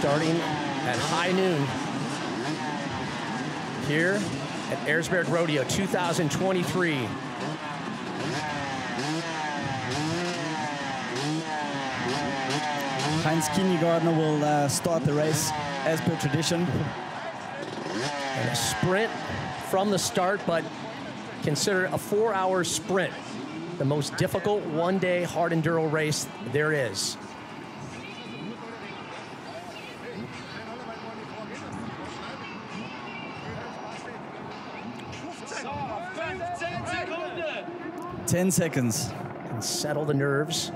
starting at high noon here at Erzbergrodeo 2023. Heinz Kindergartner will start the race as per tradition. And a sprint from the start, but consider a 4-hour sprint the most difficult one-day hard enduro race there is. Ten seconds. And settle the nerves.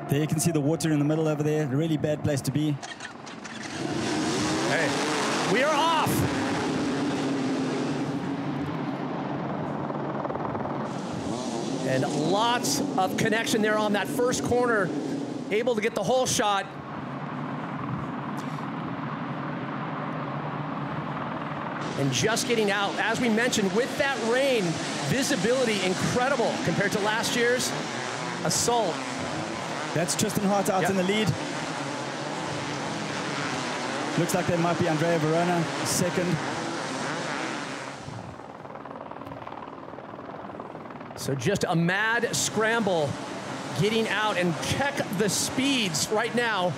There you can see the water in the middle over there. A really bad place to be. Hey, we are off. And lots of connection there on that first corner. Able to get the whole shot. And just getting out, as we mentioned, with that rain, visibility incredible compared to last year's assault. That's Tristan Hart out in the lead. Looks like that might be Andrea Verona, second. So just a mad scramble getting out, and check the speeds right now.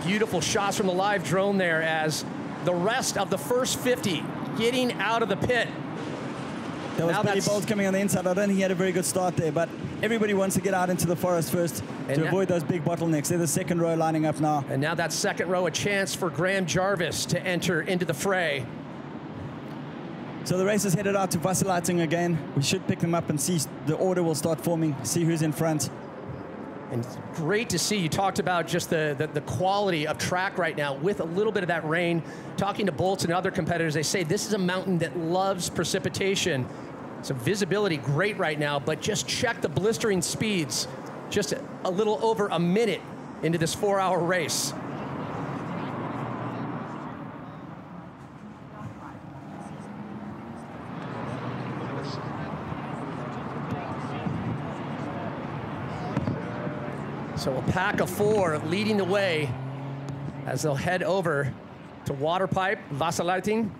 Beautiful shots from the live drone there as the rest of the first 50 getting out of the pit. That was Billy Bolt coming on the inside. I don't think he had a very good start there, but everybody wants to get out into the forest first to avoid those big bottlenecks. They're the second row lining up now. And now that second row, a chance for Graham Jarvis to enter into the fray. So the race is headed out to Wasserleitung again. We should pick them up and see the order will start forming, see who's in front. And great to see. You talked about just the quality of track right now with a little bit of that rain. Talking to Bolts and other competitors, they say this is a mountain that loves precipitation. So visibility great right now, but just check the blistering speeds. Just a little over a minute into this 4-hour race. So a pack of 4 leading the way as they'll head over to Waterpipe, Wasserleitung.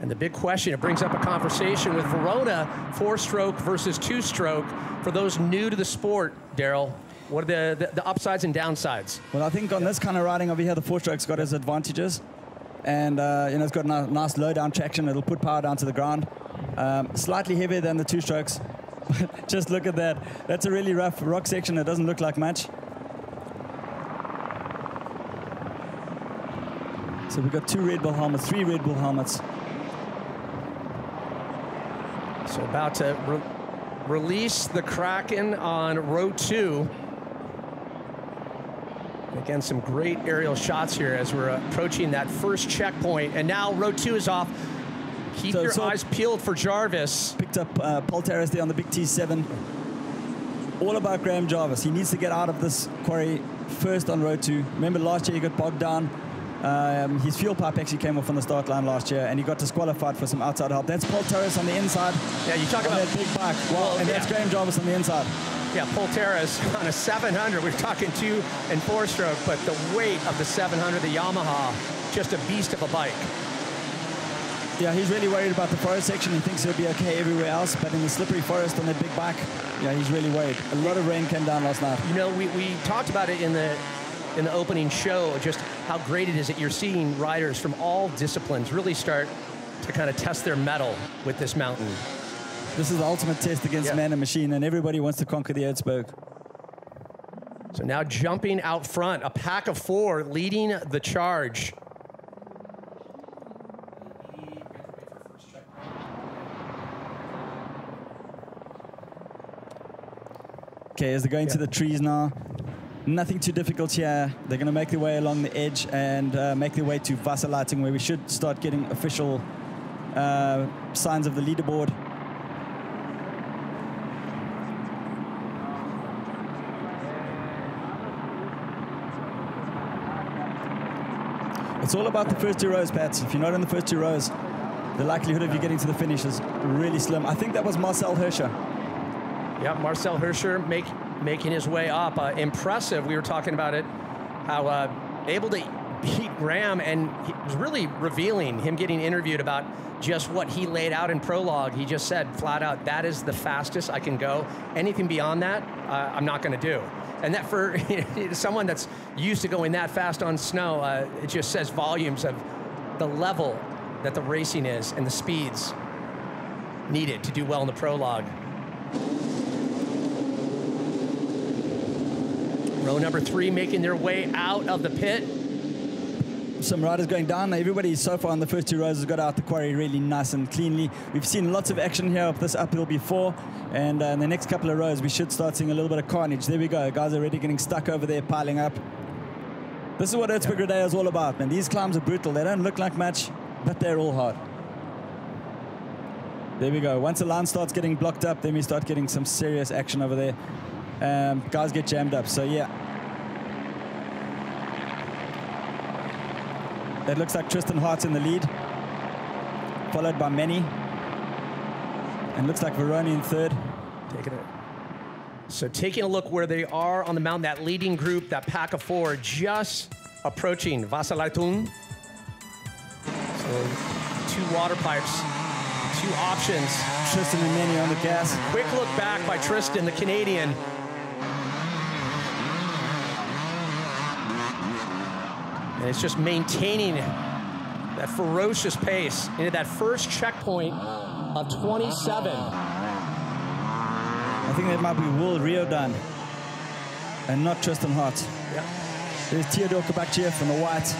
And the big question, it brings up a conversation with Verona, 4-stroke versus 2-stroke. For those new to the sport, Daryl, what are the upsides and downsides? Well, I think on this kind of riding over here, the 4-stroke's got its advantages. And you know, it's got a nice low-down traction. It'll put power down to the ground. Slightly heavier than the 2-strokes. Just look at that. That's a really rough rock section. It doesn't look like much. So we've got 2 Red Bull helmets, 3 Red Bull helmets. So about to release the Kraken on row 2. Again, some great aerial shots here as we're approaching that first checkpoint. And now row 2 is off. Keep your eyes peeled for Jarvis. Picked up Paul Terrace there on the big T7. All about Graham Jarvis. He needs to get out of this quarry first on row 2. Remember last year he got bogged down. His fuel pipe actually came off on the start line last year, and he got disqualified for some outside help. That's Paul Terrace on the inside. Yeah, you talk about that big bike. Well, and that's Graham Jarvis on the inside. Yeah, Paul Terrace on a 700. We're talking 2 and 4-stroke, but the weight of the 700, the Yamaha, just a beast of a bike. Yeah, he's really worried about the forest section. He thinks he'll be okay everywhere else, but in the slippery forest on that big bike, yeah, he's really worried. A lot of rain came down last night. You know, we talked about it in the opening show, just how great it is that you're seeing riders from all disciplines really start to kind of test their mettle with this mountain. This is the ultimate test against man and machine, and everybody wants to conquer the Erzberg. So now jumping out front, a pack of 4 leading the charge. Okay, as they're going to the trees now, nothing too difficult here. They're going to make their way along the edge and make their way to Wasserleitung, where we should start getting official signs of the leaderboard. It's all about the first 2 rows, Pat. If you're not in the first 2 rows, the likelihood of you getting to the finish is really slim. I think that was Marcel Hirscher. Yeah, Marcel Hirscher making his way up. Impressive. We were talking about it, how able to beat Graham, and it was really revealing, him getting interviewed about just what he laid out in prologue. He just said flat out, that is the fastest I can go. Anything beyond that, I'm not going to do. And that for someone that's used to going that fast on snow, it just says volumes of the level that the racing is and the speeds needed to do well in the prologue. Row number 3 making their way out of the pit. Some riders going down. Everybody so far in the first 2 rows has got out the quarry really nice and cleanly. We've seen lots of action here up this uphill before, and in the next couple of rows we should start seeing a little bit of carnage. There we go. Guys are already getting stuck over there, piling up. This is what Erzbergrodeo is all about, man. These climbs are brutal. They don't look like much, but they're all hard. There we go. Once the line starts getting blocked up, then we start getting some serious action over there. Guys get jammed up, so yeah. It looks like Tristan Hart's in the lead, followed by Manny. And looks like Veroni in third. So taking a look where they are on the mountain, that leading group, that pack of 4, just approaching Vasalaitun. So 2 water pipes, 2 options. Tristan and Manny on the gas. Quick look back by Tristan, the Canadian. And it's just maintaining that ferocious pace into that first checkpoint of 27. I think that might be Will Riordan and not Tristan Hart. Yep. There's Theodore Kabakchiev from the white.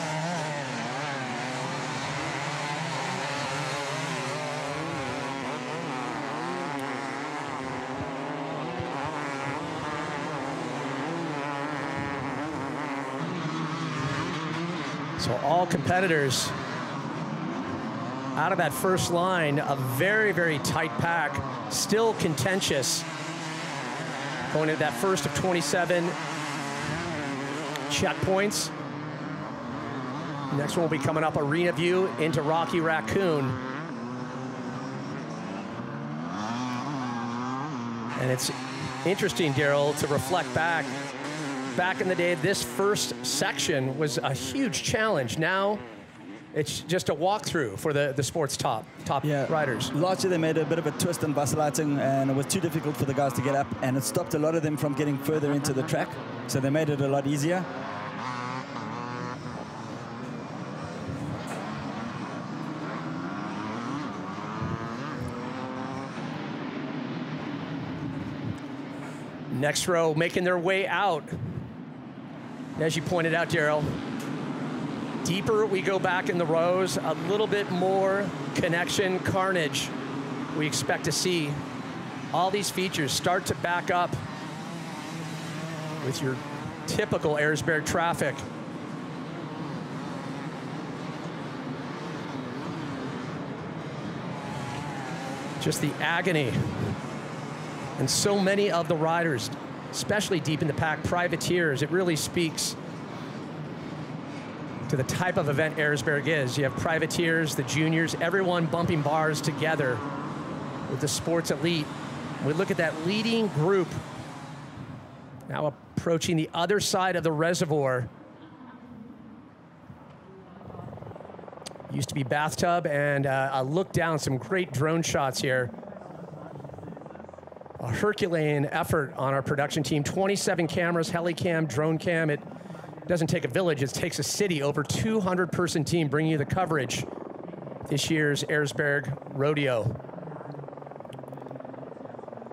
So all competitors out of that first line, a very, very tight pack, still contentious. Going into that first of 27 checkpoints. Next one will be coming up Arena View into Rocky Raccoon. And it's interesting, Daryl, to reflect back. Back in the day, this first section was a huge challenge. Now, it's just a walkthrough for the sport's top riders. Last year they made a bit of a twist in Vasalaitun, and it was too difficult for the guys to get up, and it stopped a lot of them from getting further into the track. So they made it a lot easier. Next row making their way out. As you pointed out, Daryl, deeper we go back in the rows, a little bit more connection, carnage we expect to see. All these features start to back up with your typical Erzberg traffic. Just the agony. And so many of the riders, especially deep in the pack, privateers, it really speaks to the type of event Erzberg is. You have privateers, the juniors, everyone bumping bars together with the sports elite. We look at that leading group now approaching the other side of the reservoir. Used to be bathtub, and a look down, some great drone shots here. A Herculean effort on our production team. 27 cameras, helicam, drone cam. It doesn't take a village, it takes a city. Over 200-person team bringing you the coverage this year's Erzbergrodeo.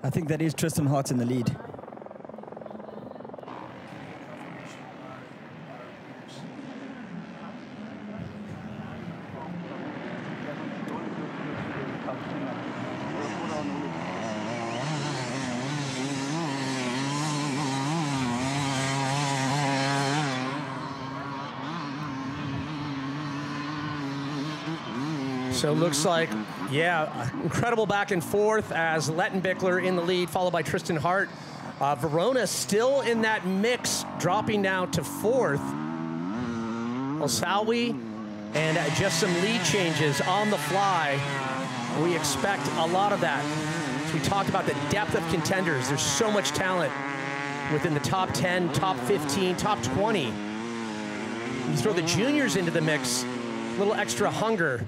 I think that is Tristan Hart in the lead. So it looks like, yeah, incredible back and forth as Lettenbichler in the lead, followed by Tristan Hart. Verona still in that mix, dropping now to 4th. Osawi and just some lead changes on the fly. We expect a lot of that. So we talked about the depth of contenders. There's so much talent within the top 10, top 15, top 20. You throw the juniors into the mix, a little extra hunger.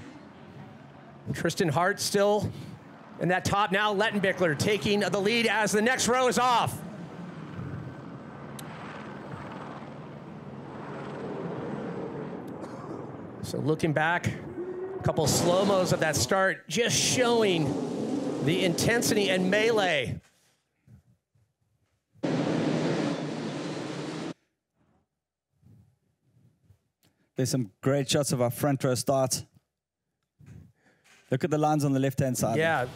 Tristan Hart still in that top now. Lettenbichler taking the lead as the next row is off. So looking back, a couple slow-mos of that start, just showing the intensity and melee. There's some great shots of our front row start. Look at the lines on the left-hand side. Yeah.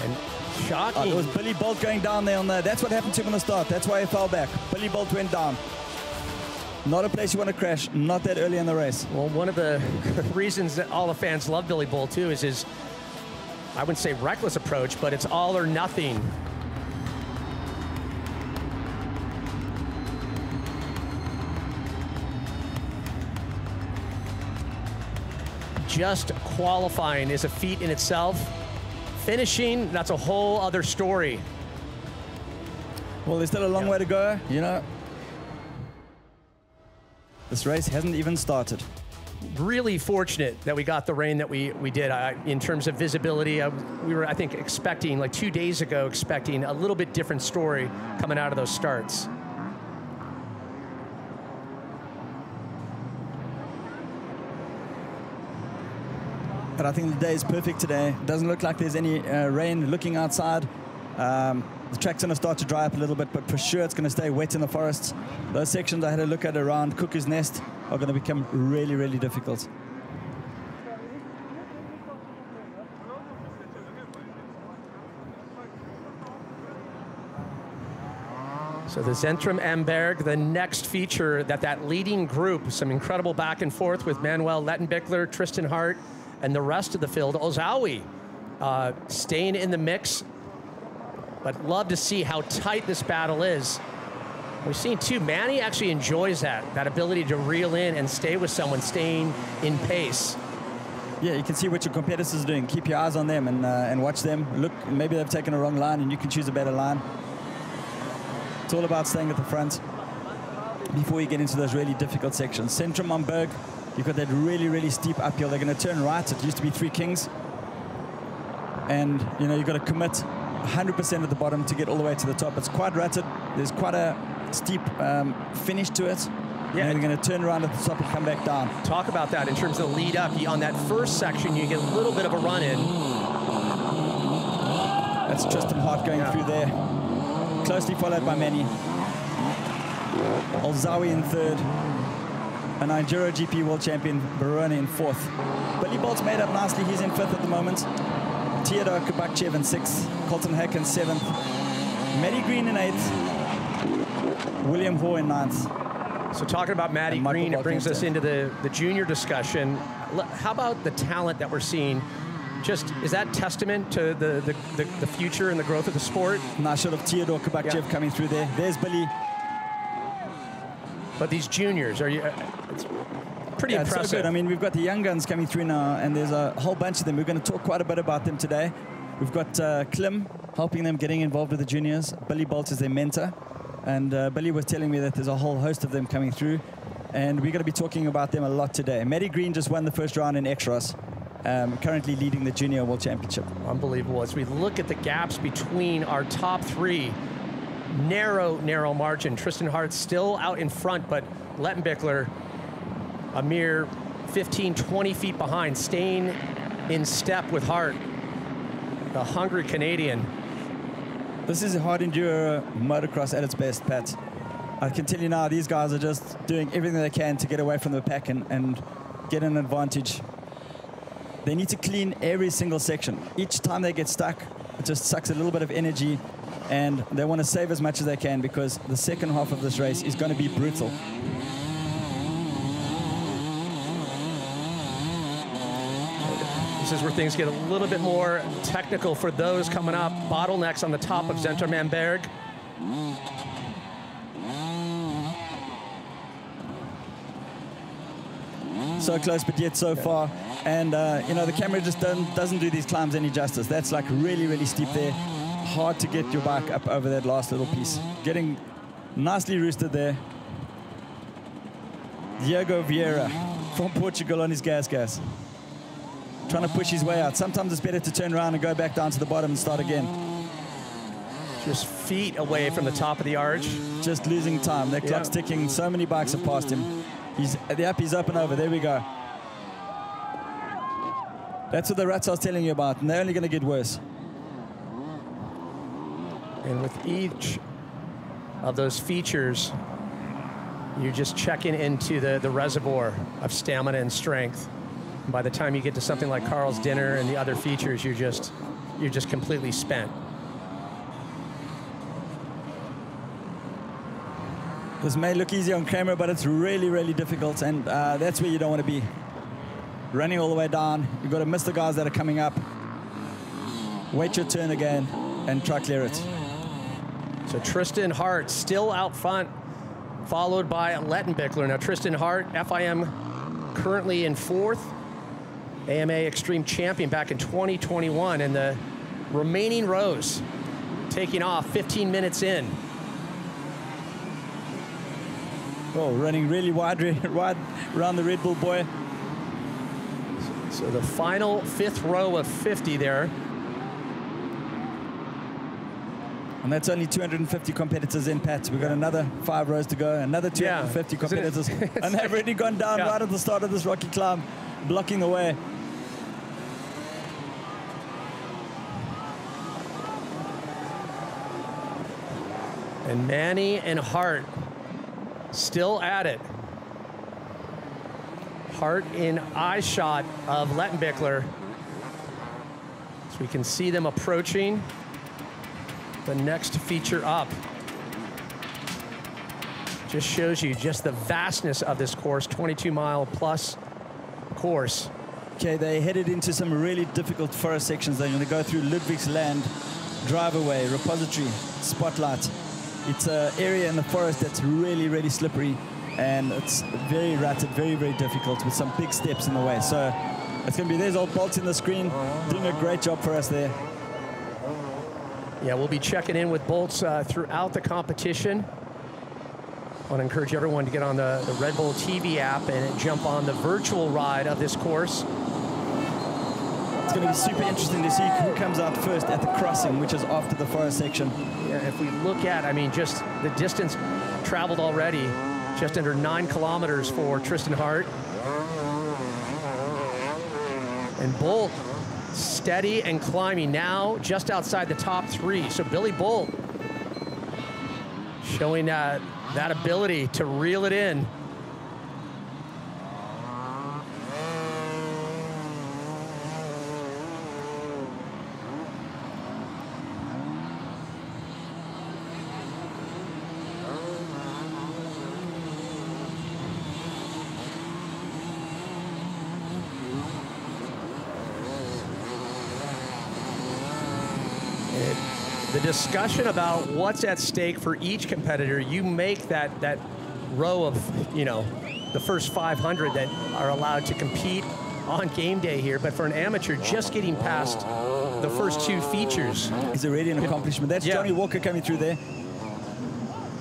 And shocking. It was Billy Bolt going down there on the, that's what happened to him on the start. That's why he fell back. Billy Bolt went down. Not a place you want to crash, not that early in the race. Well, one of the reasons that all the fans love Billy Bolt too is his, I wouldn't say reckless approach, but it's all or nothing. Just qualifying is a feat in itself. Finishing, that's a whole other story. Well, there's still a long way to go, you know. This race hasn't even started. Really fortunate that we got the rain that we did. In terms of visibility, we were, I think, expecting, like 2 days ago, expecting a little bit different story coming out of those starts. But I think the day is perfect today. Doesn't look like there's any rain looking outside. The track's going to start to dry up a little bit, but for sure it's going to stay wet in the forests. Those sections I had a look at around Cuckoo's Nest are going to become really, really difficult. So the Zentrum Amberg, the next feature, that leading group, some incredible back and forth with Manuel Lettenbichler, Tristan Hart, and the rest of the field. Ozawi staying in the mix, but love to see how tight this battle is. We've seen too, Manny actually enjoys that ability to reel in and stay with someone, staying in pace. Yeah, you can see what your competitors are doing. Keep your eyes on them and watch them. Look, maybe they've taken a wrong line and you can choose a better line. It's all about staying at the front before you get into those really difficult sections. Zentrum Amberg, you've got that really, really steep uphill. They're going to turn right. It used to be Three Kings. And, you know, you've got to commit 100% at the bottom to get all the way to the top. It's quite rutted. There's quite a steep finish to it. Yeah, and you're going to turn around at the top and come back down. Talk about that in terms of the lead up. On that first section, you get a little bit of a run in. That's Tristan Hart going through there. Closely followed by Manny. Ozawi in third. A Nigeria GP World Champion, Baroni in fourth. Billy Bolt's made up nicely. He's in fifth at the moment. Theodore Kubakchev in sixth. Colton Heck in seventh. Matty Green in eighth. William Hoare in ninth. So talking about Matty Green, it brings us into the junior discussion. How about the talent that we're seeing? Just, is that testament to the future and the growth of the sport? Nice shot of Theodore Kubakchev coming through there. There's Billy. But these juniors, it's pretty impressive. It's so good. I mean, we've got the young guns coming through now, and there's a whole bunch of them. We're going to talk quite a bit about them today. We've got Klim helping them, getting involved with the juniors. Billy Bolt is their mentor. And Billy was telling me that there's a whole host of them coming through. And we're going to be talking about them a lot today. Matty Green just won the first round in Extras. Currently leading the Junior World Championship. Unbelievable. As we look at the gaps between our top three, narrow margin. Tristan Hart still out in front, but Lettenbichler a mere 15, 20 feet behind, staying in step with Hart, the hungry Canadian. This is hard enduro motocross at its best, Pat. I can tell you now, these guys are just doing everything they can to get away from the pack and get an advantage. They need to clean every single section. Each time they get stuck, it just sucks a little bit of energy, and they want to save as much as they can because the second half of this race is going to be brutal. This is where things get a little bit more technical for those coming up. Bottlenecks on the top of Zentrum Amberg. So close, but yet so far. And, you know, the camera just doesn't do these climbs any justice. That's like really, really steep there. Hard to get your bike up over that last little piece. Getting nicely roosted there. Diego Vieira from Portugal on his gas. Trying to push his way out. Sometimes it's better to turn around and go back down to the bottom and start again. Just feet away from the top of the arch. Just losing time. That clock's ticking. So many bikes have passed him. He's up and over. There we go. That's what the ruts I was telling you about, and they're only going to get worse. And with each of those features, you're just checking into the reservoir of stamina and strength. And by the time you get to something like Carl's Dinner and the other features, you're just completely spent. This may look easy on camera, but it's really, really difficult, and that's where you don't want to be. Running all the way down, you've got to miss the guys that are coming up. Wait your turn again, and try clear it. So Tristan Hart still out front, followed by Lettenbichler. Now Tristan Hart, FIM currently in 4th, AMA Extreme Champion back in 2021, and the remaining rows taking off 15 minutes in. Oh, running really wide around the Red Bull boy. So the final 5th row of 50 there. And that's only 250 competitors in, Pat. We've got another 5 rows to go, another 250 competitors. And they've already gone down right at the start of this rocky climb, blocking the way. And Manny and Hart still at it. Hart in eye shot of Lettenbichler. So we can see them approaching the next feature up. Just shows you just the vastness of this course, 22-mile plus course. Okay, they headed into some really difficult forest sections. They're going to go through Ludwig's Land, Drive-Away, Repository, Spotlight. It's an area in the forest that's really, really slippery, and it's very rutted, very, very difficult with some big steps in the way. So it's going to be, there's old Bolt in the screen, doing a great job for us there. Yeah, we'll be checking in with Bolts throughout the competition. I want to encourage everyone to get on the Red Bull TV app and jump on the virtual ride of this course. It's going to be super interesting to see who comes out first at the crossing, which is after the forest section. Yeah, if we look at, I mean, just the distance traveled already, just under 9 kilometers for Tristan Hart. And Bolt steady and climbing now just outside the top 3. So Billy Bolt showing that ability to reel it in. The discussion about what's at stake for each competitor, you make that row of, you know, the first 500 that are allowed to compete on game day here. But for an amateur, just getting past the first 2 features is already an accomplishment. That's Johnny Walker coming through there,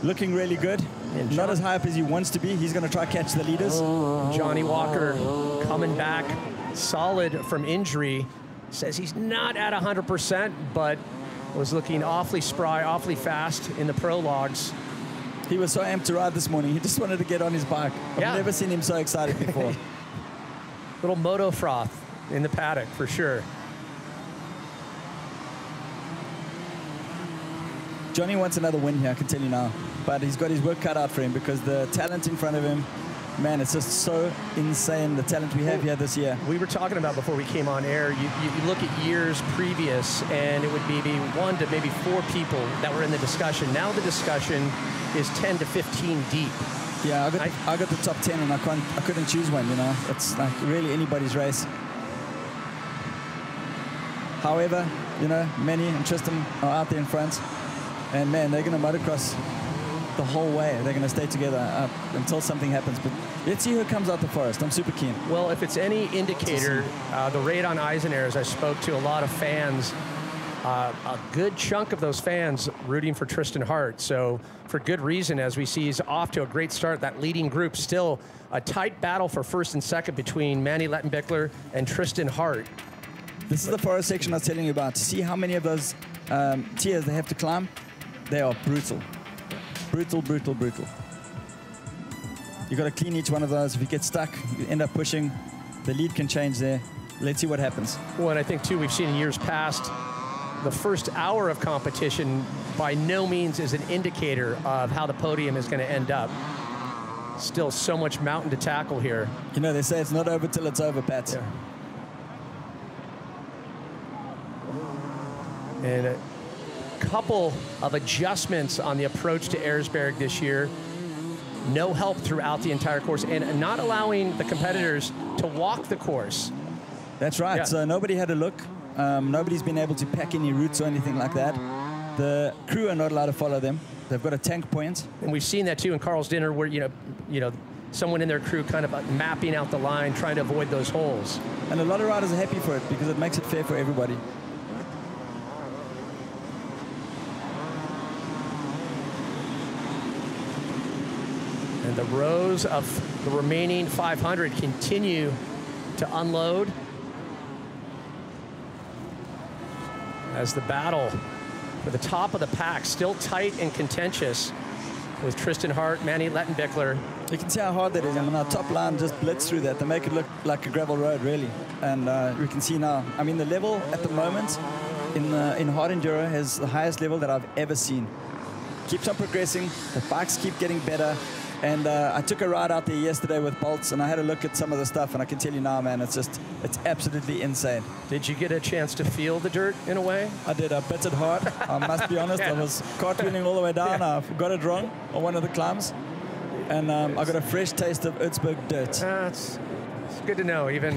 looking really good. Not as high up as he wants to be. He's going to try catch the leaders. Johnny Walker coming back solid from injury. Says he's not at 100%, but was looking awfully spry, awfully fast in the prologues. He was so amped to ride this morning. He just wanted to get on his bike. I've never seen him so excited before. Little moto froth in the paddock, for sure. Johnny wants another win here, I can tell you now. But he's got his work cut out for him because the talent in front of him, man, it's just so insane, the talent we have here this year. We were talking about before we came on air, you look at years previous, and it would be maybe 1 to maybe 4 people that were in the discussion. Now the discussion is 10 to 15 deep. Yeah, I got the top 10, and I couldn't choose one, you know. It's like really anybody's race. However, you know, Manny and Tristan are out there in front, and man, they're going to motocross the whole way. They're going to stay together until something happens. But Let's see who comes out the forest. I'm super keen. Well, if it's any indicator, the raid on Eisenares, I spoke to a lot of fans, a good chunk of those fans rooting for Tristan Hart. So for good reason, as we see he's off to a great start. That leading group, still a tight battle for first and second between Manny Lettenbichler and Tristan Hart. This is the forest section I was telling you about. To see how many of those tiers they have to climb, they are brutal. Brutal, brutal, brutal. You've got to clean each one of those. If you get stuck, you end up pushing. The lead can change there. Let's see what happens. Well, and I think, too, we've seen in years past, the first hour of competition by no means is an indicator of how the podium is going to end up. Still so much mountain to tackle here. You know, they say it's not over till it's over, Pat. Yeah. And a couple of adjustments on the approach to Erzberg this year. No help throughout the entire course, and not allowing the competitors to walk the course. That's right. Yeah. So nobody had a look. Nobody's been able to pack any routes or anything like that. The crew are not allowed to follow them. They've got a tank point. And we've seen that too in Carl's dinner, where you know, someone in their crew kind of mapping out the line, trying to avoid those holes. And a lot of riders are happy for it because it makes it fair for everybody. And the rows of the remaining 500 continue to unload as the battle for the top of the pack still tight and contentious with Tristan Hart, Manny Lettenbichler. You can see how hard that is. I mean, our top line just blitzed through that. They make it look like a gravel road, really. And we can see now, I mean, the level at the moment in hard enduro has the highest level that I've ever seen. Keeps on progressing. The bikes keep getting better. And I took a ride out there yesterday with Bolts, and I had a look at some of the stuff, and I can tell you now, man, it's absolutely insane. Did you get a chance to feel the dirt in a way? I did. I bit it hard. I must be honest. I was cartwheeling all the way down. I got it wrong on one of the climbs, and I got a fresh taste of Erzberg dirt. It's good to know, even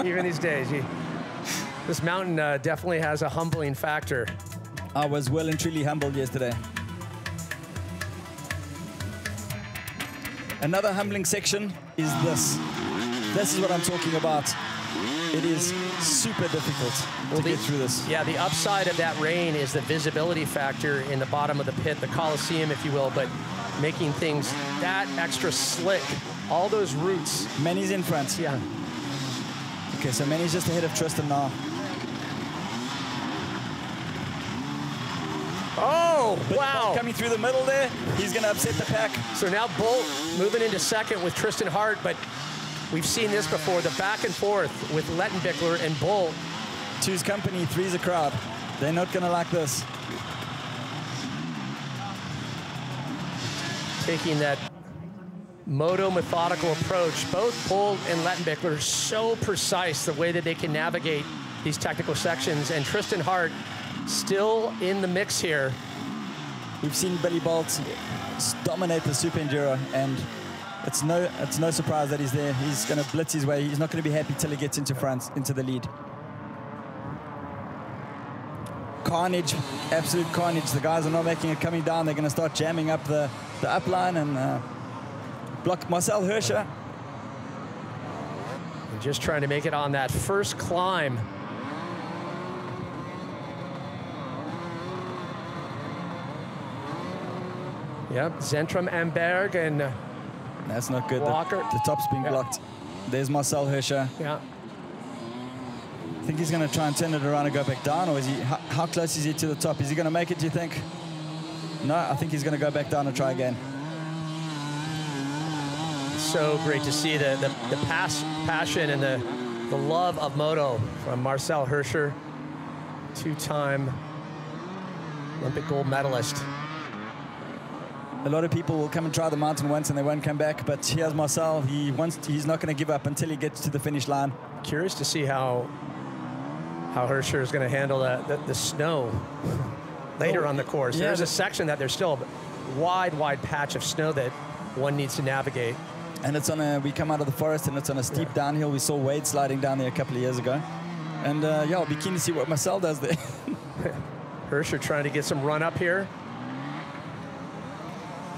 even these days. This mountain definitely has a humbling factor. I was well and truly humbled yesterday. Another humbling section is this. This is what I'm talking about. It is super difficult to get through this. Yeah, the upside of that rain is the visibility factor in the bottom of the pit, the Coliseum, if you will, but making things that extra slick. All those routes. Manny's in front. Yeah. Okay, so Manny's just ahead of Tristan now. Oh, wow. Coming through the middle there, he's going to upset the pack. So now Bolt moving into second with Tristan Hart, but we've seen this before, the back and forth with Lettenbichler and Bolt. Two's company, three's a crowd. They're not going to like this. Taking that moto methodical approach, both Bolt and Lettenbichler so precise the way that they can navigate these technical sections, and Tristan Hart still in the mix here. We've seen Billy Bolt dominate the Super Enduro, and it's no surprise that he's there. He's going to blitz his way. He's not going to be happy till he gets into front, into the lead. Carnage, absolute carnage. The guys are not making it coming down. They're going to start jamming up the up line and block Marcel Hirscher. And just trying to make it on that first climb. Yep, Zentrum Amberg and that's not good. Walker. The top's being blocked. There's Marcel Hirscher. Yeah. I think he's going to try and turn it around and go back down, or is he? How close is he to the top? Is he going to make it, do you think? No, I think he's going to go back down and try again. So great to see the passion and the love of moto from Marcel Hirscher, two-time Olympic gold medalist. A lot of people will come and try the mountain once and they won't come back, but here's Marcel. He's not going to give up until he gets to the finish line. Curious to see how Hirscher is going to handle the snow later on the course. Yeah, there's a section that there's still a wide patch of snow that one needs to navigate. And it's on we come out of the forest and it's on a steep downhill. We saw Wade sliding down there a couple of years ago. And yeah, I'll be keen to see what Marcel does there. Hirscher trying to get some run up here.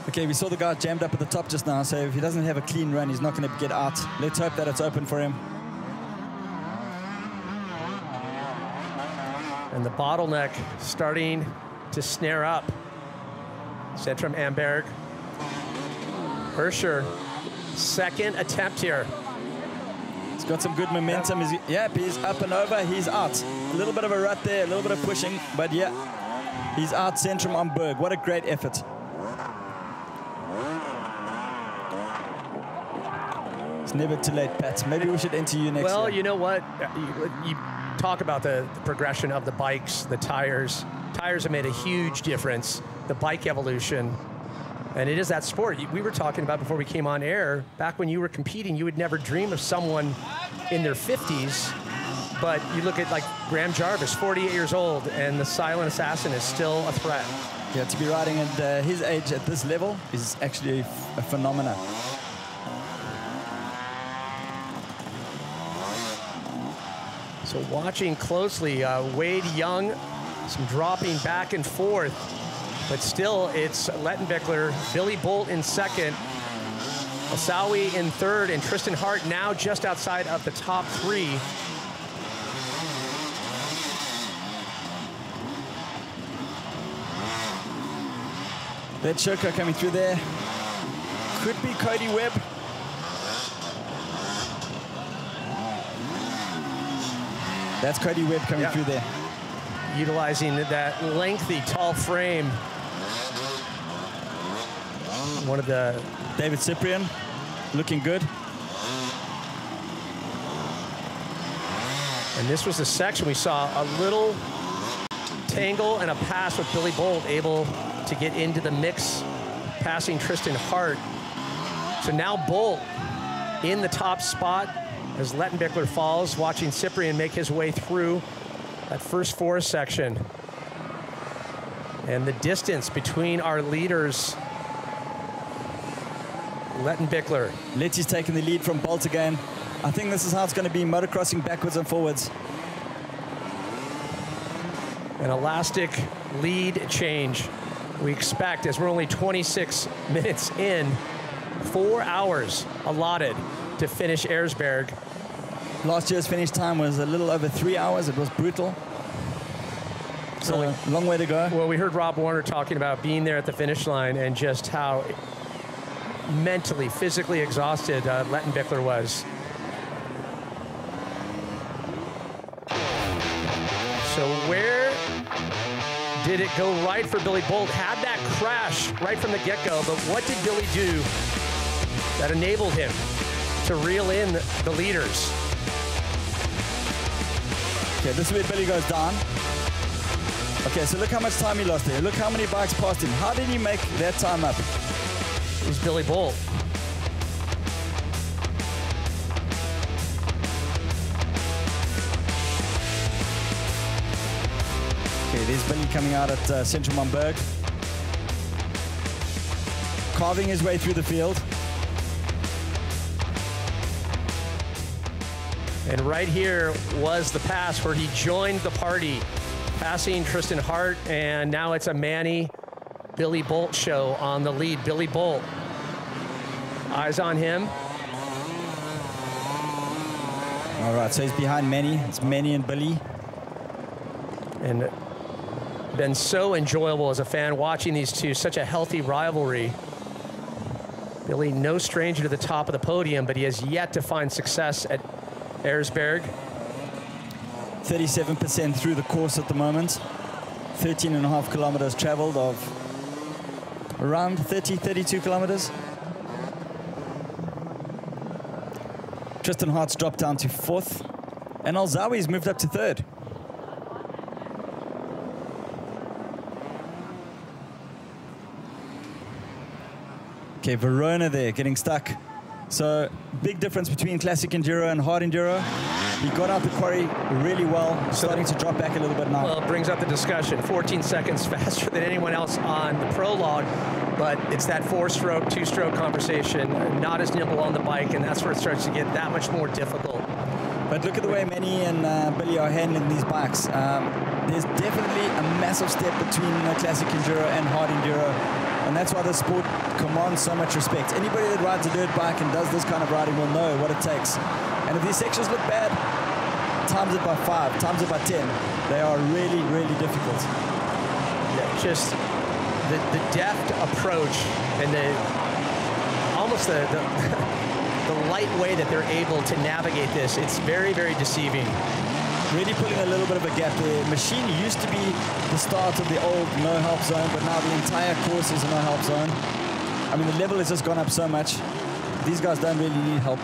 Okay, we saw the guy jammed up at the top just now, so if he doesn't have a clean run, he's not going to get out. Let's hope that it's open for him. And the bottleneck starting to snare up. Centrum Amberg. Hirscher, second attempt here. He's got some good momentum. Yep, he's up and over, he's out. A little bit of a rut there, a little bit of pushing, but yeah, he's out Centrum Amberg. What a great effort. It's never too late, Pat. Maybe we should enter you next year. Well, you know what? You talk about the progression of the bikes, the tires. Tires have made a huge difference. The bike evolution. And it is that sport. We were talking about before we came on air, back when you were competing, you would never dream of someone in their 50s. But you look at like Graham Jarvis, 48 years old, and the silent assassin is still a threat. Yeah, to be riding at his age at this level is actually a phenomenon. So watching closely, Wade Young, some dropping back and forth, but still it's Lettenbichler, Billy Bolt in second, Asawi in third, and Tristan Hart now just outside of the top three. That Shoko coming through there. Could be Cody Webb. That's Cody Webb coming through there. Utilizing that lengthy, tall frame. One of the... David Cyprian, looking good. And this was the section we saw a little tangle and a pass with Billy Bolt able to get into the mix, passing Tristan Hart. So now Bolt in the top spot as Lettenbichler falls, watching Cyprian make his way through that first forest section. And the distance between our leaders, Lettenbichler. Letty's taking the lead from Bolt again. I think this is how it's going to be, motocrossing backwards and forwards. An elastic lead change we expect, as we're only 26 minutes in, 4 hours allotted to finish Erzberg. Last year's finish time was a little over 3 hours. It was brutal. So long way to go. Well, we heard Rob Warner talking about being there at the finish line and just how mentally, physically exhausted Lettenbichler was. So where did it go right for Billy Bolt? Had that crash right from the get-go, but what did Billy do that enabled him to reel in the leaders? Okay, this is where Billy goes down. Okay, so look how much time he lost there. Look how many bikes passed him. How did he make that time up? It was Billy Bolt. Okay, there's Billy coming out at Centrum Amberg. Carving his way through the field. And right here was the pass where he joined the party, passing Tristan Hart, and now it's a Manny Billy Bolt show on the lead. Billy Bolt, eyes on him. All right, so he's behind Manny. It's Manny and Billy. And been so enjoyable as a fan watching these two, such a healthy rivalry. Billy, no stranger to the top of the podium, but he has yet to find success at Erzberg. 37% through the course at the moment. 13.5 kilometers traveled of around 32 kilometers. Tristan Hart's dropped down to 4th. And Alzawi's moved up to 3rd. Okay, Verona there, getting stuck. So, big difference between Classic Enduro and Hard Enduro. He got out the quarry really well, starting to drop back a little bit now. Well, it brings up the discussion. 14 seconds faster than anyone else on the prologue, but it's that 4-stroke, 2-stroke conversation, not as nimble on the bike, and that's where it starts to get that much more difficult. But look at the way Manny and Billy are handling these bikes. There's definitely a massive step between Classic Enduro and Hard Enduro. And that's why the sport commands so much respect. Anybody that rides a dirt bike and does this kind of riding will know what it takes. And if these sections look bad, times it by 5, times it by 10. They are really, really difficult. Yeah, just the deft approach and almost the light way that they're able to navigate this. It's very, very deceiving. Really putting a little bit of a gap there. Machine used to be the start of the old no-help zone, but now the entire course is a no-help zone. I mean, the level has just gone up so much. These guys don't really need help.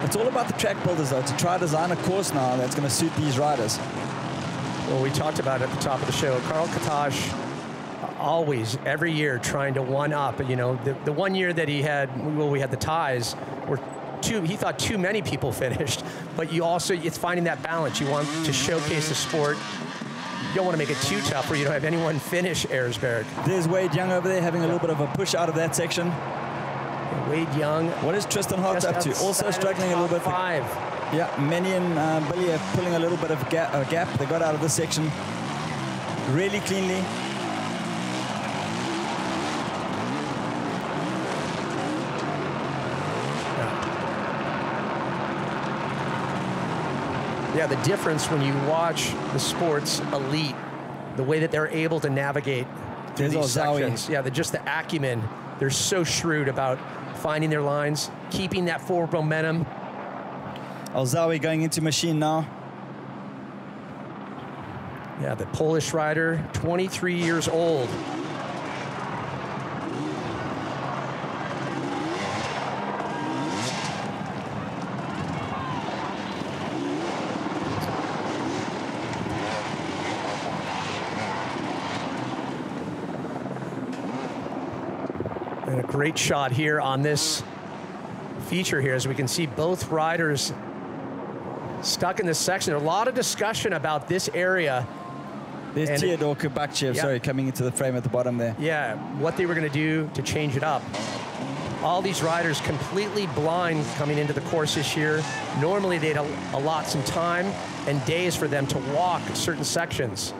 It's all about the track builders, though, to try to design a course now that's going to suit these riders. Well, we talked about it at the top of the show. Carl Katash always, every year, trying to one-up. You know, the one year that he had, well, we had the ties, were he thought too many people finished, but you also, it's finding that balance. You want to showcase the sport. You don't want to make it too tough where you don't have anyone finish Erzberg. There's Wade Young over there having a little bit of a push out of that section. Wade Young. What is Tristan Hart up to? Also struggling a little bit. 5. Yeah, Manny and Billy are pulling a little bit of gap. They got out of this section really cleanly. Yeah, the difference when you watch the sports elite, the way that they're able to navigate through these sections. Yeah, just the acumen. They're so shrewd about finding their lines, keeping that forward momentum. Alzawi going into machine now. Yeah, the Polish rider, 23 years old. And a great shot here on this feature here, as we can see both riders stuck in this section. There's a lot of discussion about this area. There's Theodor Kubakchev, sorry, coming into the frame at the bottom there. Yeah, what they were going to do to change it up. All these riders completely blind coming into the course this year. Normally they'd allot some time and days for them to walk certain sections.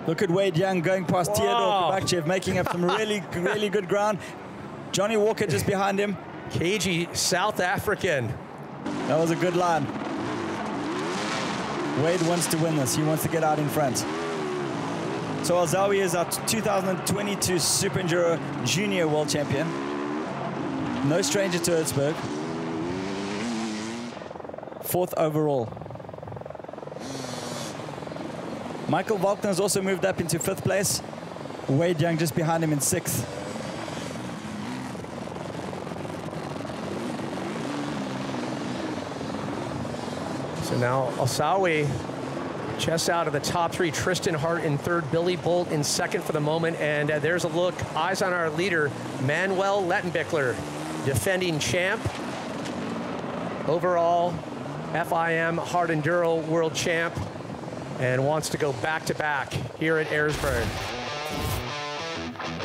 Look at Wade Young going past Theodor Kubakchev, making up some really, really good ground. Johnny Walker just behind him. Cagey, South African. That was a good line. Wade wants to win this. He wants to get out in front. So Alzawi is our 2022 Super Enduro Junior World Champion. No stranger to Erzberg. 4th overall. Michael Valkner has also moved up into 5th place. Wade Young just behind him in 6th. So now Alzawi just out of the top 3. Tristan Hart in 3rd, Billy Bolt in 2nd for the moment. And there's a look, eyes on our leader, Manuel Lettenbichler, defending champ. Overall, FIM Hard Enduro World Champ, and wants to go back-to-back here at Erzberg.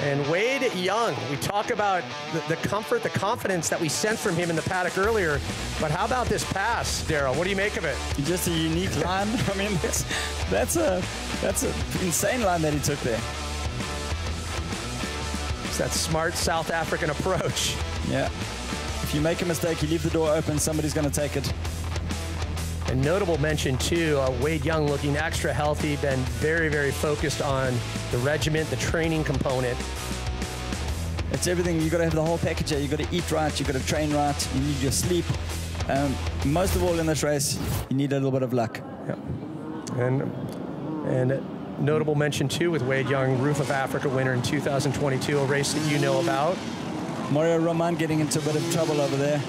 And Wade Young, we talk about the comfort, the confidence that we sensed from him in the paddock earlier, but how about this pass, Daryl? What do you make of it? Just a unique line. I mean, that's an insane line that he took there. It's that smart South African approach. Yeah. If you make a mistake, you leave the door open, somebody's going to take it. A notable mention, too, Wade Young looking extra healthy, been very, very focused on the regiment, the training component. It's everything. You've got to have the whole package here. You've got to eat right, you've got to train right, you need your sleep. Most of all in this race, you need a little bit of luck. Yep. And notable mention, too, with Wade Young, Roof of Africa winner in 2022, a race that you know about. Mario Roman getting into a bit of trouble over there.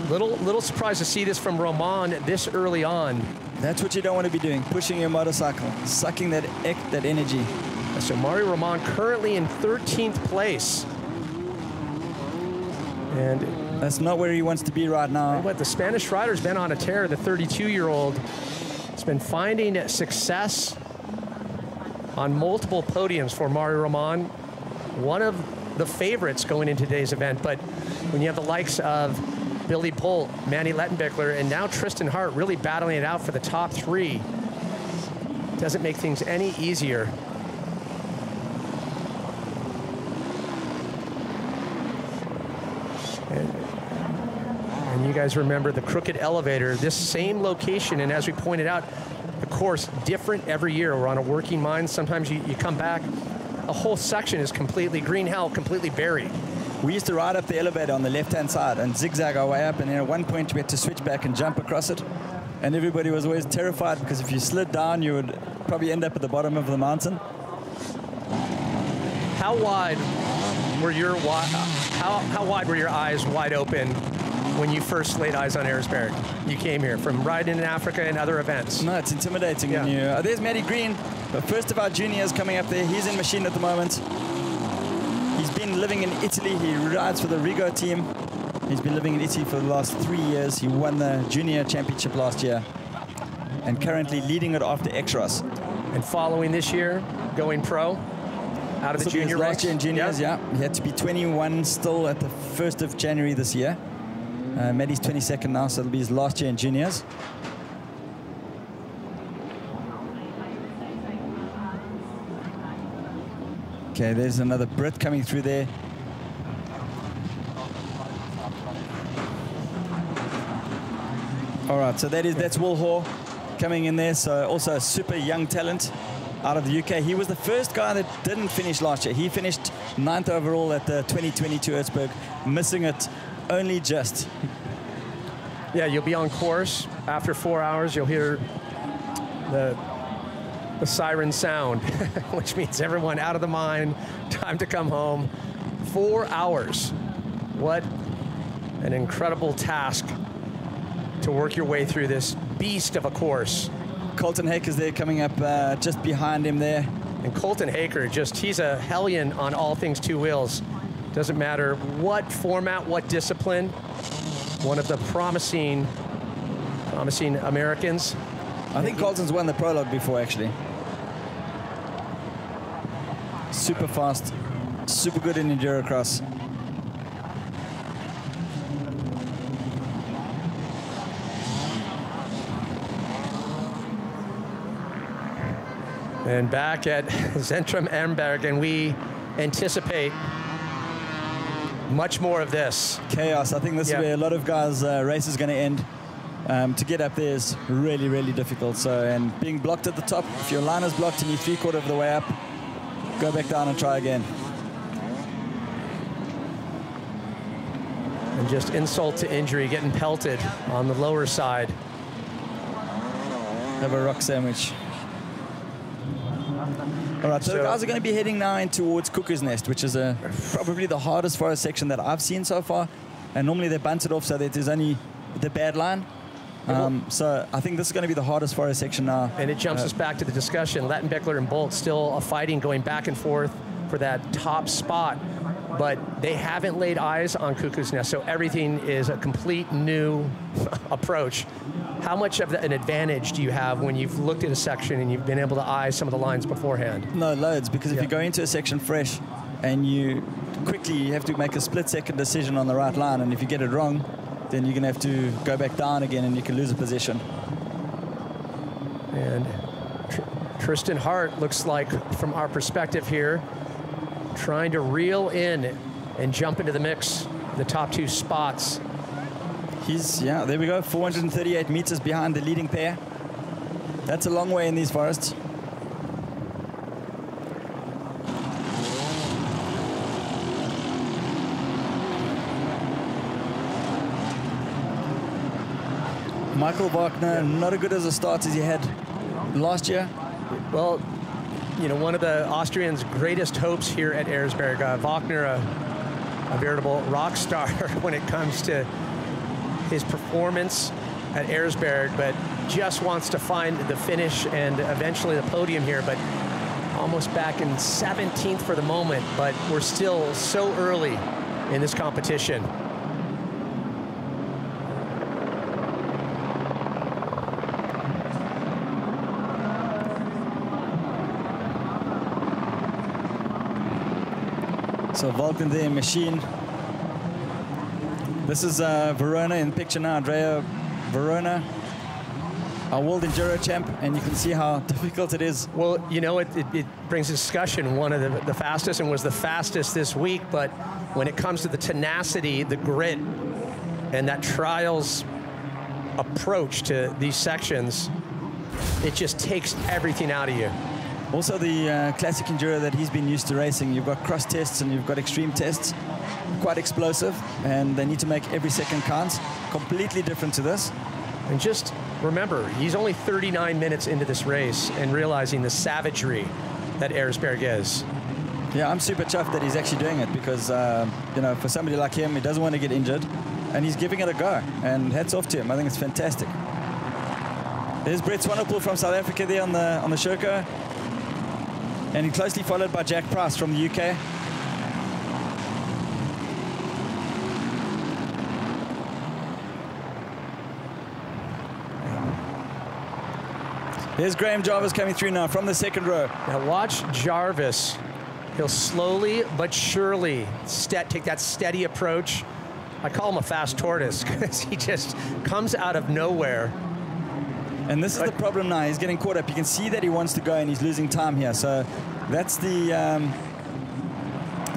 Little surprised to see this from Roman this early on. That's what you don't want to be doing, pushing your motorcycle, sucking that energy. So Mario Roman currently in 13th place. And that's not where he wants to be right now. But the Spanish rider's been on a tear. The 32-year-old has been finding success on multiple podiums for Mario Roman. One of the favorites going into today's event. But when you have the likes of Billy Bolt, Manny Lettenbichler, and now Tristan Hart really battling it out for the top 3, doesn't make things any easier. And you guys remember the crooked elevator, this same location, and as we pointed out, the course different every year. We're on a working mine. Sometimes you come back, a whole section is completely green hell, completely buried. We used to ride up the elevator on the left-hand side and zigzag our way up, and at one point we had to switch back and jump across it. And everybody was always terrified because if you slid down, you would probably end up at the bottom of the mountain. How wide were your eyes wide open when you first laid eyes on Erzberg? You came here from riding in Africa and other events. No, it's intimidating. Yeah. When you, there's Matty Green, the first of our juniors coming up there. He's in machine at the moment. He's been living in Italy. He rides for the Rigo team. He's been living in Italy for the last 3 years. He won the junior championship last year and currently leading it after Extras. And following this year, going pro out of the junior ranks? Last year in juniors, yeah. He had to be 21 still at the 1st of January this year. Maddie's 22nd now, so it'll be his last year in juniors. Okay, there's another Brit coming through there. All right, so that's Will Hoare coming in there. So also a super young talent out of the UK. He was the first guy that didn't finish last year. He finished 9th overall at the 2022 Erzberg, missing it only just. Yeah, you'll be on course. After 4 hours, you'll hear the siren sound, which means everyone out of the mine, time to come home. 4 hours. What an incredible task to work your way through this beast of a course. Colton Haker's there coming up just behind him there. And Colton Haker, he's a hellion on all things two wheels. Doesn't matter what format, what discipline. One of the promising Americans. I think Colton's won the prologue before, actually. Super fast, super good in endurocross. And back at Zentrum Erzberg, and we anticipate much more of this. Chaos. I think this is where a lot of guys' race is going to end. To get up there is really, really difficult. So, and being blocked at the top, if your line is blocked and you're 3/4 of the way up, go back down and try again. And just insult to injury, getting pelted on the lower side. Have a rock sandwich. All right, so the guys are going to be heading now in towards Cuckoo's Nest, which is probably the hardest forest section that I've seen so far. And normally they bunt it off so that there's only the bad line. So I think this is going to be the hardest forest section now. And it jumps us back to the discussion. Lattenbeckler and Bolt still a fighting going back and forth for that top spot. But they haven't laid eyes on Cuckoo's Nest, so everything is a complete new approach. How much of an advantage do you have when you've looked at a section and you've been able to eye some of the lines beforehand? No, loads, because if you go into a section fresh and you have to make a split-second decision on the right line, and if you get it wrong, then you're going to have to go back down again and you can lose a position. And Tristan Hart looks like, from our perspective here, trying to reel in and jump into the mix, the top two spots. There we go, 438 meters behind the leading pair. That's a long way in these forests. Michael Wagner, not as good as a start as he had last year. Well, you know, one of the Austrians' greatest hopes here at Erzberg. Wagner, a veritable rock star when it comes to his performance at Erzberg, but just wants to find the finish and eventually the podium here, but almost back in 17th for the moment, but we're still so early in this competition. So Vulcan there, machine. This is Verona in picture now, Andrea Verona. our World Enduro champ, and you can see how difficult it is. Well, you know, it brings a discussion. One of the fastest, and was the fastest this week, but when it comes to the tenacity, the grit, and that trials approach to these sections, it just takes everything out of you. Also the classic enduro that he's been used to racing, you've got cross tests and you've got extreme tests, quite explosive, and they need to make every second count. Completely different to this. And just remember, he's only 39 minutes into this race and realizing the savagery that Erzberg is. Yeah, I'm super chuffed that he's actually doing it because, you know, for somebody like him, he doesn't want to get injured, and he's giving it a go, and hats off to him. I think it's fantastic. There's Brett Swanepoel from South Africa there on the Sherco, and he's closely followed by Jack Price from the UK. There's Graham Jarvis coming through now from the second row. Now watch Jarvis. He'll slowly but surely take that steady approach. I call him a fast tortoise because he just comes out of nowhere. And this is the problem now. He's getting caught up. You can see that he wants to go and he's losing time here. So that's the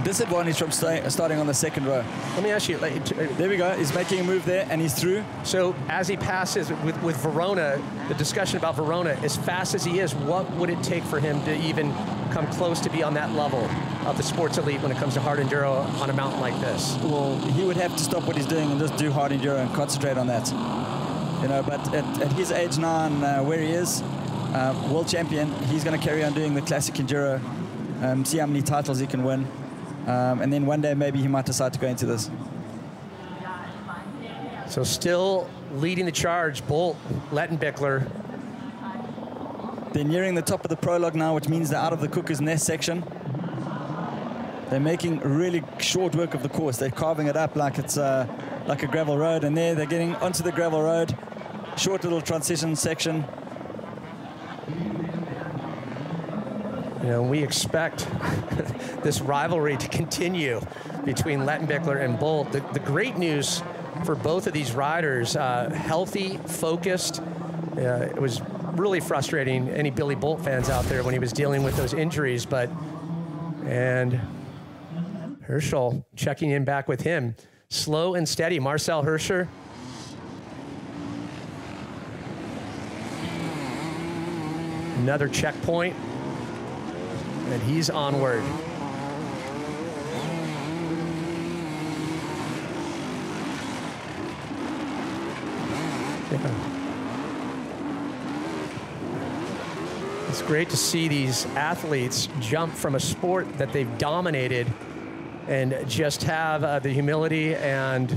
disadvantage from starting on the second row. Let me ask you. There we go. He's making a move there and he's through. So as he passes with Verona, the discussion about Verona, as fast as he is, what would it take for him to even come close to be on that level of the sports elite when it comes to hard enduro on a mountain like this? Well, he would have to stop what he's doing and just do hard enduro and concentrate on that. You know, but at his age now and where he is, world champion, he's going to carry on doing the classic enduro, see how many titles he can win, and then one day maybe he might decide to go into this. So still leading the charge, Bolt, Lettenbichler. They're nearing the top of the prologue now, which means they're out of the Cuckoo's Nest section. They're making really short work of the course. They're carving it up like it's like a gravel road, and they're getting onto the gravel road. Short little transition section. You know, we expect this rivalry to continue between Lettenbichler and Bolt. The great news for both of these riders, healthy, focused. It was really frustrating any Billy Bolt fans out there when he was dealing with those injuries, and Herschel checking in back with him. Slow and steady, Marcel Hirscher. Another checkpoint, and he's onward. Yeah. It's great to see these athletes jump from a sport that they've dominated and just have the humility and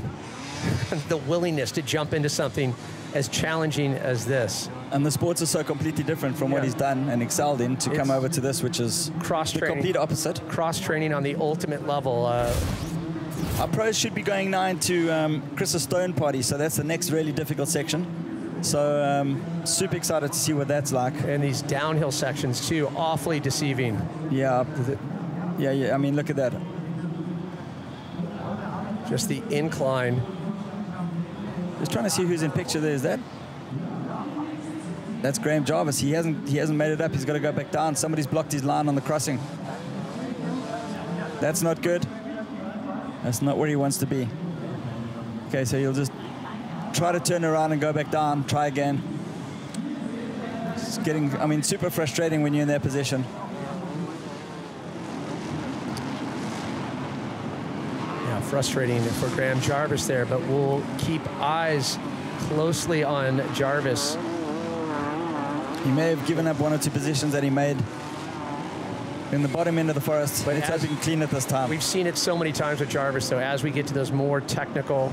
the willingness to jump into something as challenging as this. And the sports are so completely different from what he's done and excelled in to come over to this, which is the complete opposite. Cross-training on the ultimate level. Our pros should be going now into Chris's Stone Party, so that's the next really difficult section. So super excited to see what that's like. And these downhill sections too, awfully deceiving. Yeah, yeah. I mean, look at that. Just the incline. Just trying to see who's in picture there. Is that? That's Graham Jarvis. He hasn't made it up. He's got to go back down. Somebody's blocked his line on the crossing. That's not good. That's not where he wants to be. Okay, so he'll just try to turn around and go back down. Try again. It's getting, I mean, super frustrating when you're in that position. Frustrating for Graham Jarvis there, but we'll keep eyes closely on Jarvis. He may have given up one or two positions that he made in the bottom end of the forest, but it's hoping clean it this time. We've seen it so many times with Jarvis, though, as we get to those more technical,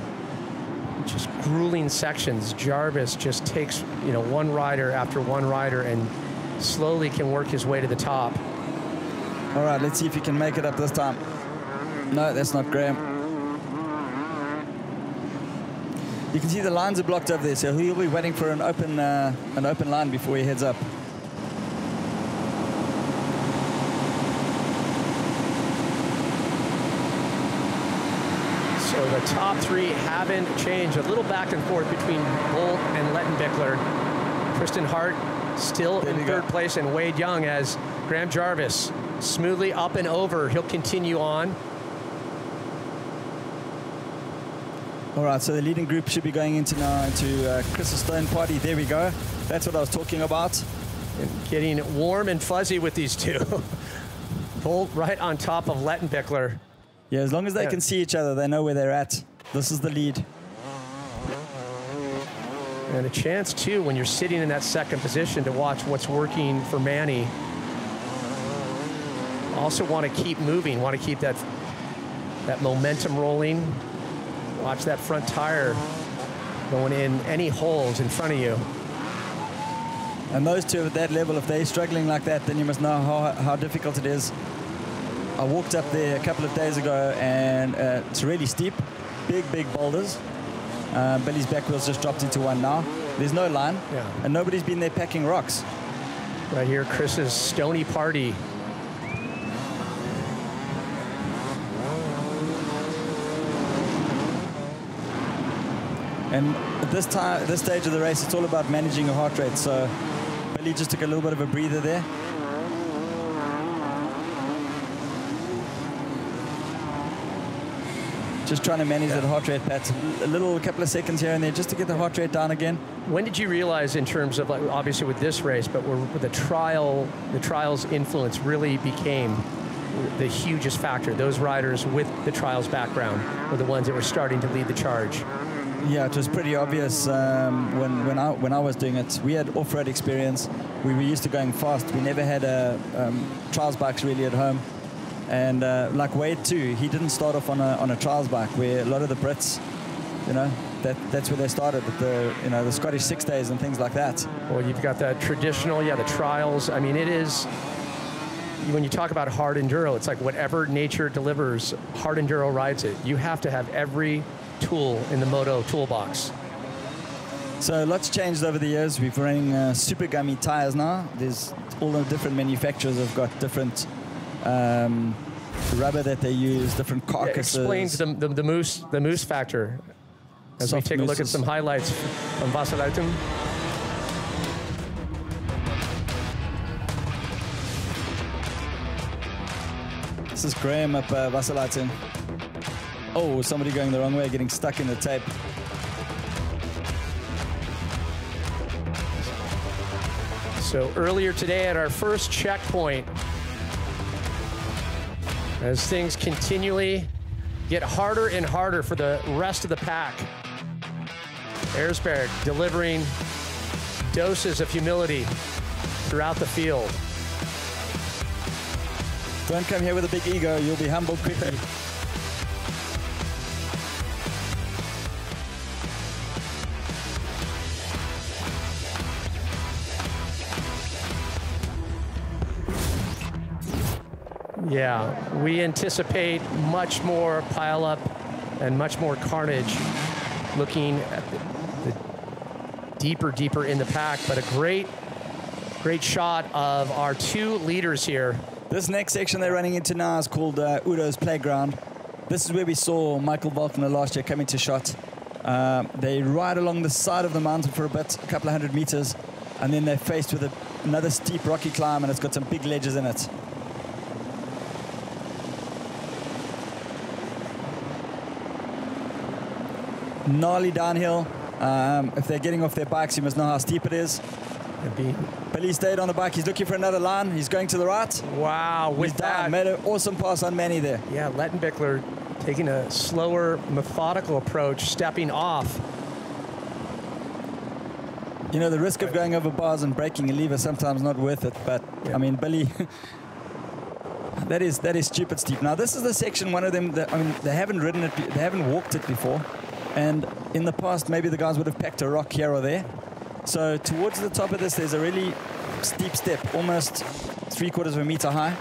just grueling sections, Jarvis just takes, you know, one rider after one rider and slowly can work his way to the top. All right, let's see if he can make it up this time. No, that's not Graham. You can see the lines are blocked over there, so he'll be waiting for an open line before he heads up. So the top three haven't changed. A little back and forth between Bolt and Lettenbichler. Kristen Hart still in third place, and Wade Young as Graham Jarvis smoothly up and over. He'll continue on. All right, so the leading group should be going into now into Chris's Stone Party. There we go. That's what I was talking about. And getting warm and fuzzy with these two. Bolt right on top of Lettenbichler. Yeah, as long as they can see each other, they know where they're at. This is the lead. And a chance, too, when you're sitting in that second position to watch what's working for Manny. Also want to keep moving, want to keep that momentum rolling. Watch that front tire going in any holes in front of you. And those two at that level, if they're struggling like that, then you must know how difficult it is. I walked up there a couple of days ago, and it's really steep, big boulders. Billy's back wheel's just dropped into one now. There's no line, and nobody's been there packing rocks. Right here, Chris's Stony Party. And at this stage of the race, it's all about managing your heart rate. So Billy just took a little bit of a breather there. Just trying to manage that heart rate, Pat. A couple of seconds here and there just to get the heart rate down again. When did you realize, in terms of, like, obviously with this race, but with the trials influence really became the hugest factor? Those riders with the trials background were the ones that were starting to lead the charge. Yeah, it was pretty obvious when I was doing it. We had off-road experience. We were used to going fast. We never had trials bikes really at home. And like Wade too, he didn't start off on a trials bike, where a lot of the Brits, that's where they started, with the Scottish 6 days and things like that. Well, you've got that traditional, the trials. I mean, it is, when you talk about hard enduro, it's like whatever nature delivers, hard enduro rides it. You have to have every tool in the moto toolbox. So lots changed over the years. We're running super gummy tires now. There's all the different manufacturers have got different rubber that they use, different carcasses. Explains the moose factor as we take a look at some highlights from Vasalatum. This is Graham up Vasalatum. Oh, somebody going the wrong way, getting stuck in the tape. So earlier today at our first checkpoint, as things continually get harder and harder for the rest of the pack, Erzberg delivering doses of humility throughout the field. Don't come here with a big ego, you'll be humbled quickly. Yeah, we anticipate much more pileup and much more carnage looking at the deeper in the pack, but a great shot of our two leaders here. This next section they're running into now is called Udo's Playground. This is where we saw Michael Volkner last year come into shot. They ride along the side of the mountain for a bit, a couple of 100 meters, and then they're faced with another steep rocky climb, and it's got some big ledges in it. Gnarly downhill. If they're getting off their bikes, you must know how steep it is. Billy stayed on the bike. He's looking for another line. He's going to the right. Wow, with that. Made an awesome pass on Manny there. Yeah, Lettenbichler taking a slower, methodical approach, stepping off. You know, the risk of going over bars and breaking a lever sometimes not worth it. But, yeah. I mean, Billy, that is stupid steep. Now, this is the section, one of them, they haven't ridden it, they haven't walked it before. And in the past, maybe the guys would have packed a rock here or there. So towards the top of this, there's a really steep step, almost 3/4 of a meter high.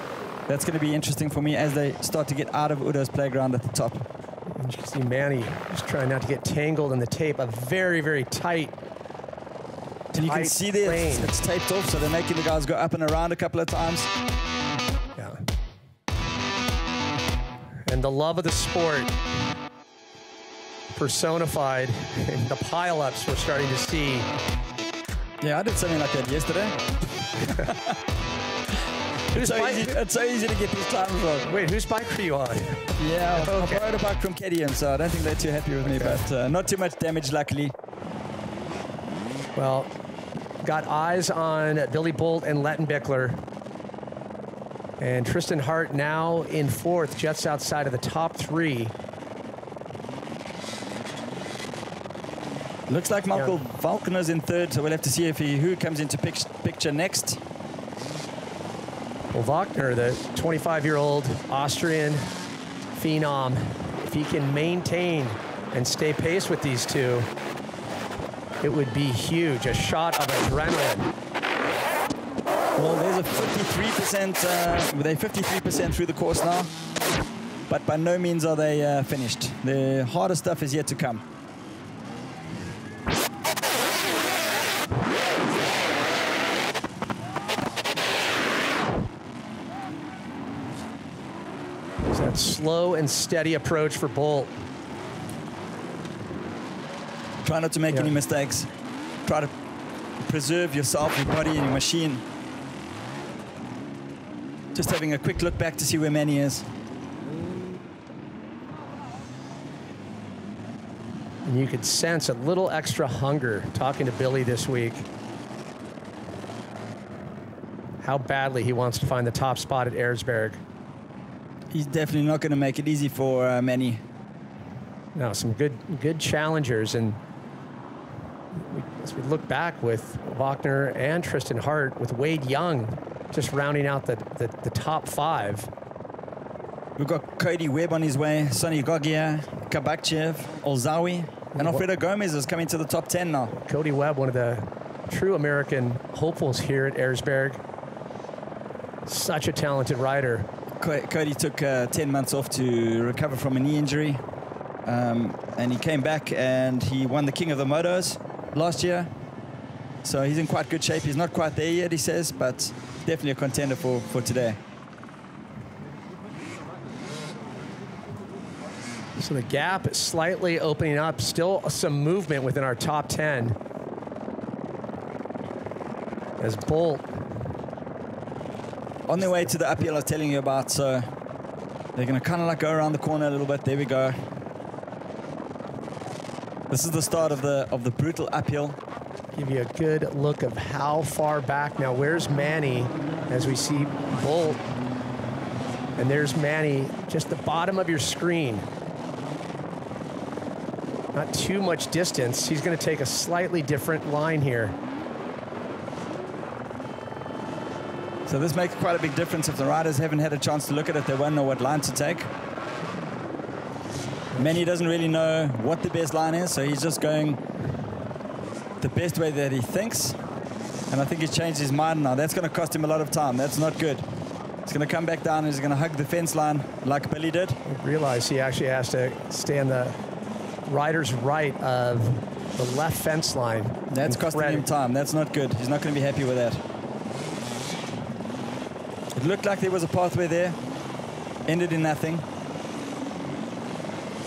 That's going to be interesting for me as they start to get out of Udo's Playground at the top. And you can see Manny just trying not to get tangled in the tape. A very, very tight. And you can see there it's taped off, so they're making the guys go up and around a couple of times. Yeah. And the love of the sport personified in the pileups we're starting to see. Yeah, I did something like that yesterday. It's so easy to get these times wrong. Wait, whose bike are you on? Yeah, Okay. I borrowed a bike from KTM, so I don't think they're too happy with me, but not too much damage, luckily. Well, got eyes on Billy Bolt and Lettenbichler. And Tristan Hart now in fourth, just outside of the top three. Looks like Michael Valkener's in third, so we'll have to see who comes into picture next. Well, Wagner, the 25-year-old Austrian phenom, if he can maintain and stay pace with these two, it would be huge, a shot of adrenaline. Well, there's a 53%, they're 53% through the course now, but by no means are they finished. The harder stuff is yet to come. That slow and steady approach for Bolt. Try not to make any mistakes. Try to preserve yourself, your body, and your machine. Just having a quick look back to see where Manny is. And you could sense a little extra hunger talking to Billy this week. How badly he wants to find the top spot at Erzberg. He's definitely not going to make it easy for Manny. No, some good challengers. And as we look back with Wagner and Tristan Hart, with Wade Young just rounding out the top five. We've got Cody Webb on his way, Sonny Gogia, Kabakchev, Olzawi, and Alfredo Gomez is coming to the top 10 now. Cody Webb, one of the true American hopefuls here at Erzberg. Such a talented rider. Cody took 10 months off to recover from a knee injury, and he came back and he won the King of the Motos last year. So he's in quite good shape. He's not quite there yet, he says, but definitely a contender for today. So the gap is slightly opening up. Still some movement within our top 10. As Bolt on their way to the uphill I was telling you about, so they're going to kind of like go around the corner a little bit. There we go. This is the start of the brutal uphill. Give you a good look of how far back. Now, where's Manny as we see Bolt? And there's Manny, just the bottom of your screen. Not too much distance. He's going to take a slightly different line here. So this makes quite a big difference. If the riders haven't had a chance to look at it, they won't know what line to take. Manny doesn't really know what the best line is, so he's just going the best way that he thinks. And I think he's changed his mind now. That's going to cost him a lot of time. That's not good. He's going to come back down and he's going to hug the fence line like Billy did. I realize he actually has to stay on the rider's right of the left fence line. That's costing him time. That's not good. He's not going to be happy with that. It looked like there was a pathway there. Ended in nothing.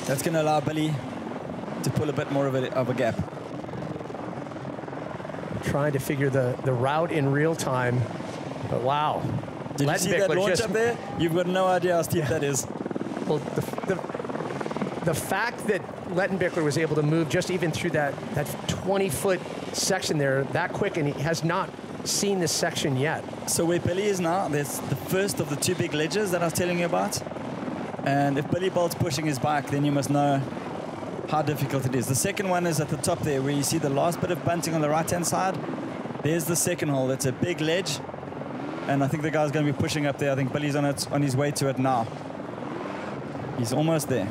That's going to allow Billy to pull a bit more of a gap. Trying to figure the route in real time, but wow. Did you see that launch up there? You've got no idea how steep that is. Well, the fact that Lettenbichler was able to move just even through that 20-foot section there that quick, and he has not seen this section yet. So where Billy is now, there's the first of the two big ledges that I was telling you about. And if Billy Bolt's pushing his bike, then you must know how difficult it is. The second one is at the top there, where you see the last bit of bunting on the right-hand side. There's the second hole. It's a big ledge, and I think the guy's going to be pushing up there. I think Billy's on his way to it now. He's almost there.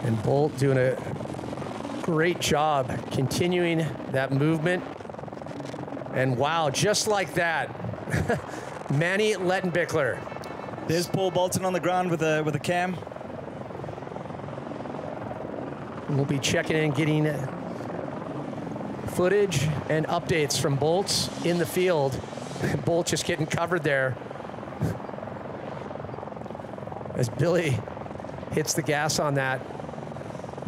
And Bolt doing a great job continuing that movement. And wow, just like that, Manny Lettenbichler. There's Paul Bolton on the ground with a cam. We'll be checking in, getting footage and updates from Bolts in the field. Bolt just getting covered there. As Billy, hits the gas on that.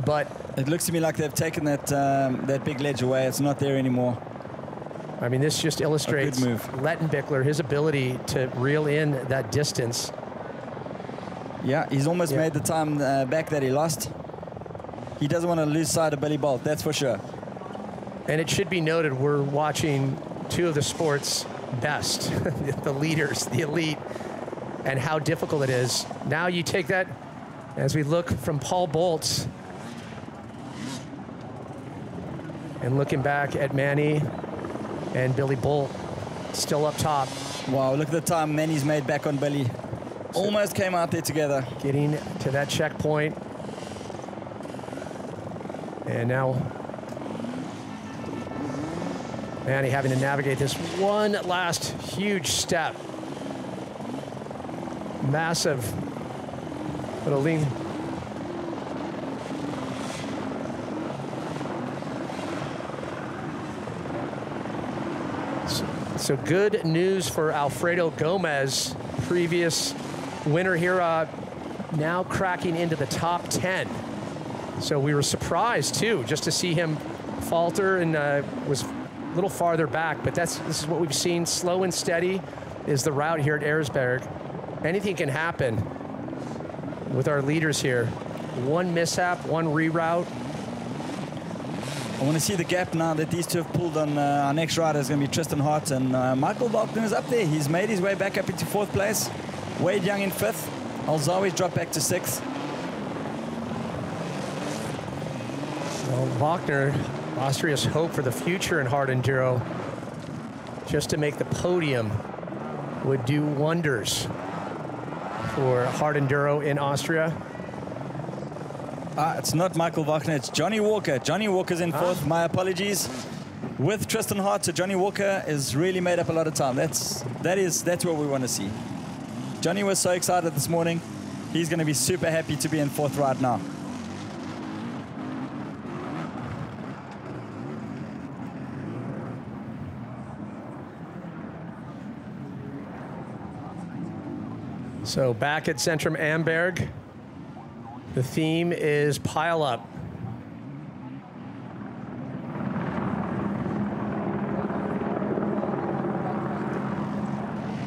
But it looks to me like they've taken that big ledge away. It's not there anymore. I mean, this just illustrates Lettenbichler, his ability to reel in that distance. Yeah, he's almost made the time back that he lost. He doesn't want to lose sight of Billy Bolt, that's for sure. And it should be noted, we're watching two of the sport's best, the leaders, the elite, and how difficult it is. Now you take that as we look from Paul Bolt and looking back at Manny and Billy Bolt still up top. Wow, look at the time Manny's made back on Billy. Almost came out there together. Getting to that checkpoint. And now Manny having to navigate this one last huge step. Massive. But a lean. So good news for Alfredo Gomez, previous winner here, now cracking into the top 10. So we were surprised too, just to see him falter, and was a little farther back, but this is what we've seen. Slow and steady is the route here at Erzberg. Anything can happen with our leaders here. One mishap, one reroute. I want to see the gap now that these two have pulled on. Our next rider is going to be Tristan Hart, and Michael Wagner is up there. He's made his way back up into 4th place. Wade Young in 5th. Alzawi's dropped back to 6th. Well, Wagner, Austria's hope for the future in hard enduro, just to make the podium would do wonders for hard enduro in Austria. It's not Michael Wagner, it's Johnny Walker. Johnny Walker's in 4th, my apologies. With Tristan Hart, so Johnny Walker has really made up a lot of time. That's what we want to see. Johnny was so excited this morning. He's going to be super happy to be in 4th right now. So back at Centrum Amberg, the theme is pile up.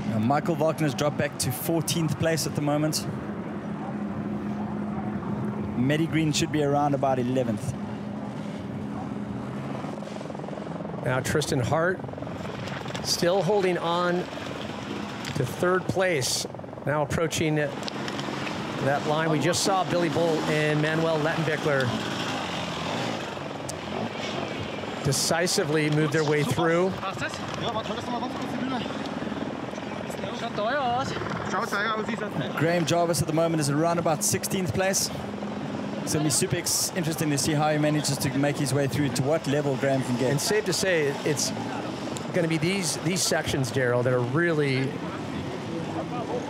Now Michael Wagner's dropped back to 14th place at the moment. Medi Green should be around about 11th. Now Tristan Hart still holding on to 3rd place. Now approaching that line. We just saw Billy Bolt and Manuel Lettenbichler decisively move their way through. Graham Jarvis at the moment is around about 16th place. It's going to be super interesting to see how he manages to make his way through, to what level Graham can get. And safe to say, it's going to be these sections, Daryl, that are really,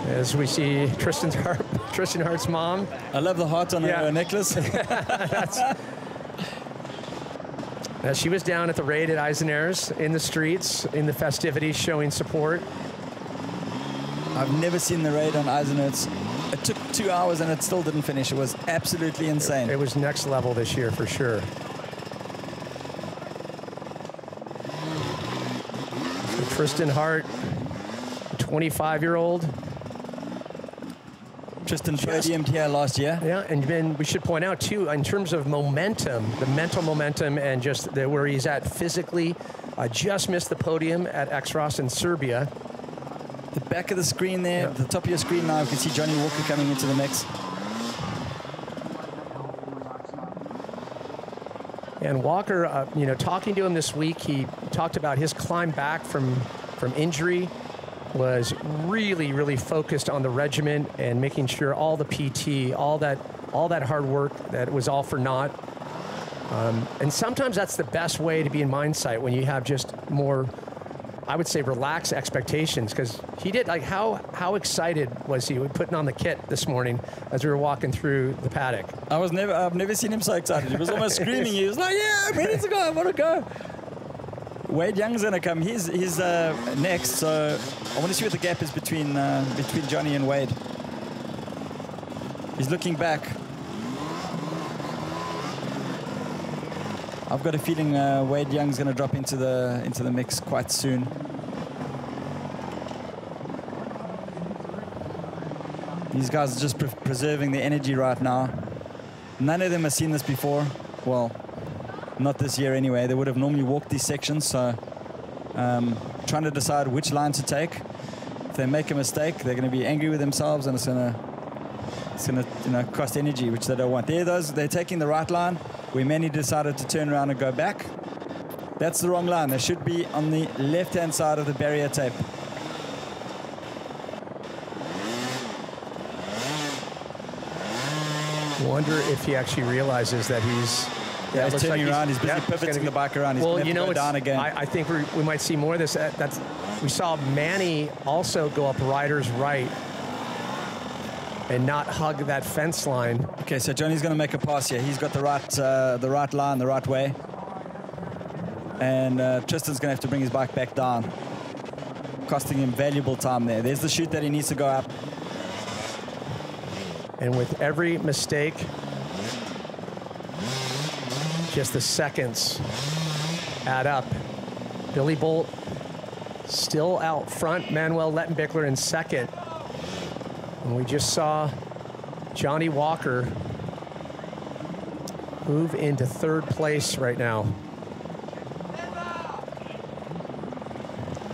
as we see Tristan Hart's mom. I love the heart on her necklace. She was down at the raid at Eisener's in the streets, in the festivities, showing support. I've never seen the raid on Eisener's. It took 2 hours and it still didn't finish. It was absolutely insane. It was next level this year for sure. So Tristan Hart, 25-year-old. Tristan podiumed here last year. Yeah, and then we should point out too, in terms of momentum, the mental momentum and just where he's at physically, just missed the podium at X-Ross in Serbia. The back of the screen there, the top of your screen now, you can see Johnny Walker coming into the mix. And Walker, you know, talking to him this week, he talked about his climb back from injury, was really, really focused on the regimen and making sure all the PT, all that hard work, that it was all for naught. And sometimes that's the best way to be in mindsight, when you have just more, I would say, relaxed expectations, because he did, like, how excited was he putting on the kit this morning as we were walking through the paddock? I've never seen him so excited. He was almost screaming. He was like, yeah, I'm ready to go, I want to go. Wade Young's going to come. He's next, so I want to see what the gap is between Johnny and Wade. He's looking back. I've got a feeling Wade Young's going to drop into the mix quite soon. These guys are just preserving the energy right now. None of them have seen this before. Well, not this year anyway. They would have normally walked these sections, so trying to decide which line to take. If they make a mistake, they're going to be angry with themselves, and it's going to cost energy, which they don't want. They're taking the right line. We Manny decided to turn around and go back. That's the wrong line. They should be on the left-hand side of the barrier tape. Wonder if he actually realizes that he's... Yeah, he's turning around. He's busy pivoting the bike around. He's going to go down again. I think we might see more of this. We saw Manny also go up Ryder's right and not hug that fence line. Okay, so Johnny's going to make a pass here. He's got the right line, the right way. And Tristan's going to have to bring his bike back down, costing him valuable time there. There's the chute that he needs to go up. And with every mistake, just the seconds add up. Billy Bolt still out front. Manuel Lettenbichler in second. And we just saw Johnny Walker move into third place right now.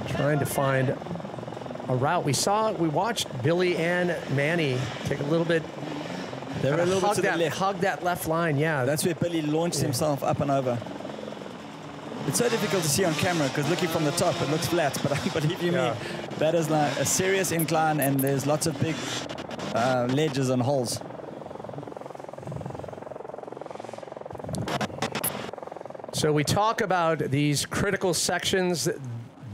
Trying to find a route. We watched Billy and Manny take a little bit. They were a little bit to the left. Hug that left line, yeah. That's where Billy launched himself up and over. It's so difficult to see on camera because looking from the top, it looks flat. But believe you me, that is like a serious incline, and there's lots of big ledges and holes. So we talk about these critical sections.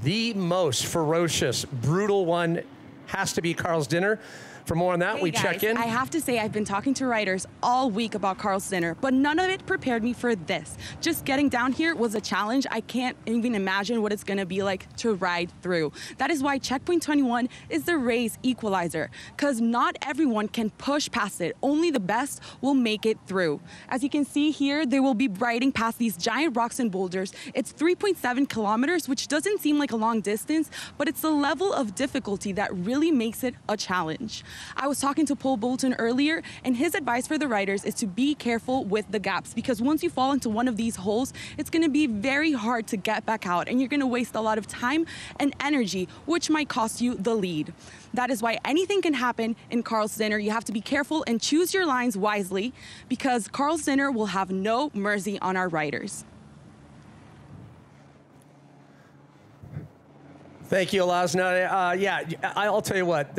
The most ferocious, brutal one has to be Carl's Dinner. For more on that, hey we guys, check in. I have to say, I've been talking to riders all week about Carl's Dinner, but none of it prepared me for this. Just getting down here was a challenge. I can't even imagine what it's going to be like to ride through. That is why Checkpoint 21 is the race equalizer, because not everyone can push past it. Only the best will make it through. As you can see here, they will be riding past these giant rocks and boulders. It's 3.7 kilometers, which doesn't seem like a long distance, but it's the level of difficulty that really makes it a challenge. I was talking to Paul Bolton earlier, and his advice for the riders is to be careful with the gaps, because once you fall into one of these holes, it's going to be very hard to get back out, and you're going to waste a lot of time and energy, which might cost you the lead. That is why anything can happen in Carl's Dinner. You have to be careful and choose your lines wisely, because Carl's Dinner will have no mercy on our riders. Thank you, Elasna. Yeah, I'll tell you what.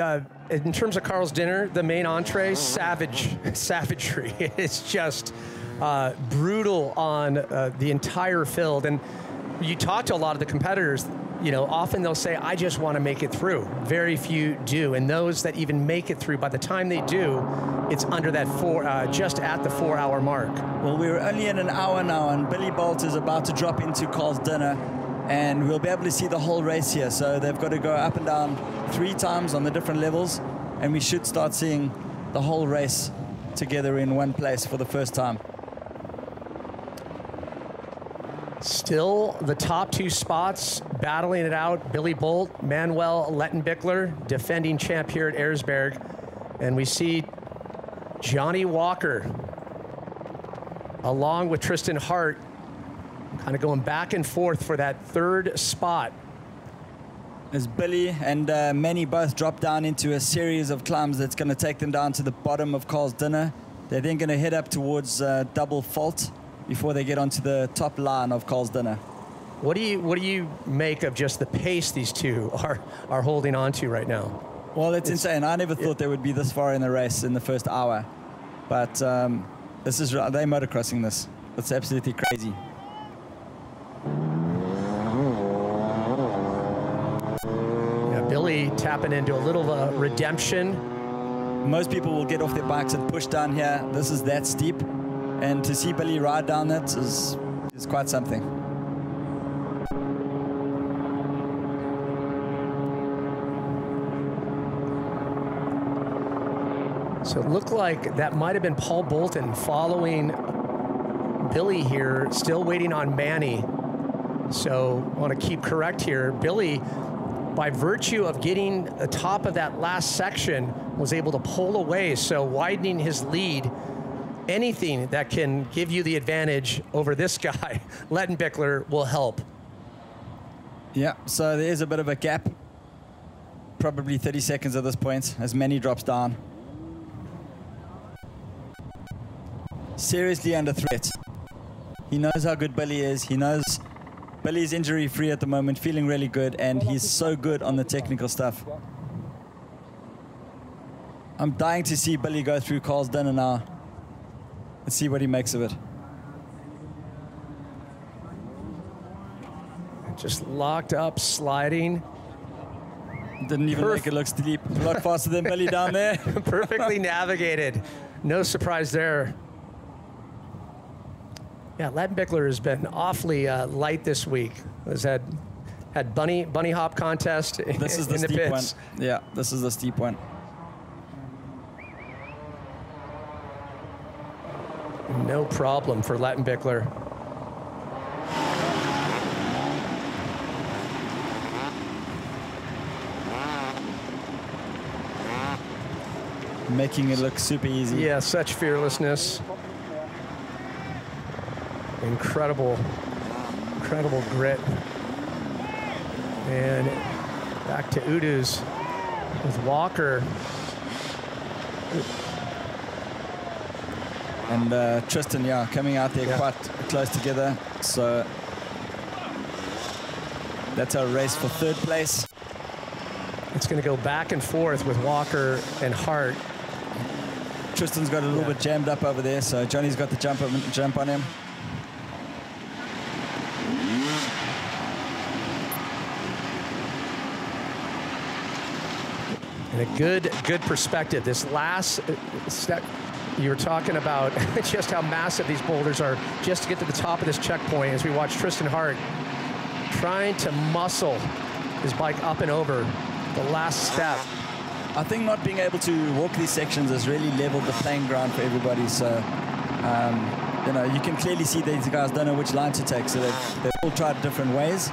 In terms of Carl's Dinner, the main entree, savagery. It's just brutal on the entire field. And you talk to a lot of the competitors, often they'll say, I just want to make it through. Very few do. And those that even make it through, by the time they do, it's under that just at the 4-hour mark. Well, we're only in an hour now, and Billy Bolt is about to drop into Carl's Dinner. And we'll be able to see the whole race here. So they've got to go up and down 3 times on the different levels, and we should start seeing the whole race together in one place for the first time. Still the top 2 spots, battling it out. Billy Bolt, Manuel Lettenbichler, defending champ here at Erzberg. And we see Johnny Walker, along with Tristan Hart, kind of going back and forth for that 3rd spot. As Billy and Manny both drop down into a series of climbs that's going to take them down to the bottom of Carl's Dinner. They're then going to head up towards Double Fault before they get onto the top line of Carl's Dinner. What do you make of just the pace these two are holding on to right now? Well, it's insane. I never thought they would be this far in the race in the first hour. But they're motocrossing this. It's absolutely crazy. Billy tapping into a little redemption. Most people will get off their bikes and push down here. This is that steep. And to see Billy ride down that is quite something. So it looked like that might have been Paul Bolton following Billy here, still waiting on Manny. So I want to keep correct here. Billy, by virtue of getting the top of that last section, was able to pull away, so widening his lead. Anything that can give you the advantage over this guy, Lettenbichler, will help. Yeah, so there is a bit of a gap. Probably 30 seconds at this point as Manny drops down. Seriously under threat. He knows how good Billy is. He knows Billy's injury-free at the moment, feeling really good, and he's so good on the technical stuff. I'm dying to see Billy go through Carl's dinner now. Let's see what he makes of it. Just locked up, sliding. Didn't even make it look steep. A lot faster than Billy down there. Perfectly navigated. No surprise there. Yeah, Lettenbichler has been awfully light this week. Has had bunny hop contest this is the in the steep pits. one. Yeah, this is the steep one. No problem for Lettenbichler. Making it look super easy. Yeah, such fearlessness. Incredible grit. And back to Udo's with Walker. And Tristan, yeah, coming out there quite close together. So that's our race for third place. It's going to go back and forth with Walker and Hart. Tristan's got a little bit jammed up over there, so Johnny's got the jump on him. And a good perspective. This last step, you were talking about just how massive these boulders are just to get to the top of this checkpoint as we watch Tristan Hart trying to muscle his bike up and over the last step. I think not being able to walk these sections has really leveled the playing ground for everybody. So, you know, you can clearly see these guys don't know which line to take. So they've all tried different ways.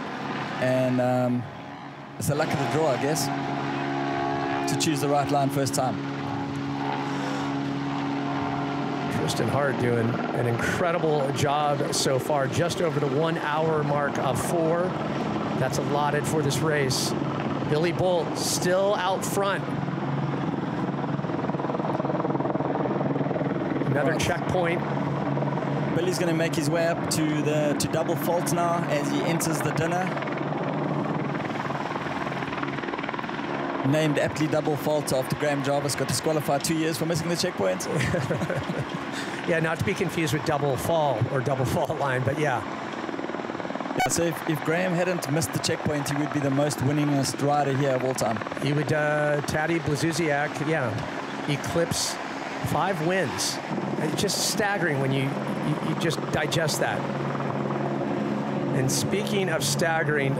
And it's the luck of the draw, I guess, to choose the right line first time. Tristan Hart doing an incredible job so far, just over the 1 hour mark of 4. That's allotted for this race. Billy Bolt still out front. Another checkpoint. Billy's going to make his way up to double fault now as he enters the dinner. Named aptly double fault after Graham Jarvis got disqualified 2 years for missing the checkpoint. Yeah, not to be confused with double fall or double fault line, but yeah. So if Graham hadn't missed the checkpoint, he would be the most winningest rider here of all time. He would, Tadej Blazusiak, eclipse 5 wins. It's just staggering when you just digest that. And speaking of staggering,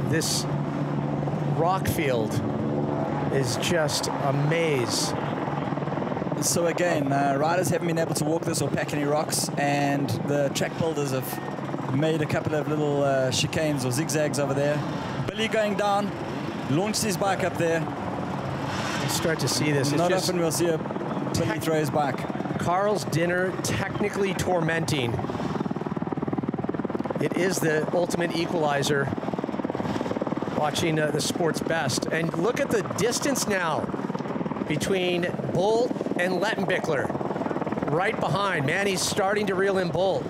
this rock field is just a maze. So again, riders haven't been able to walk this or pack any rocks, and the track builders have made a couple of little chicanes or zigzags over there. Billy going down, launched his bike up there. You start to see this. Not often we'll see a Billy throw his bike. Carl's dinner technically tormenting. It is the ultimate equalizer. Watching the sport's best. And look at the distance now between Bolt and Lettenbichler. Right behind. Manny's starting to reel in Bolt.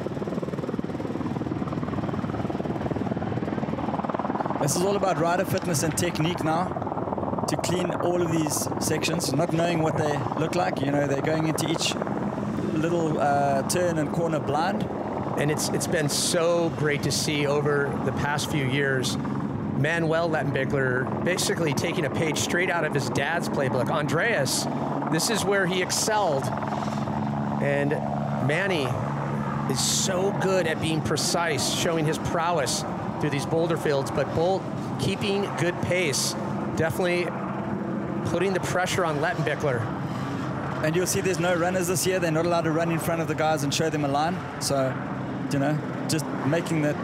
This is all about rider fitness and technique now. To clean all of these sections, not knowing what they look like. You know, they're going into each little turn and corner blind. And it's been so great to see over the past few years. Manuel Lettenbichler basically taking a page straight out of his dad's playbook. Andreas, this is where he excelled. And Manny is so good at being precise, showing his prowess through these boulder fields. But Bolt keeping good pace, definitely putting the pressure on Lettenbichler. And you'll see there's no runners this year. They're not allowed to run in front of the guys and show them a line. So, you know, just making that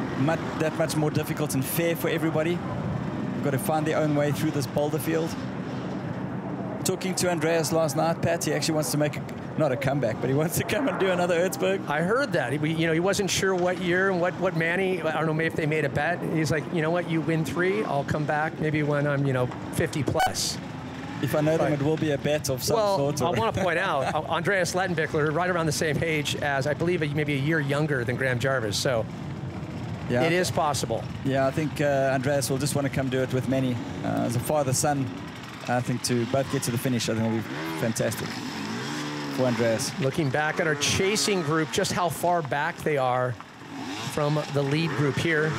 much more difficult and fair for everybody. They've got to find their own way through this boulder field. Talking to Andreas last night, Pat, he actually wants to make not a comeback, but he wants to come and do another Erzberg. I heard that. He wasn't sure what year and what Manny, I don't know, maybe if they made a bet. He's like, you know what, you win 3, I'll come back maybe when I'm, 50 plus. If I know them, it will be a bet of some sort. Well, I want to point out, Andreas Lettenbichler, right around the same age as, I believe, maybe a year younger than Graham Jarvis. So yeah, it is possible. Yeah, I think Andreas will just want to come do it with Manny. As a father-son, I think to both get to the finish, I think will be fantastic for Andreas. Looking back at our chasing group, just how far back they are from the lead group here.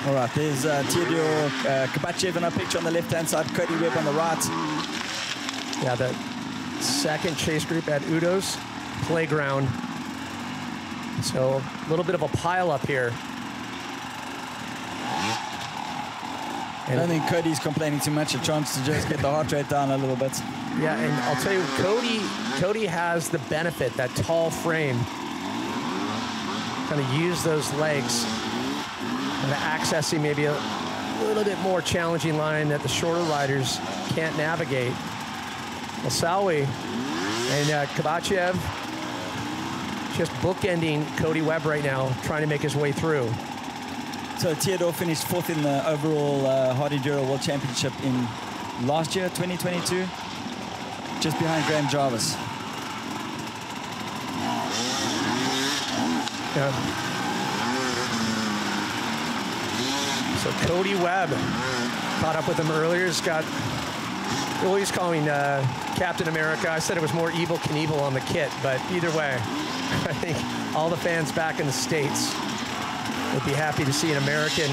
All right, there's Theodore Kabachev in our picture on the left-hand side, Cody Webb on the right. Yeah, the second chase group at Udo's playground. So a little bit of a pile up here. I don't think Cody's complaining too much. A chance to just get the heart rate down a little bit. Yeah, and I'll tell you, Cody has the benefit, that tall frame. Kind of use those legs. And accessing maybe a little bit more challenging line that the shorter riders can't navigate. Well, Salwi and Kabachev just bookending Cody Webb right now, trying to make his way through. So Theodore finished 4th in the overall Hard Enduro World Championship in last year, 2022, just behind Graham Jarvis. Yeah. So Cody Webb caught up with him earlier. He's got, we always call him Captain America. I said it was more Evel Knievel on the kit, but either way, I think all the fans back in the States would be happy to see an American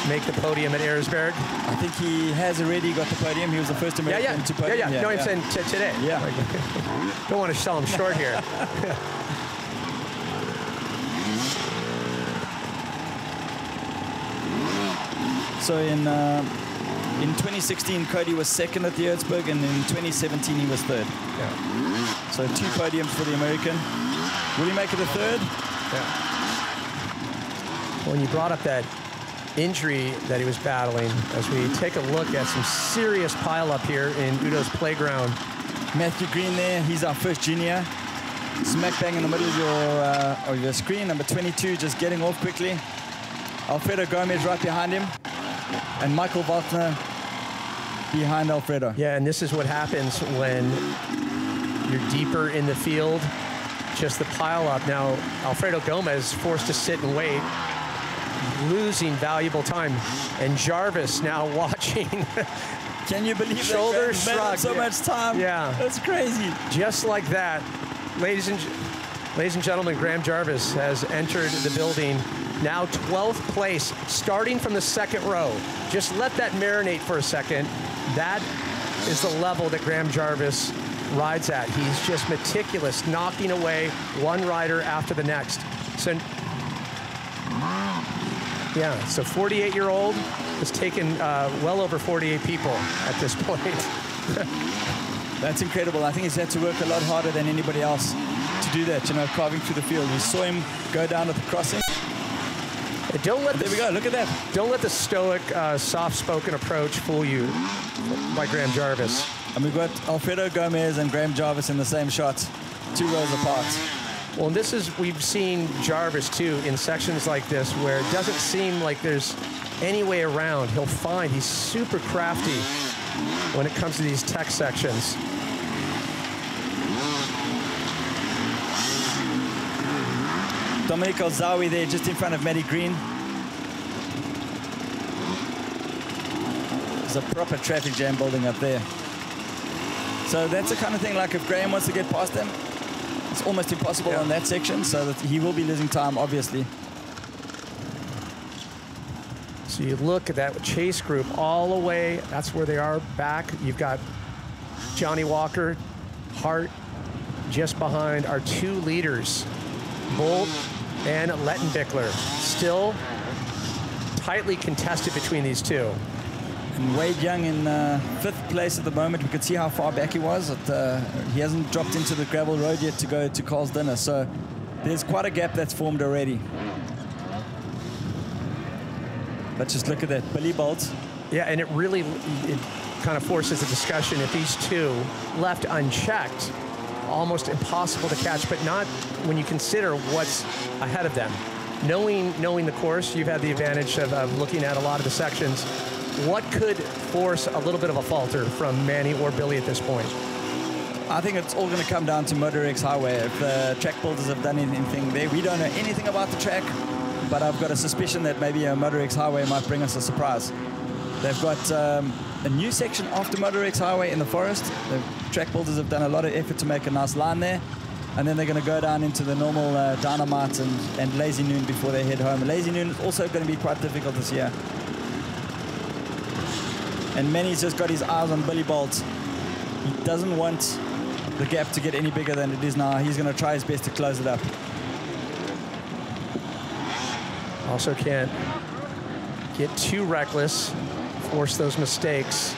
make the podium at Erzberg. I think he has already got the podium. He was the first American to podium. No, I'm saying today. Yeah. Don't want to sell him short here. So in 2016, Cody was 2nd at the Erzberg, and in 2017, he was 3rd. Yeah. So 2 podiums for the American. Will he make it a 3rd? Yeah. When you brought up that injury that he was battling, as we take a look at some serious pileup here in Udo's playground. Matthew Green there, he's our first junior. Smack bang in the middle of your screen, number 22, just getting off quickly. Alfredo Gomez right behind him. And Michael Waltner behind Alfredo. Yeah, and this is what happens when you're deeper in the field. Just the pile up. Now, Alfredo Gomez forced to sit and wait, losing valuable time. And Jarvis now watching. Can you believe shoulder that? Shrug. So much time. Yeah. That's crazy. Just like that, ladies and gentlemen, Graham Jarvis has entered the building. Now 12th place, starting from the 2nd row. Just let that marinate for a second. That is the level that Graham Jarvis rides at. He's just meticulous, knocking away one rider after the next. So, yeah, so 48-year-old has taken well over 48 people at this point. That's incredible. I think he's had to work a lot harder than anybody else to do that, carving through the field. We saw him go down at the crossing. There we go, look at that. Don't let the stoic, soft-spoken approach fool you by Graham Jarvis. And we've got Alfredo Gomez and Graham Jarvis in the same shot, 2 rows apart. Well, and we've seen Jarvis, too, in sections like this where it doesn't seem like there's any way around. He's super crafty when it comes to these tech sections. Dominic Alzawi there just in front of Matty Green. There's a proper traffic jam building up there. So that's the kind of thing, like if Graham wants to get past them, it's almost impossible on that section, so that he will be losing time, obviously. So you look at that chase group all the way, that's where they are back. You've got Johnny Walker, Hart, just behind our 2 leaders, Bolt and Lettenbichler. Still tightly contested between these two. And Wade Young in 5th place at the moment. We could see how far back he was. He hasn't dropped into the gravel road yet to go to Carl's dinner, so there's quite a gap that's formed already. Let's just look at that. Billy Bolt. Yeah, and it kind of forces a discussion. If these two left unchecked, almost impossible to catch, but not when you consider what's ahead of them. Knowing the course, you've had the advantage of looking at a lot of the sections. What could force a little bit of a falter from Manny or Billy at this point? I think it's all going to come down to MotorX Highway. If the track builders have done anything there, we don't know anything about the track, but I've got a suspicion that maybe a MotorX Highway might bring us a surprise. They've got a new section after MotorX Highway in the forest. The track builders have done a lot of effort to make a nice line there, and then they're going to go down into the normal Dynamite and Lazy Noon before they head home. Lazy Noon is also going to be quite difficult this year. And Manny's just got his eyes on Billy Bolt. He doesn't want the gap to get any bigger than it is now. He's going to try his best to close it up. Also can't get too reckless, force those mistakes.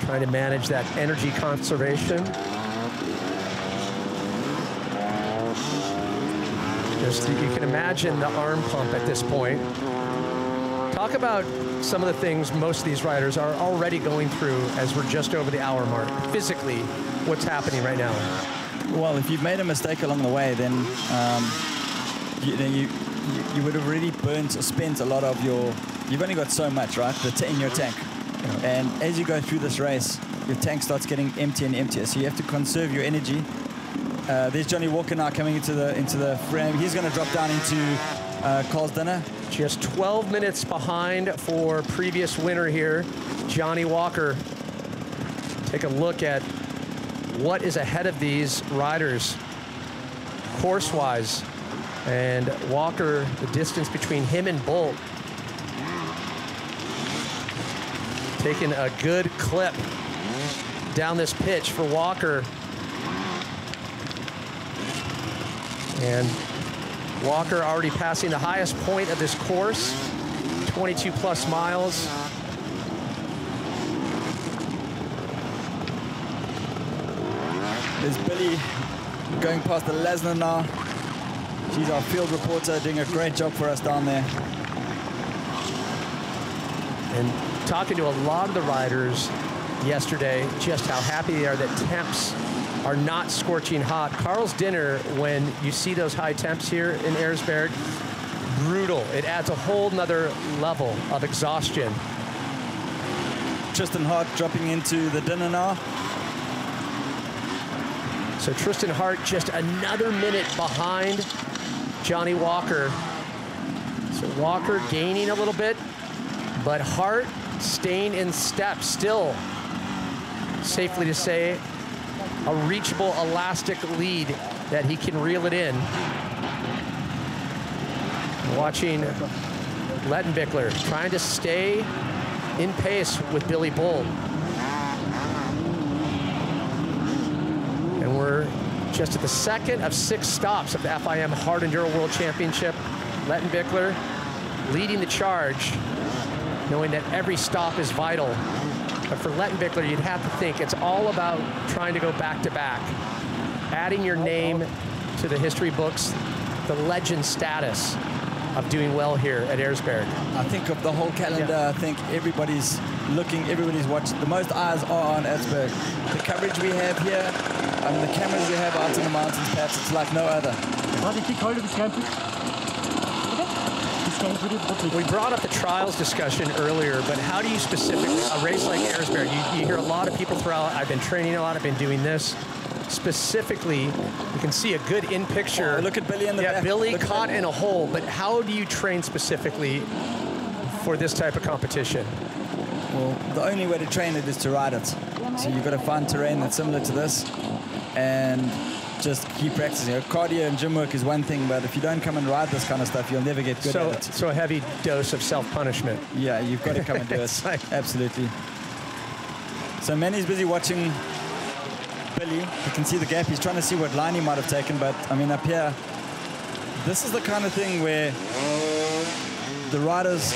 Trying to manage that energy conservation. Just, you can imagine the arm pump at this point. Talk about some of the things most of these riders are already going through as we're just over the hour mark. Physically, what's happening right now? Well, if you've made a mistake along the way, then you would have really spent a lot of your... You've only got so much, right, in your tank. Yeah. And as you go through this race, your tank starts getting emptier and emptier. So you have to conserve your energy. There's Johnny Walker now coming into the frame. He's going to drop down into Carl's dinner. Just 12 minutes behind for previous winner here, Johnny Walker. Take a look at what is ahead of these riders course-wise. And Walker, the distance between him and Bolt, taking a good clip down this pitch for Walker. And Walker already passing the highest point of this course, 22 plus miles. There's Billy going past the Lesnar now. She's our field reporter, doing a great job for us down there. And talking to a lot of the riders yesterday, just how happy they are that temps are not scorching hot. Carl's dinner, when you see those high temps here in Erzberg, brutal. It adds a whole nother level of exhaustion. Tristan Hart dropping into the dinner now. So Tristan Hart just another minute behind Johnny Walker. So Walker gaining a little bit, but Hart staying in step still. Safely to say, a reachable elastic lead that he can reel it in. Watching Lettenbichler trying to stay in pace with Billy Bolt. And we're just at the second of 6 stops of the FIM Hard Enduro World Championship. Lettenbichler leading the charge, knowing that every stop is vital. But for Lettenbichler, you'd have to think it's all about trying to go back-to-back, adding your name to the history books, the legend status of doing well here at Erzberg. I think of the whole calendar, yeah. I think everybody's looking, everybody's watching. The most eyes are on Erzberg. The coverage we have here, the cameras we have out in the mountains, perhaps it's like no other. We brought up the trials discussion earlier, but how do you specifically, a race like Erzberg, you hear a lot of people throw out, I've been training a lot, I've been doing this. Specifically, you can see a good in-picture. Oh, look at Billy in the back. Yeah, Billy caught in a hole, but how do you train specifically for this type of competition? Well, the only way to train it is to ride it. So you've got to find terrain that's similar to this and just keep practicing. Cardio and gym work is one thing, but if you don't come and ride this kind of stuff, you'll never get good at it. So a heavy dose of self-punishment. Yeah, you've got to come and do it. Absolutely. So Manny's busy watching Billy. You can see the gap. He's trying to see what line he might have taken, but I mean, up here, this is the kind of thing where the riders,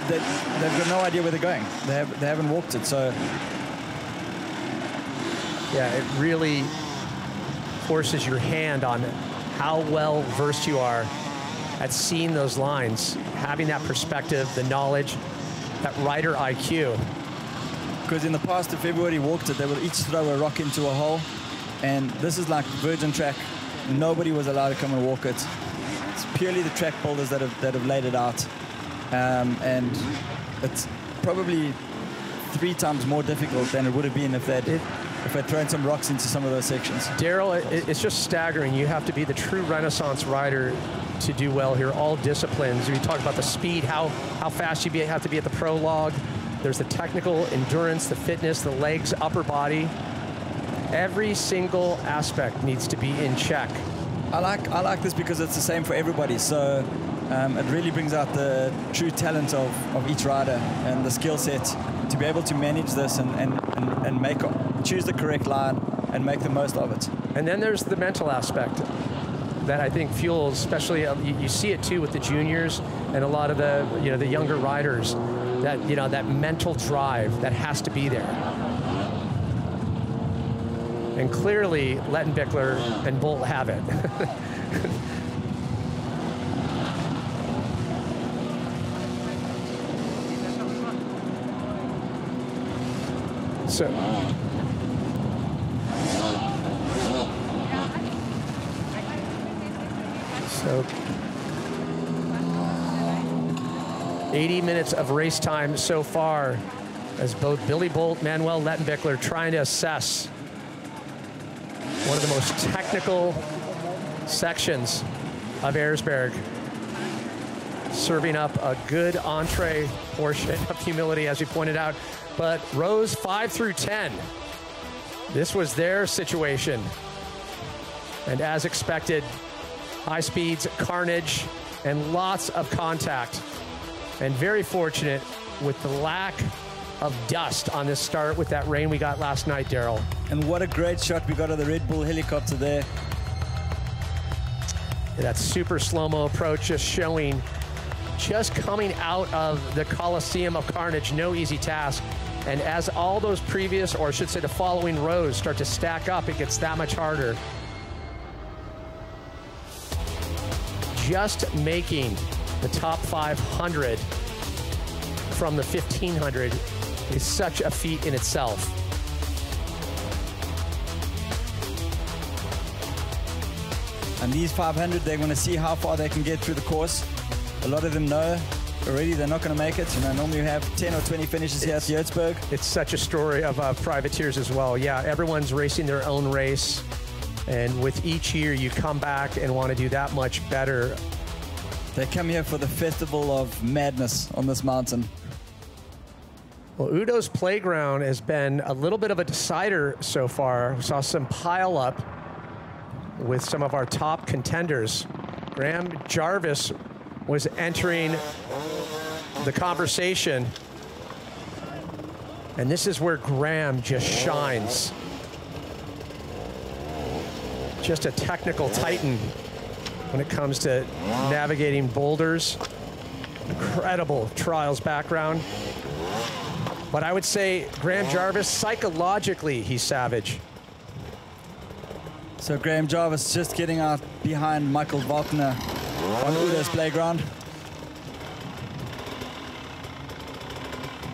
they've got no idea where they're going. They haven't walked it, so. Yeah, it really forces your hand on how well versed you are at seeing those lines, having that perspective, the knowledge, that rider IQ. Because in the past, if everybody walked it, they would each throw a rock into a hole. And this is like virgin track. Nobody was allowed to come and walk it. It's purely the track builders that have laid it out. And it's probably 3 times more difficult than it would have been if they'd thrown some rocks into some of those sections. Daryl, it's just staggering. You have to be the true Renaissance rider to do well here, all disciplines. We talk about the speed, how fast you have to be at the prologue. There's the technical endurance, the fitness, the legs, upper body. Every single aspect needs to be in check. I like this because it's the same for everybody. So it really brings out the true talent of each rider and the skill set to be able to manage this and choose the correct line and make the most of it. And then there's the mental aspect that I think fuels, especially you see it too with the juniors and a lot of the younger riders, that mental drive that has to be there. And clearly Lettenbichler and Bolt have it. So 80 minutes of race time so far as both Billy Bolt, Manuel Lettenbichler trying to assess one of the most technical sections of Erzberg, serving up a good entree portion of humility, as we pointed out. But rows 5 through 10, this was their situation. And as expected, high speeds, carnage, and lots of contact. And very fortunate with the lack of dust on this start with that rain we got last night, Daryl. And what a great shot we got of the Red Bull helicopter there. That super slow-mo approach just showing, just coming out of the Coliseum of Carnage, no easy task. And as all those previous, or I should say the following rows start to stack up, it gets that much harder. Just making the top 500 from the 1500 is such a feat in itself. And these 500, they're going to see how far they can get through the course. A lot of them know already they're not going to make it. You know, normally you have 10 or 20 finishes here at the Erzberg. It's such a story of privateers as well. Yeah, everyone's racing their own race. And with each year, you come back and want to do that much better. They come here for the festival of madness on this mountain. Well, Udo's Playground has been a little bit of a decider so far. We saw some pile up with some of our top contenders. Graham Jarvis was entering the conversation. And this is where Graham just shines. Just a technical titan when it comes to navigating boulders. Incredible trials background. But I would say Graham Jarvis, psychologically, he's savage. So Graham Jarvis just getting out behind Michael Wagner on Udo's Playground.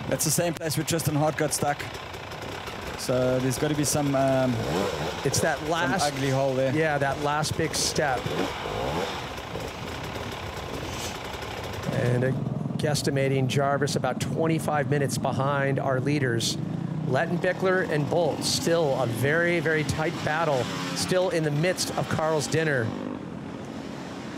That's the same place where Tristan Hart got stuck. So there's got to be some it's that last ugly hole there. Yeah, that last big step. And guesstimating Jarvis about 25 minutes behind our leaders. Lettenbichler and Bolt, still a very, very tight battle, still in the midst of Carl's dinner.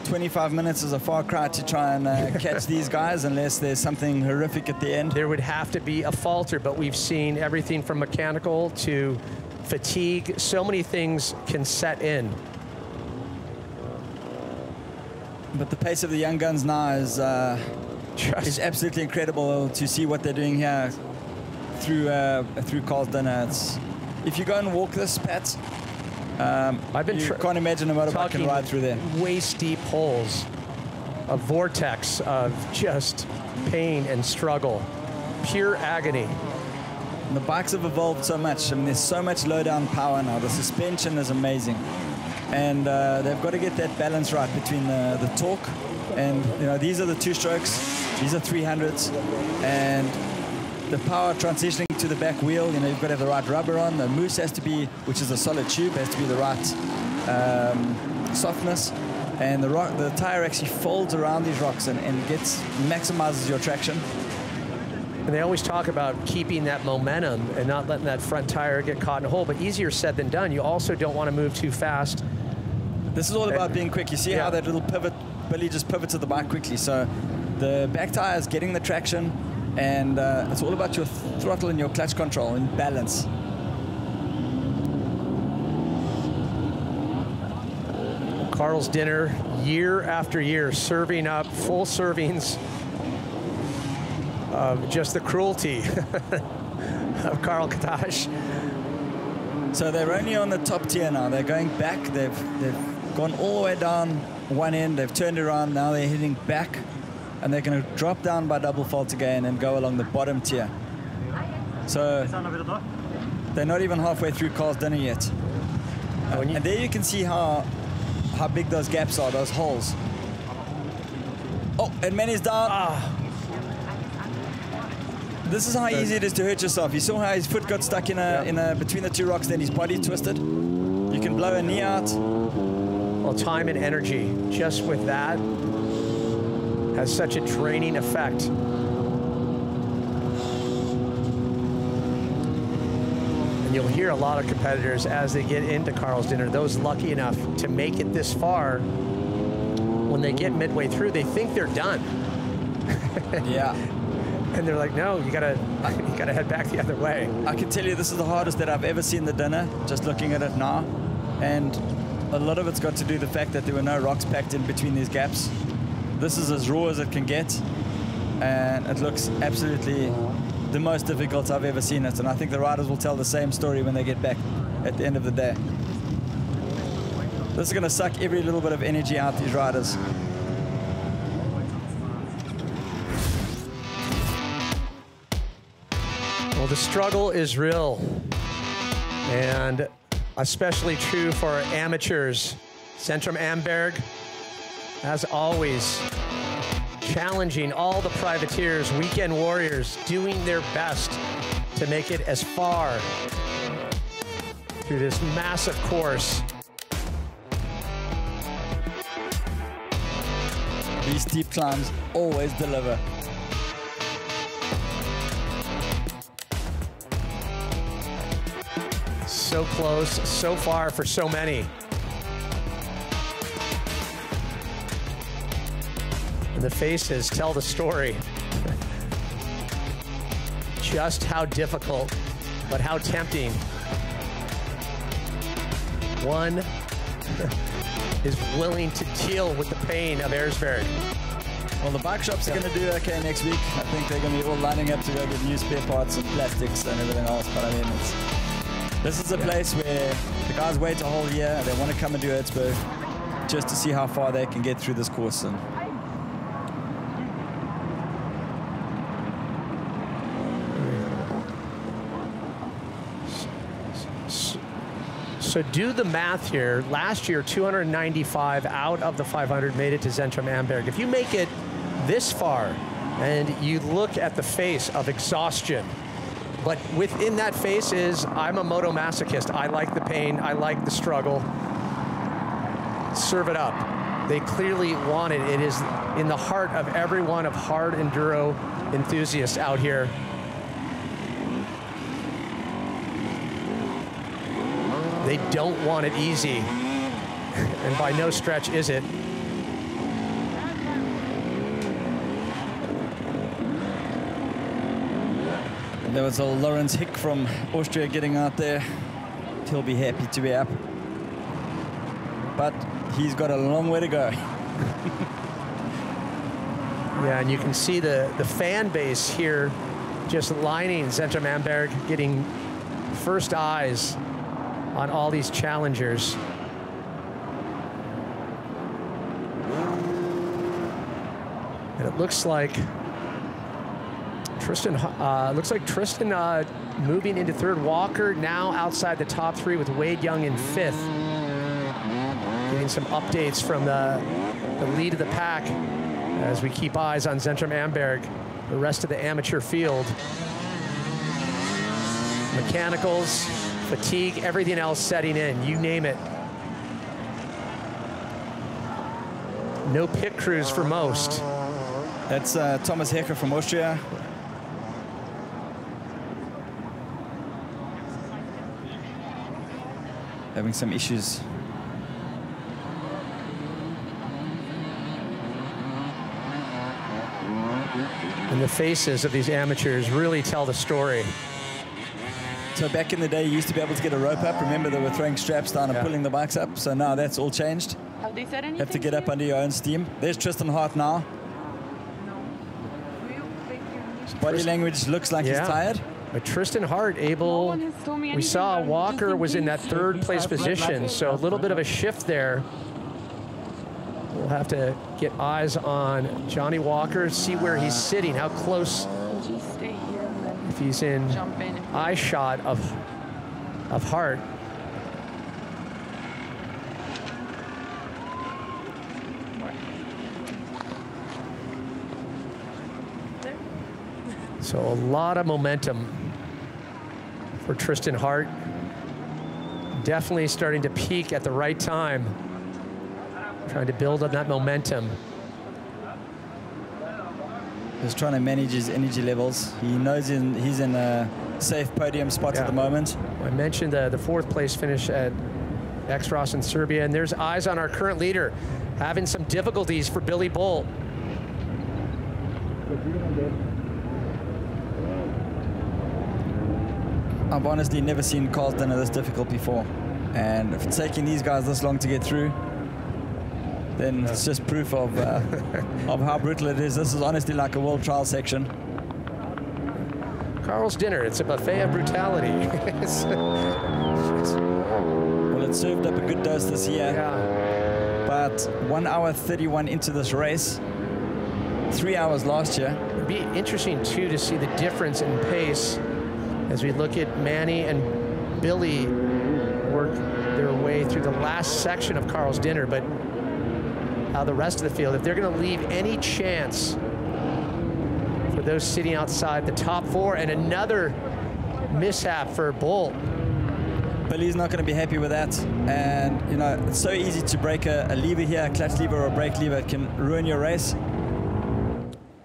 25 minutes is a far cry to try and catch these guys unless there's something horrific at the end. There would have to be a falter, but we've seen everything from mechanical to fatigue. So many things can set in. But the pace of the young guns now is absolutely incredible to see what they're doing here through Carl's dinner. If you go and walk this, Pat, you can't imagine a motorbike can ride through there. Waist deep holes. a vortex of just pain and struggle, pure agony. And the bikes have evolved so much. I mean, there's so much low-down power now. The suspension is amazing. And they've got to get that balance right between the torque. And, you know, these are the 2 strokes. These are 300s. And the power transitioning to the back wheel, you know, you've got to have the right rubber on. The mousse has to be, which is a solid tube, has to be the right softness. And the tire actually folds around these rocks and maximizes your traction. And they always talk about keeping that momentum and not letting that front tire get caught in a hole, but easier said than done. You also don't want to move too fast. This is all about being quick. You see how that little pivot, Billy just pivoted the bike quickly. So the back tire is getting the traction, and it's all about your throttle and your clutch control and balance. Carl's Dinner, year after year, serving up full servings of just the cruelty of Karl Katasch. So they're only on the top tier now. They're going back. They've gone all the way down one end. They've turned around. Now they're heading back, and they're going to drop down by double fault again and go along the bottom tier. So they're not even halfway through Carl's Dinner yet. And there you can see how big those gaps are, those holes. Oh, and Manny's down. This is how easy it is to hurt yourself. You saw how his foot got stuck in between the 2 rocks, then his body twisted. You can blow a knee out. Well, time and energy, just with that, has such a draining effect. And you'll hear a lot of competitors as they get into Carl's Dinner, those lucky enough to make it this far, when they get midway through, they think they're done. Yeah. And they're like, no, you gotta head back the other way. I can tell you this is the hardest that I've ever seen the dinner, just looking at it now. And a lot of it's got to do with the fact that there were no rocks packed in between these gaps. This is as raw as it can get. And it looks absolutely the most difficult I've ever seen it. And I think the riders will tell the same story when they get back at the end of the day. This is going to suck every little bit of energy out these riders. Well, the struggle is real, and especially true for our amateurs. Centrum Amberg, as always, challenging all the privateers, weekend warriors, doing their best to make it as far through this massive course. These steep climbs always deliver. So close, so far for so many. And the faces tell the story. Just how difficult, but how tempting. One is willing to deal with the pain of Erzberg. Well, the bike shops are going to do okay next week. I think they're going to be all lining up to go get new spare parts and plastics and everything else. But I mean, this is a place where the guys wait a whole year. They want to come and do Erzberg just to see how far they can get through this course. And so do the math here. Last year, 295 out of the 500 made it to Centrum Amberg. If you make it this far and you look at the face of exhaustion, but within that face is, I'm a moto masochist. I like the pain, I like the struggle. Serve it up. They clearly want it. It is in the heart of every one of hard enduro enthusiasts out here. They don't want it easy, and by no stretch is it. there was a Lawrence Hick from Austria getting out there. He'll be happy to be up. But he's got a long way to go. Yeah, and you can see the fan base here just lining Centrum Amberg, getting first eyes on all these challengers. And it looks like Tristan moving into third. Walker now outside the top 3 with Wade Young in 5th. Getting some updates from the lead of the pack as we keep eyes on Zentrum Amberg, the rest of the amateur field. Mechanicals, fatigue, everything else setting in, you name it. No pit crews for most. That's Thomas Hecker from Austria. Having some issues. And the faces of these amateurs really tell the story. So back in the day, you used to be able to get a rope up. Remember, they were throwing straps down and pulling the bikes up. So now that's all changed. Have they said anything? Have to get up under your own steam. There's Tristan Hart now. His body language looks like he's tired. But Tristan Hart able, we saw Walker was in that 3rd place position, so a little bit of a shift there. We'll have to get eyes on Johnny Walker, see where he's sitting, how close, if he's in eye shot of Hart. So a lot of momentum for Tristan Hart. Definitely starting to peak at the right time. Trying to build on that momentum. Just trying to manage his energy levels. He knows he's in a safe podium spot at the moment. I mentioned the 4th place finish at X-Ross in Serbia, and there's eyes on our current leader. Having some difficulties for Billy Bolt. I've honestly never seen Carl's dinner this difficult before. And if it's taking these guys this long to get through, then it's just proof of how brutal it is. This is honestly like a world trial section. Carl's dinner, it's a buffet of brutality. Well, it served up a good dose this year. But 1 hour 31 into this race, 3 hours last year. It'd be interesting, too, to see the difference in pace as we look at Manny and Billy work their way through the last section of Carl's dinner, but how the rest of the field, if they're going to leave any chance for those sitting outside the top 4, and another mishap for Bolt. Billy's not going to be happy with that. And, you know, it's so easy to break a lever here, a clutch lever or a brake lever. It can ruin your race.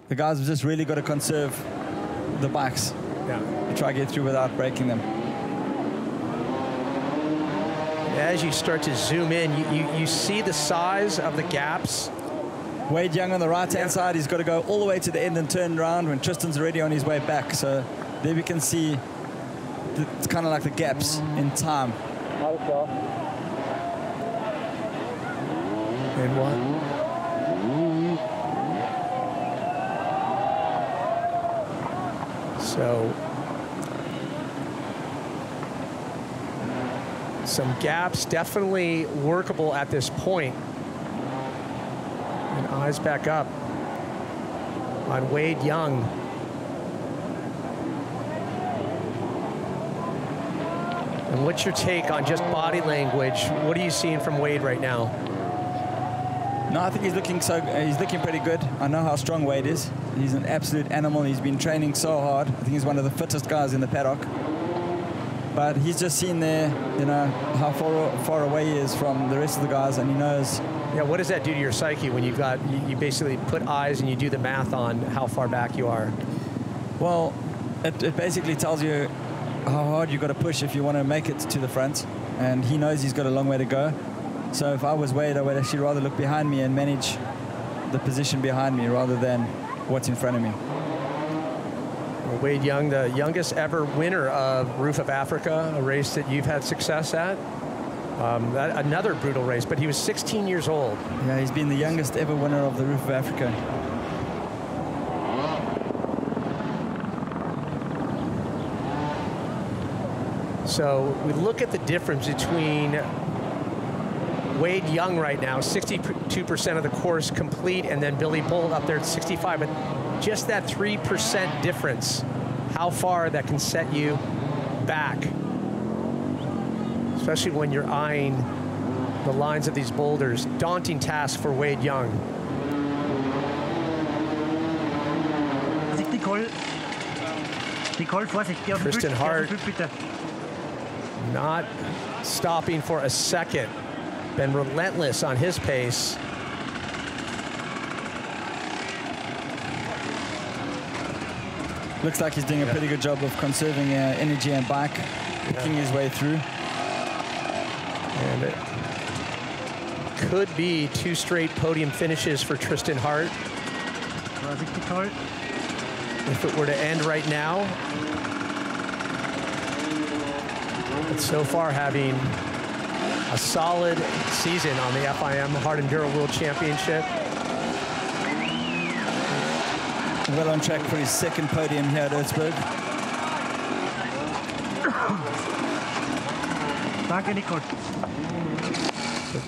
The guys have just really got to conserve the bikes. To try to get through without breaking them. As you start to zoom in, you see the size of the gaps. Wade Young on the right-hand side, he's got to go all the way to the end and turn around when Tristan's already on his way back. So there we can see it's kind of like the gaps in time. And one. So some gaps definitely workable at this point. And eyes back up on Wade Young. And what's your take on just body language? What are you seeing from Wade right now? No, I think he's looking pretty good. I know how strong Wade is. He's an absolute animal. He's been training so hard. I think he's one of the fittest guys in the paddock. But he's just seen there, you know, how far away he is from the rest of the guys, and he knows. Yeah, what does that do to your psyche when you basically put eyes and you do the math on how far back you are? Well, it basically tells you how hard you've got to push if you want to make it to the front, and he knows he's got a long way to go. So if I was Wade, I would actually rather look behind me and manage the position behind me rather than what's in front of me. Well, Wade Young, the youngest ever winner of Roof of Africa, a race that you've had success at. Another brutal race, but he was 16 years old. Yeah, he's been the youngest ever winner of the Roof of Africa. So we look at the difference between Wade Young right now, 62% of the course complete, and then Billy Bolt up there at 65. But just that 3% difference, how far that can set you back, especially when you're eyeing the lines of these boulders. Daunting task for Wade Young. Tristan Hart not stopping for a second. Been relentless on his pace. Looks like he's doing a pretty good job of conserving energy and bike, picking his way through. And it could be 2 straight podium finishes for Tristan Hart. If it were to end right now. But so far having a solid season on the FIM Hard Enduro World Championship. Well on track for his second podium here at Erzberg.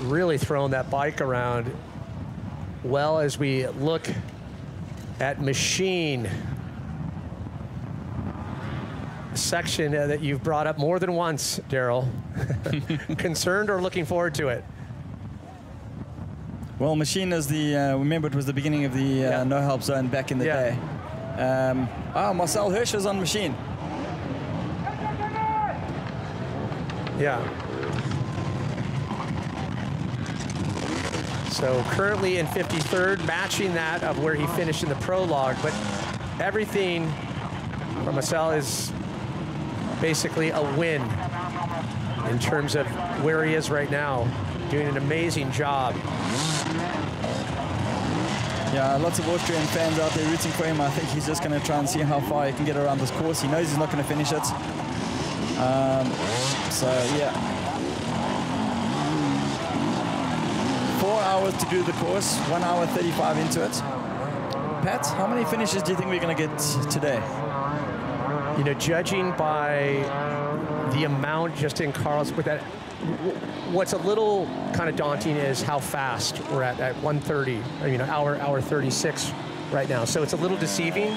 Really throwing that bike around well as we look at Machine. Section that you've brought up more than once, Daryl. Concerned or looking forward to it? Well, Machine is the, remember it was the beginning of the no-help zone back in the day. Marcel Hirsch is on Machine. Yeah. So currently in 53rd, matching that of where he finished in the prologue, but everything from Marcel is basically a win in terms of where he is right now, doing an amazing job. Yeah, lots of Austrian fans out there rooting for him. I think he's just going to try and see how far he can get around this course. He knows he's not going to finish it. So, yeah. 4 hours to do the course, 1 hour 35 into it. Pat, how many finishes do you think we're going to get today? You know, judging by the amount just in Carl's, with that, what's a little kind of daunting is how fast we're at 1:30. You know, hour 36 right now. So it's a little deceiving.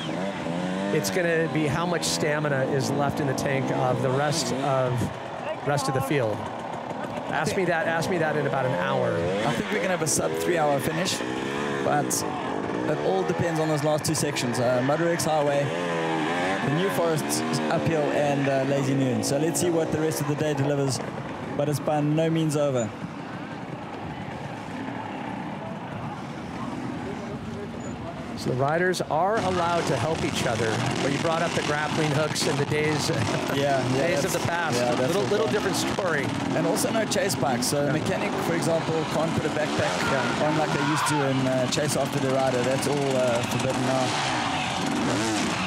It's going to be how much stamina is left in the tank of the rest of the field. Ask me that in about an hour. I think we're going to have a sub 3 hour finish, but it all depends on those last 2 sections. Motorex Highway, the New Forest uphill, and Lazy Noon. So let's see what the rest of the day delivers, but it's by no means over. So the riders are allowed to help each other. But you brought up the grappling hooks and the days, days of the past. Yeah, little different story. And also no chase bikes. So a mechanic, for example, can't put a backpack on like they used to and chase after the rider. That's all forbidden now.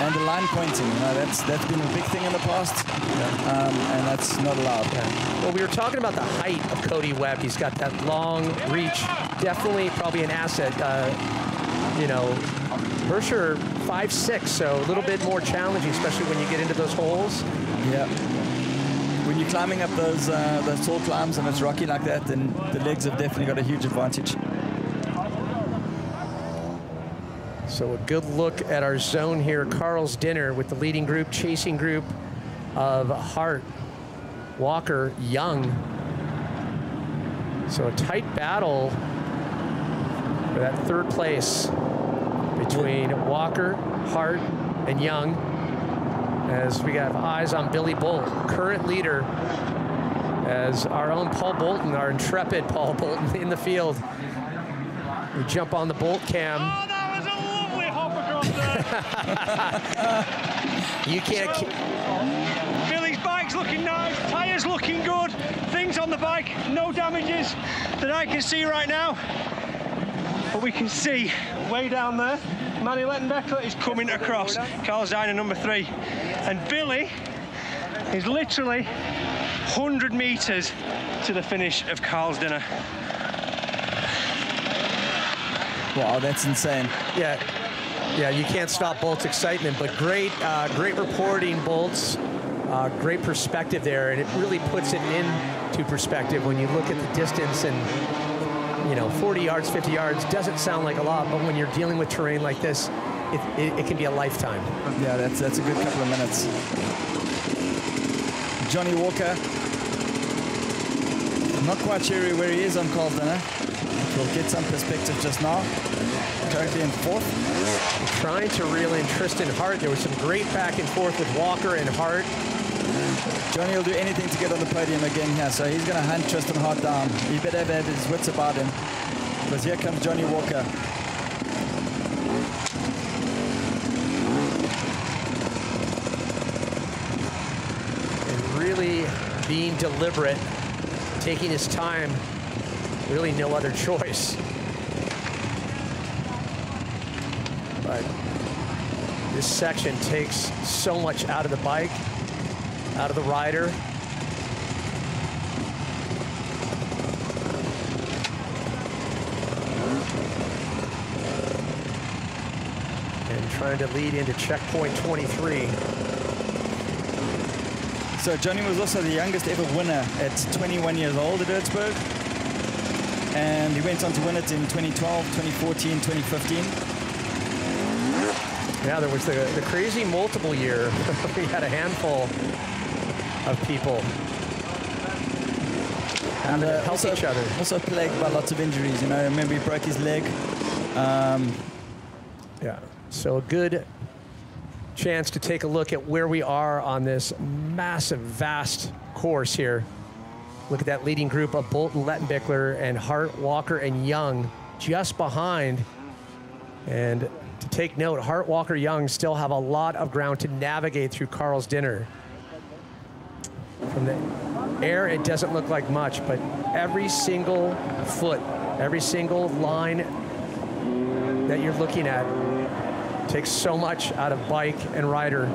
And the line pointing, you know, that's been a big thing in the past, and that's not allowed. Well, we were talking about the height of Cody Webb. He's got that long reach. Definitely, probably an asset. You know, Hirscher 5'6", so a little bit more challenging, especially when you get into those holes. Yeah. When you're climbing up those tall climbs and it's rocky like that, then the legs have definitely got a huge advantage. So a good look at our zone here. Carl's Dinner with the leading group, chasing group of Hart, Walker, Young. So a tight battle for that 3rd place between Walker, Hart, and Young, as we got eyes on Billy Bolt, current leader, as our own Paul Bolton, our intrepid Paul Bolton in the field. We jump on the Bolt cam. Oh, that was a lovely hop across there. You can't... Billy's bike's looking nice, tyres looking good, things on the bike, no damages that I can see right now. But we can see way down there, Manny Lettenbecker is coming across, Carl's Diner number 3. And Billy is literally 100 metres to the finish of Carl's Dinner. Wow, that's insane. Yeah, you can't stop Bolt's excitement, but great reporting, Bolts. Great perspective there, and it really puts it into perspective when you look at the distance. And 40 yards, 50 yards doesn't sound like a lot, but when you're dealing with terrain like this, it can be a lifetime. Yeah, that's a good couple of minutes. Johnny Walker, not quite sure where he is on Carl's dinner. We'll get some perspective just now. Currently in fourth. Trying to reel in Tristan Hart. There was some great back and forth with Walker and Hart. Johnny will do anything to get on the podium again here, so he's going to hunt Tristan Hart down. He better have his wits about him, because here comes Johnny Walker. And really being deliberate, taking his time, really no other choice. But this section takes so much out of the bike, out of the rider. And trying to lead into checkpoint 23. So Johnny was also the youngest ever winner at 21 years old at Erzberg. And he went on to win it in 2012, 2014, 2015. Yeah, there was the crazy multiple year. We had a handful of people and help each other. Also plagued by lots of injuries. I remember he broke his leg. Yeah, so a good chance to take a look at where we are on this massive, vast course here. Look at that leading group of Bolton, Lettenbichler, and Hart, Walker, and Young just behind. And to take note, Hart, Walker, Young still have a lot of ground to navigate through Carl's dinner. From the air, it doesn't look like much, but every single foot, every single line that you're looking at takes so much out of bike and rider.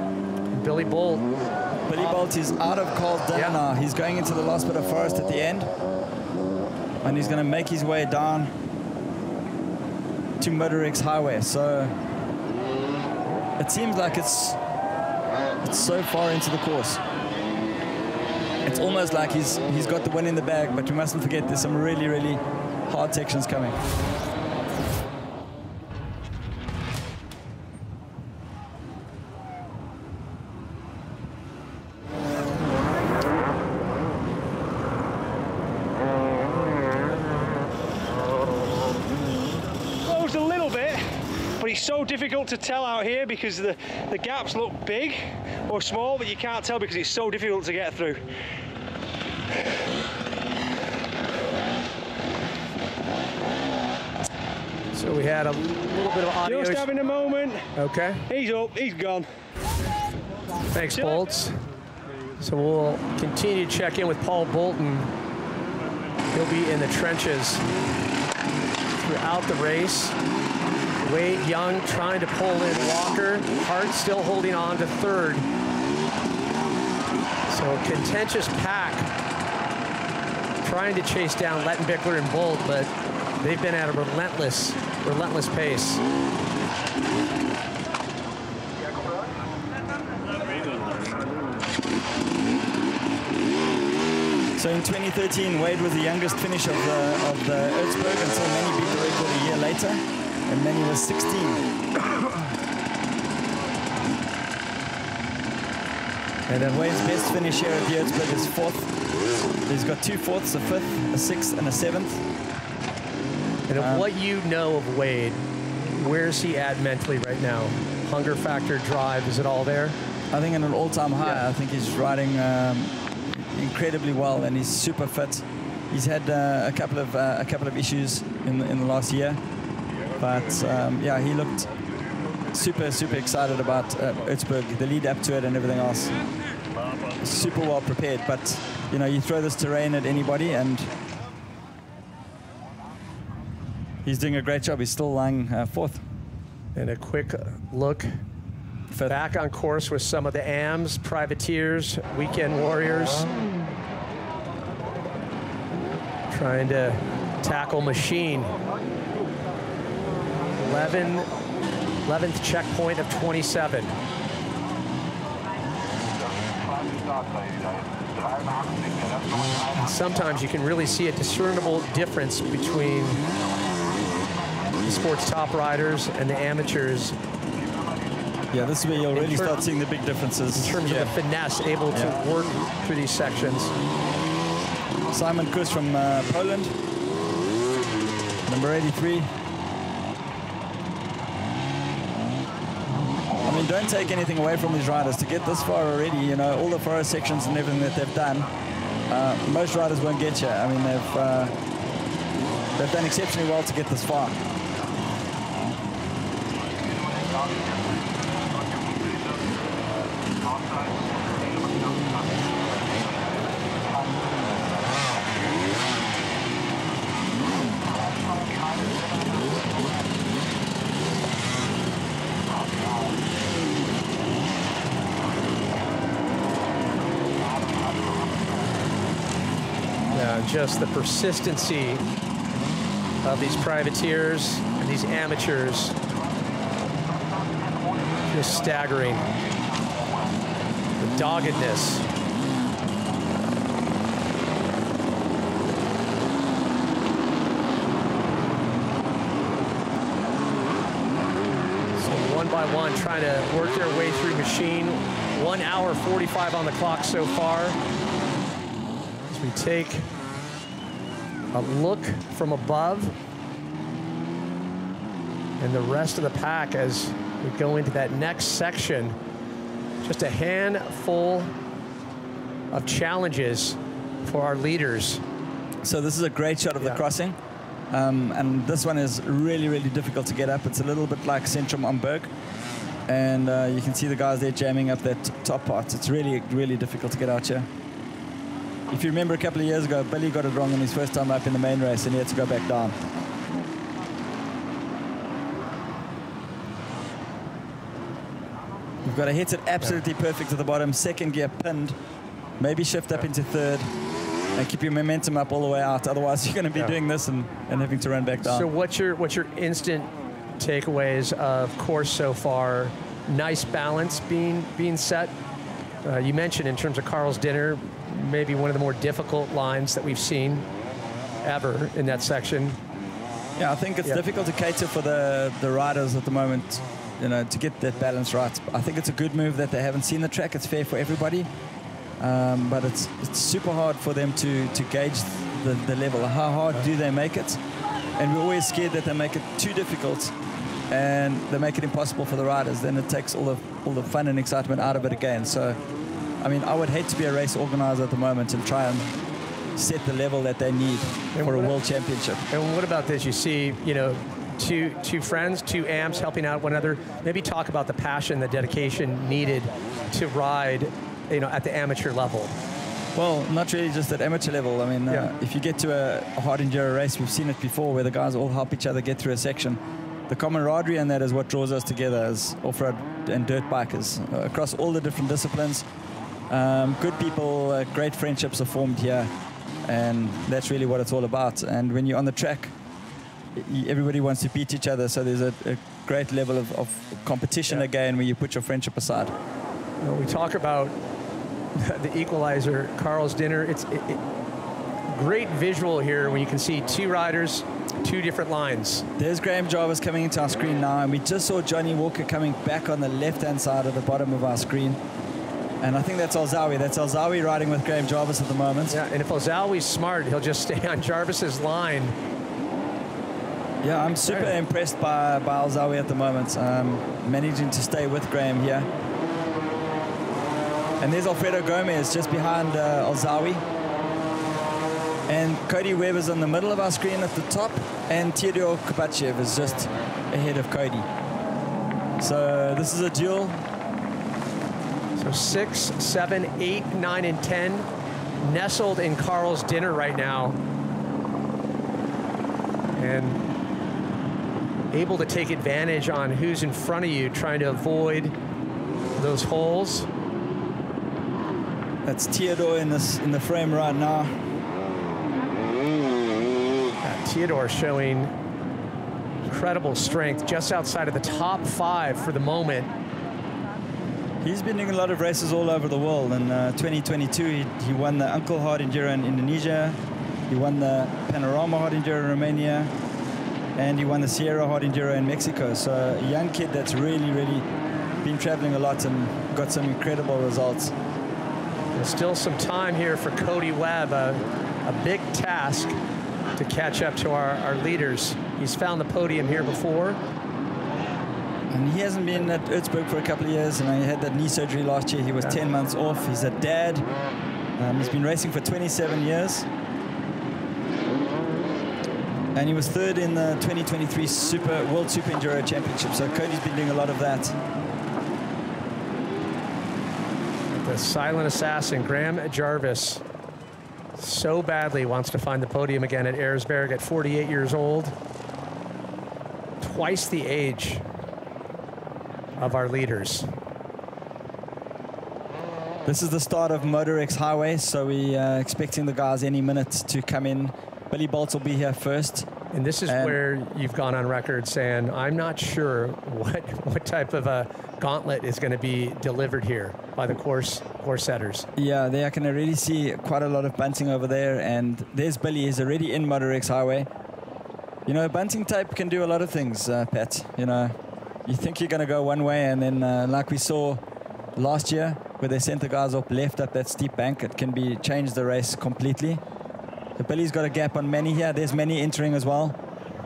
Billy Bolt. Billy Bolt is out of Carl's dinner now. He's going into the last bit of forest at the end. And he's going to make his way down to Motorex Highway. So it seems like it's so far into the course. It's almost like he's got the win in the bag, but we mustn't forget there's some really, really hard sections coming. It's so difficult to tell out here because the gaps look big or small, but you can't tell because it's so difficult to get through. So we had a little bit of audio. Just having a moment. Okay. He's up, he's gone. Thanks, Bolts. So we'll continue to check in with Paul Bolton. He'll be in the trenches throughout the race. Wade Young trying to pull in Walker. Hart still holding on to third. So a contentious pack trying to chase down Lettenbichler and Bolt, but they've been at a relentless pace. So in 2013, Wade was the youngest finish of the Erzberg until Manny beat the record a year later. And Manny was 16. And then Wade's best finish here at the Erzberg is fourth. He's got 2 fourths, a fifth, a sixth, and a seventh. And of what you know of Wade, where's he at mentally right now? Hunger factor, drive, is it all there? I think in an all-time high. Yeah. I think he's riding incredibly well, and he's super fit. He's had a couple of issues in the last year. But yeah, he looked super excited about Erzberg, the lead up to it and everything else. Super well prepared, but you throw this terrain at anybody and he's doing a great job. He's still lying fourth. And a quick look back on course with some of the AMs, Privateers, Weekend Warriors. Trying to tackle Machine. 11th checkpoint of 27. And sometimes you can really see a discernible difference between the sport's top riders and the amateurs. Yeah, this is where you'll really start seeing the big differences. In terms of the finesse, able to work through these sections. Simon Kus from Poland, number 83. I mean, don't take anything away from these riders. To get this far already, you know, all the forest sections and everything that they've done, most riders won't get here. I mean, they've done exceptionally well to get this far. Just the persistency of these privateers and these amateurs, just staggering. The doggedness. So one by one, trying to work their way through machine. 1 hour 45 on the clock so far. As we take a look from above, and the rest of the pack as we go into that next section. Just a handful of challenges for our leaders. So this is a great shot of the crossing, and this one is really, really difficult to get up. It's a little bit like Centrum am Berg, and you can see the guys there jamming up that top part. It's really, really difficult to get out here. If you remember a couple of years ago, Billy got it wrong on his first time up in the main race and he had to go back down. You've got to hit it absolutely perfect at the bottom, second gear pinned, maybe shift up into third and keep your momentum up all the way out. Otherwise, you're going to be doing this and having to run back down. So what's your instant takeaways of course so far? Nice balance being set. You mentioned in terms of Carl's Dinner, maybe one of the more difficult lines that we've seen ever in that section. Yeah, I think it's difficult to cater for the riders at the moment, you know, to get that balance right. I think it's a good move that they haven't seen the track. It's fair for everybody, but it's super hard for them to gauge the level. How hard do they make it? And we're always scared that they make it too difficult and they make it impossible for the riders. Then it takes all the fun and excitement out of it again. So, I mean, I would hate to be a race organizer at the moment and try and set the level that they need for a world championship. And what about this? You see, you know, two friends, two amps helping out one another. Maybe talk about the passion, the dedication needed to ride, you know, at the amateur level. Well, not really just at amateur level. I mean, if you get to a hard enduro race, we've seen it before where the guys all help each other get through a section. The camaraderie in that is what draws us together as off-road and dirt bikers across all the different disciplines. Good people, great friendships are formed here, and that's really what it's all about. And when you're on the track, everybody wants to beat each other, so there's a great level of competition again where you put your friendship aside. Well, we talk about the equalizer, Carl's Dinner. It's great visual here when you can see two riders, two different lines. There's Graham Jarvis coming into our screen now, and we just saw Johnny Walker coming back on the left-hand side at the bottom of our screen. And I think that's Alzawi. That's Alzawi riding with Graham Jarvis at the moment. Yeah, and if Alzawi's smart, he'll just stay on Jarvis's line. Yeah, I'm super impressed by Alzawi at the moment, managing to stay with Graham here. And there's Alfredo Gomez just behind Alzawi. And Cody Webb is in the middle of our screen at the top, and Theodore Kubachev is just ahead of Cody. So this is a duel. So 6, 7, 8, 9, and 10 nestled in Carl's Dinner right now. And able to take advantage on who's in front of you, trying to avoid those holes. That's Theodore in the frame right now. Theodore showing incredible strength just outside of the top 5 for the moment. He's been doing a lot of races all over the world. In 2022, he won the Uncle Hard Enduro in Indonesia. He won the Panorama Hard Enduro in Romania. And he won the Sierra Hard Enduro in Mexico. So a young kid that's really, really been traveling a lot and got some incredible results. There's still some time here for Cody Webb, a big task to catch up to our leaders. He's found the podium here before. And he hasn't been at Erzberg for a couple of years, and he had that knee surgery last year. He was 10 months off. He's a dad. He's been racing for 27 years. And he was third in the 2023 World Super Enduro Championship. So Cody's been doing a lot of that. The silent assassin, Graham Jarvis, so badly wants to find the podium again at Erzberg at 48 years old. Twice the age of our leaders. This is the start of MotorX Highway, so we're expecting the guys any minute to come in. Billy Bolt will be here first. And this is where you've gone on record saying, I'm not sure what type of a gauntlet is going to be delivered here by the course setters. Yeah, there I can already see quite a lot of bunting over there, and there's Billy. He's already in MotorX Highway. You know, bunting tape can do a lot of things, Pat. You know, you think you're going to go one way, and then like we saw last year, where they sent the guys up left up that steep bank, it can be change the race completely. So Billy's got a gap on Manny here. There's Manny entering as well.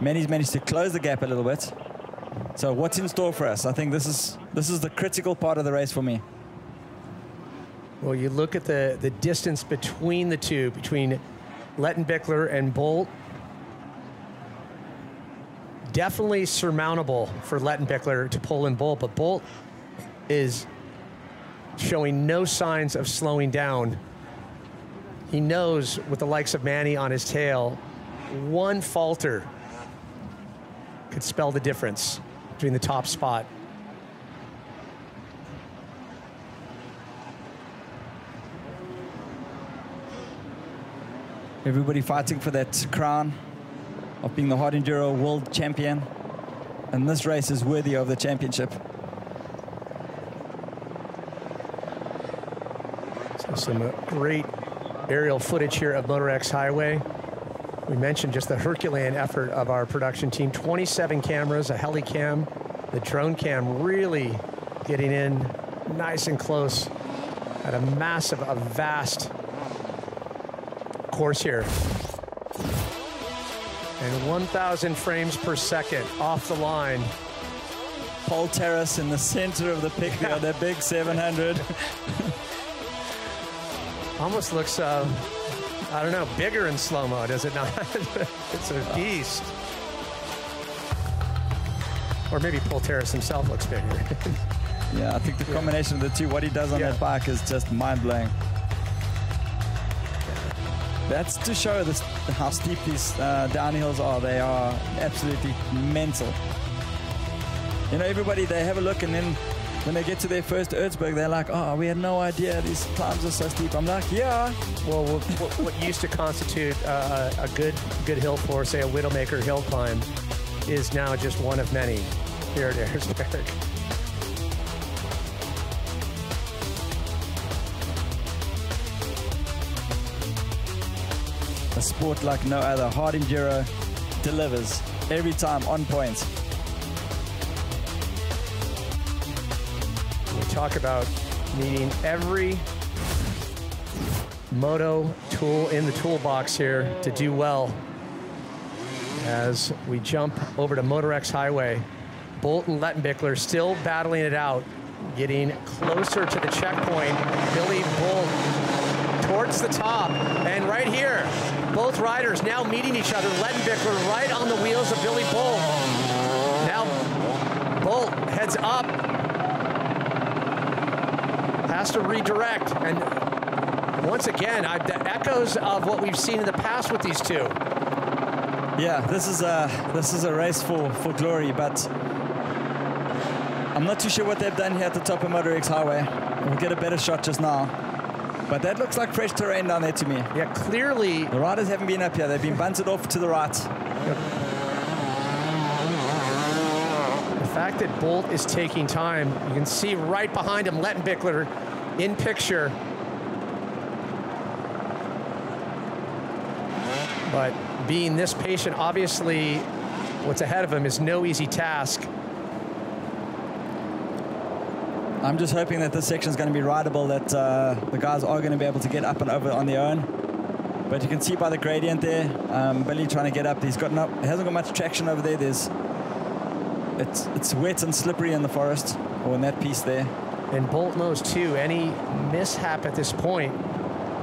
Manny's managed to close the gap a little bit. So what's in store for us? I think this is the critical part of the race for me. Well, you look at the distance between the two, between Lettenbichler and Bolt. Definitely surmountable for Lettenbichler to pull in Bolt, but Bolt is showing no signs of slowing down. He knows, with the likes of Manny on his tail, one falter could spell the difference between the top spot. Everybody fighting for that crown of being the Hard Enduro World Champion. And this race is worthy of the championship. So some great aerial footage here of MotorX Highway. We mentioned just the Herculean effort of our production team. 27 cameras, a heli cam, the drone cam really getting in nice and close at a massive, a vast course here. And 1,000 frames per second off the line. Paul Terrace in the center of the pick there, that big 700. Almost looks, I don't know, bigger in slow-mo, does it not? It's a beast. Or maybe Paul Terrace himself looks bigger. Yeah, I think the combination of the two, what he does on that bike is just mind-blowing. That's to show this, how steep these downhills are. They are absolutely mental. You know, everybody, they have a look, and then when they get to their first Erzberg, they're like, oh, we had no idea these climbs are so steep. I'm like, yeah. Well, what used to constitute a good hill for, say, a Widowmaker hill climb is now just one of many here at Erzberg. A sport like no other. Hard Enduro delivers every time on point. Talk about needing every moto tool in the toolbox here to do well. As we jump over to MotorX Highway, Bolt and Lettenbichler still battling it out, getting closer to the checkpoint. Billy Bolt towards the top, and right here, both riders now meeting each other. Lettenbichler right on the wheels of Billy Bolt. Now Bolt heads up, has to redirect, and once again, the echoes of what we've seen in the past with these two. Yeah, this is a race for glory, but I'm not too sure what they've done here at the top of MotorX Highway. We'll get a better shot just now, but that looks like fresh terrain down there to me. Yeah, clearly the riders haven't been up here. They've been bunted off to the right. The fact that Bolt is taking time, you can see right behind him, Lettenbichler in picture. But being this patient, obviously, what's ahead of him is no easy task. I'm just hoping that this section is going to be rideable, that the guys are going to be able to get up and over on their own. But you can see by the gradient there, Billy trying to get up. He hasn't got much traction over there. It's wet and slippery in the forest, or in that piece there. And Bolt knows too, any mishap at this point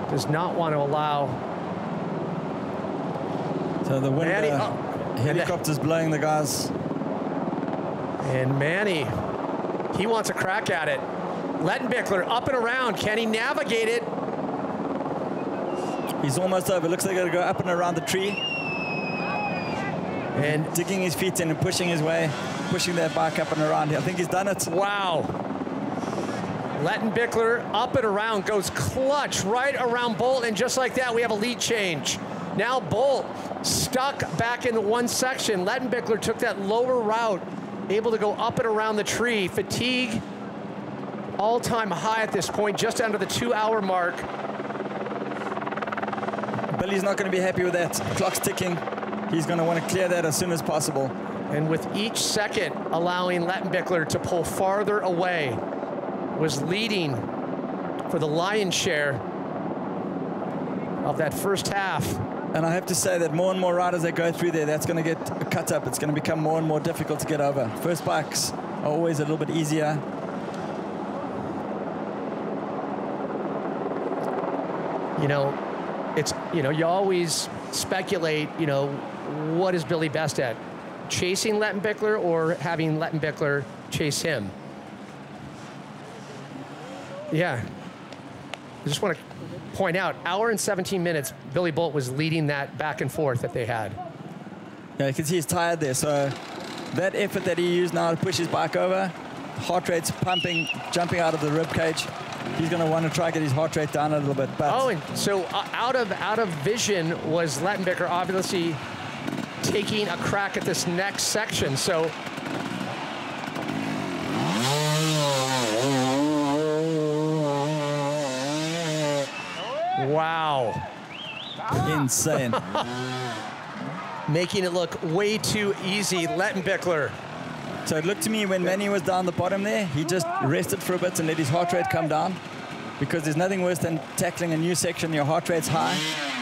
does not want to allow. So the wind, helicopter's blowing the guys. And Manny, he wants a crack at it. Lettenbichler up and around. Can he navigate it? He's almost over. Looks like he's going to go up and around the tree. And digging his feet in and pushing his way, pushing that bike up and around. I think he's done it. Wow. Lettenbichler up and around, goes clutch right around Bolt, and just like that, we have a lead change. Now Bolt stuck back in the one section. Lettenbichler took that lower route, able to go up and around the tree. Fatigue, all-time high at this point, just under the 2-hour mark. Billy's not going to be happy with that. Clock's ticking. He's going to want to clear that as soon as possible. And with each second allowing Lettenbichler to pull farther away, was leading for the lion's share of that first half. And I have to say that more and more riders that go through there, that's going to get cut up. It's going to become more and more difficult to get over. First bikes are always a little bit easier. You know, it's, you know, you always speculate, you know, what is Billy best at? Chasing Lettenbichler or having Lettenbichler chase him? Yeah. I just want to point out, hour and 17 minutes, Billy Bolt was leading that back and forth that they had. Yeah, you can see he's tired there. So that effort that he used now to push his bike over, heart rate's pumping, jumping out of the rib cage. He's going to want to try to get his heart rate down a little bit. But oh, and so out of vision was Lettenbichler, obviously taking a crack at this next section. So wow. Insane. Making it look way too easy, Lettenbichler. So it looked to me when Manny was down the bottom there, he just rested for a bit and let his heart rate come down, because there's nothing worse than tackling a new section, your heart rate's high.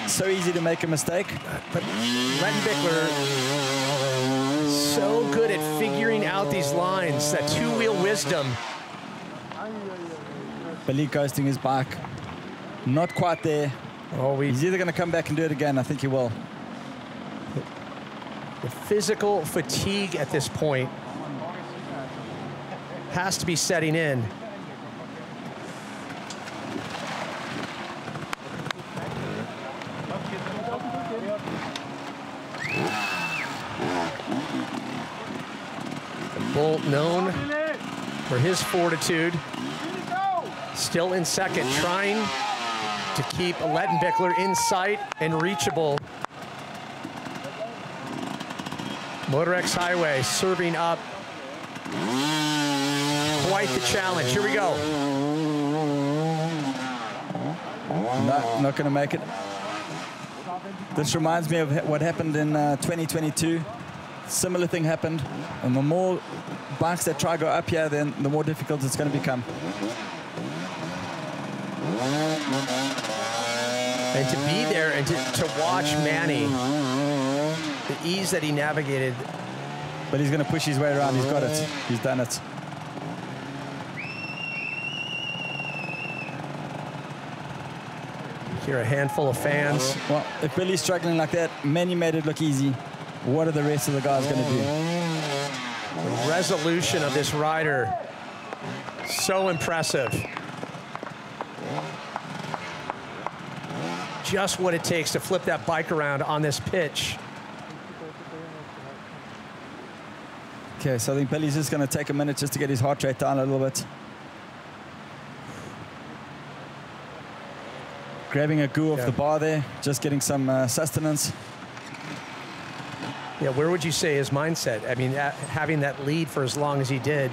So easy to make a mistake. But Lettenbichler, so good at figuring out these lines, that two-wheel wisdom. Billy ghosting his bike. Not quite there. Oh, he's either going to come back and do it again. I think he will. The physical fatigue at this point has to be setting in. Bolt known for his fortitude. Still in second, trying to keep Lettenbichler in sight and reachable. MotorX Highway serving up quite the challenge. Here we go. No, not going to make it. This reminds me of what happened in 2022. Similar thing happened. And the more bikes that try to go up here, then the more difficult it's going to become. And to be there and to watch Manny, the ease that he navigated. But he's going to push his way around. He's got it. He's done it. Here a handful of fans. Well, if Billy's struggling like that, Manny made it look easy. What are the rest of the guys going to do? The resolution of this rider, so impressive. Just what it takes to flip that bike around on this pitch. Okay, so I think Billy's just going to take a minute just to get his heart rate down a little bit. Grabbing a goo off the bar there, just getting some sustenance. Yeah, where would you say his mindset? I mean, having that lead for as long as he did,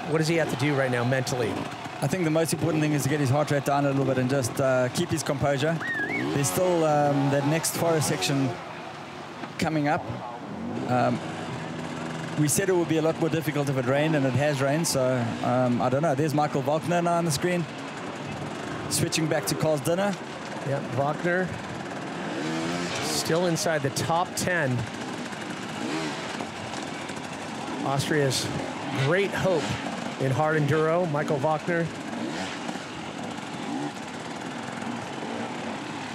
what does he have to do right now mentally? I think the most important thing is to get his heart rate down a little bit and just keep his composure. There's still that next forest section coming up. We said it would be a lot more difficult if it rained, and it has rained, so I don't know. There's Michael Wagner now on the screen. Switching back to Carl's dinner. Yeah, Wagner still inside the top 10. Austria's great hope in hard enduro, Michael Wagner,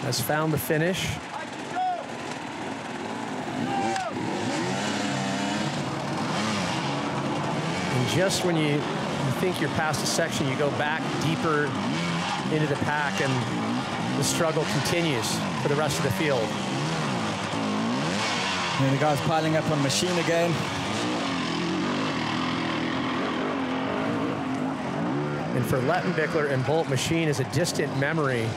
has found the finish. And just when you think you're past a section, you go back deeper into the pack, and the struggle continues for the rest of the field. And the guy's piling up on machine again. And for Lettenbichler and Bolt, machine is a distant memory.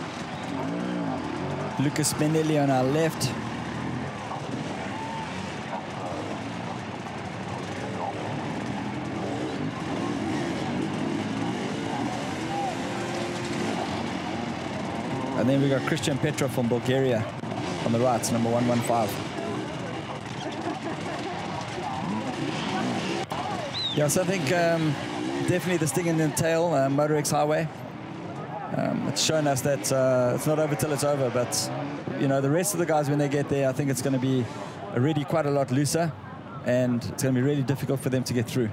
Lucas Benelli on our left. And then we got Christian Petrov from Bulgaria on the right, number 115. Yeah, so I think definitely the sting in the tail, MotorX Highway. It's shown us that it's not over till it's over, but you know, the rest of the guys, when they get there, I think it's going to be already quite a lot looser, and it's going to be really difficult for them to get through.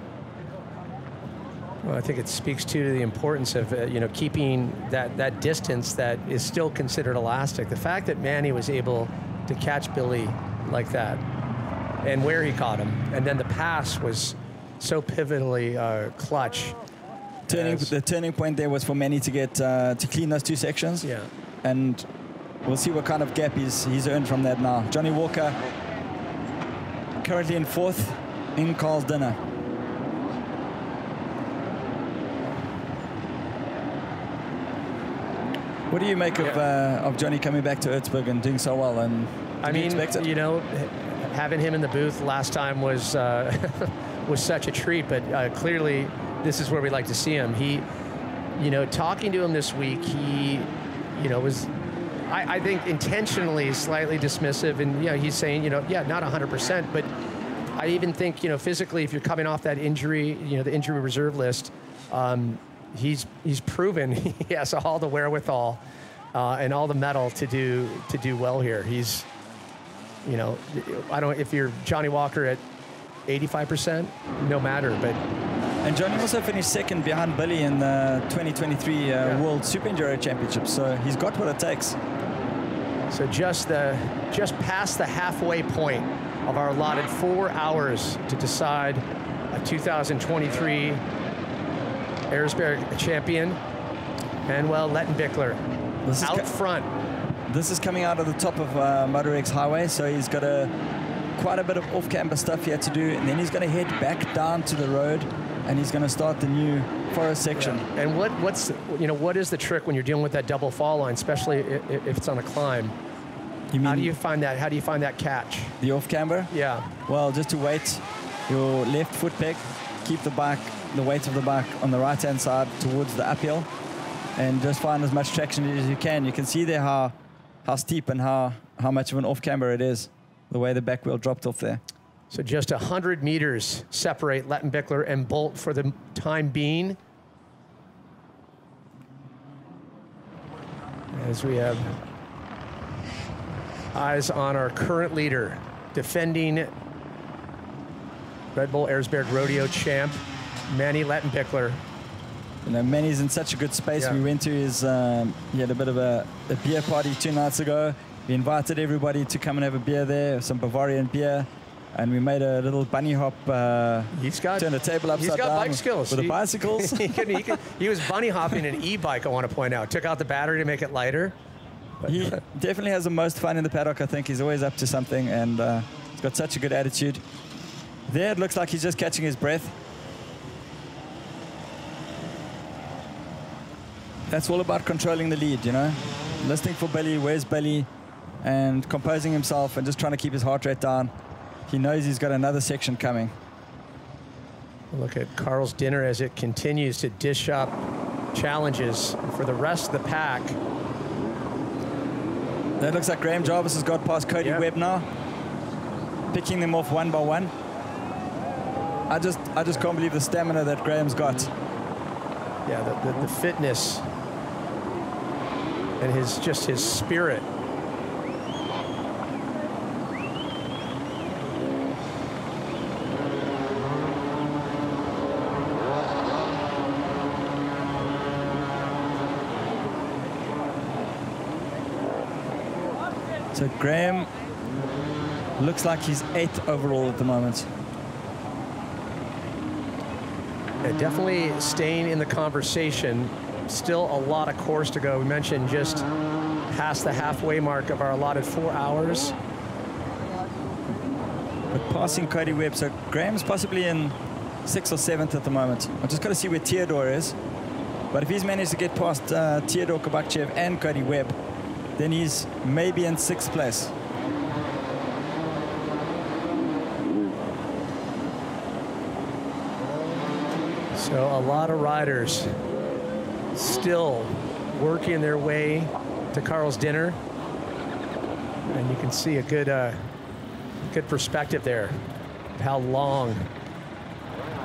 Well, I think it speaks to the importance of you know, keeping that distance that is still considered elastic. The fact that Manny was able to catch Billy like that, and where he caught him, and then the pass was so pivotally clutch. The turning point there was for Manny to get to clean those two sections. Yeah. And we'll see what kind of gap he's earned from that now. Johnny Walker currently in 4th in Carl's dinner. What do you make of Johnny coming back to Erzberg and doing so well? And I mean, you know, having him in the booth last time was was such a treat, but clearly this is where we like to see him. He, you know, talking to him this week, he, you know, was, I think, intentionally slightly dismissive, and you know, he's saying, you know, yeah, not 100%, but I even think, you know, physically, if you're coming off that injury, you know, the injury reserve list, he's proven he has all the wherewithal and all the mettle to do well here. He's, you know, I don't, if you're Johnny Walker at 85%, no matter, but. And Johnny also finished 2nd behind Billy in the 2023 World Super Enduro Championship, so he's got what it takes. So just past the halfway point of our allotted 4 hours to decide a 2023 Erzberg champion, Manuel Lettenbichler out front. This is coming out of the top of MotorX Highway, so he's got quite a bit of off-camber stuff he had to do, and then he's going to head back down to the road, and he's going to start the new forest section. Yeah. And what is the trick when you're dealing with that double fall line, especially if it's on a climb? How do you find that catch? The off-camber? Yeah. Well, just to weight your left foot peg, keep the weight of the bike on the right-hand side towards the uphill, and just find as much traction as you can. You can see there how steep and how much of an off-camber it is, the way the back wheel dropped off there. So just 100 meters separate Lettenbichler and Bolt for the time being. As we have eyes on our current leader, defending Red Bull Erzbergrodeo champ, Manny Lettenbichler. You know, Manny's in such a good space. Yeah. We went to his, he had a bit of a beer party 2 nights ago. We invited everybody to come and have a beer there, some Bavarian beer. And we made a little bunny hop, turned the table upside down. He's got bike skills. With the bicycles. He was bunny hopping an e-bike, I want to point out. Took out the battery to make it lighter. But he definitely has the most fun in the paddock, I think. He's always up to something, and he's got such a good attitude. There, it looks like he's just catching his breath. That's all about controlling the lead, you know. Listening for Billy, where's Billy? and composing himself and just trying to keep his heart rate down. He knows he's got another section coming. Look at Carl's dinner as it continues to dish up challenges for the rest of the pack. That looks like Graham Jarvis has got past Cody Webb now, picking them off one by one. I just can't believe the stamina that Graham's got. Yeah, the fitness and his spirit. So Graham looks like he's 8th overall at the moment. Yeah, definitely staying in the conversation. Still a lot of course to go. We mentioned just past the halfway mark of our allotted 4 hours. But passing Cody Webb, so Graham's possibly in 6th or 7th at the moment. I've just got to see where Theodore is. But if he's managed to get past Theodore Kabakchev and Cody Webb, then he's maybe in 6th place. So a lot of riders still working their way to Carl's dinner. And you can see a good perspective there of how long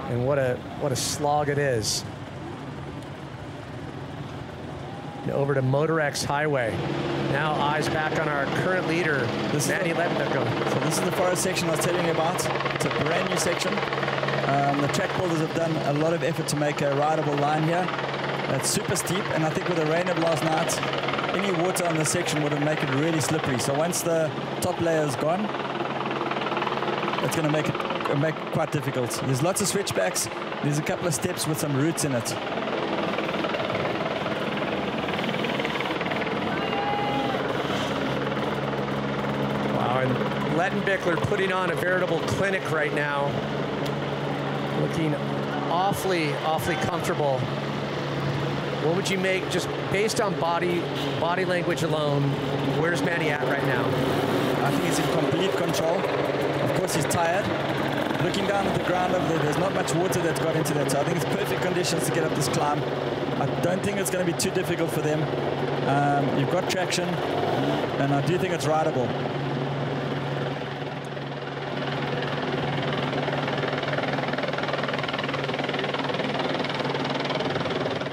and what a slog it is. And over to MotorX Highway. Now eyes back on our current leader, Manny Leventhal. So this is the forest section I was telling you about. It's a brand new section. The track builders have done a lot of effort to make a rideable line here. It's super steep, and I think with the rain of last night, any water on this section would make it really slippery. So once the top layer is gone, it's going to make it quite difficult. There's lots of switchbacks. There's a couple of steps with some roots in it. Wow, and Lettenbichler putting on a veritable clinic right now. Looking awfully comfortable. What would you make, just based on body language alone, where's Manny at right now? I think he's in complete control. Of course, he's tired. Looking down at the ground over there, there's not much water that's got into that, so I think it's perfect conditions to get up this climb. I don't think it's going to be too difficult for them. You've got traction, and I do think it's rideable.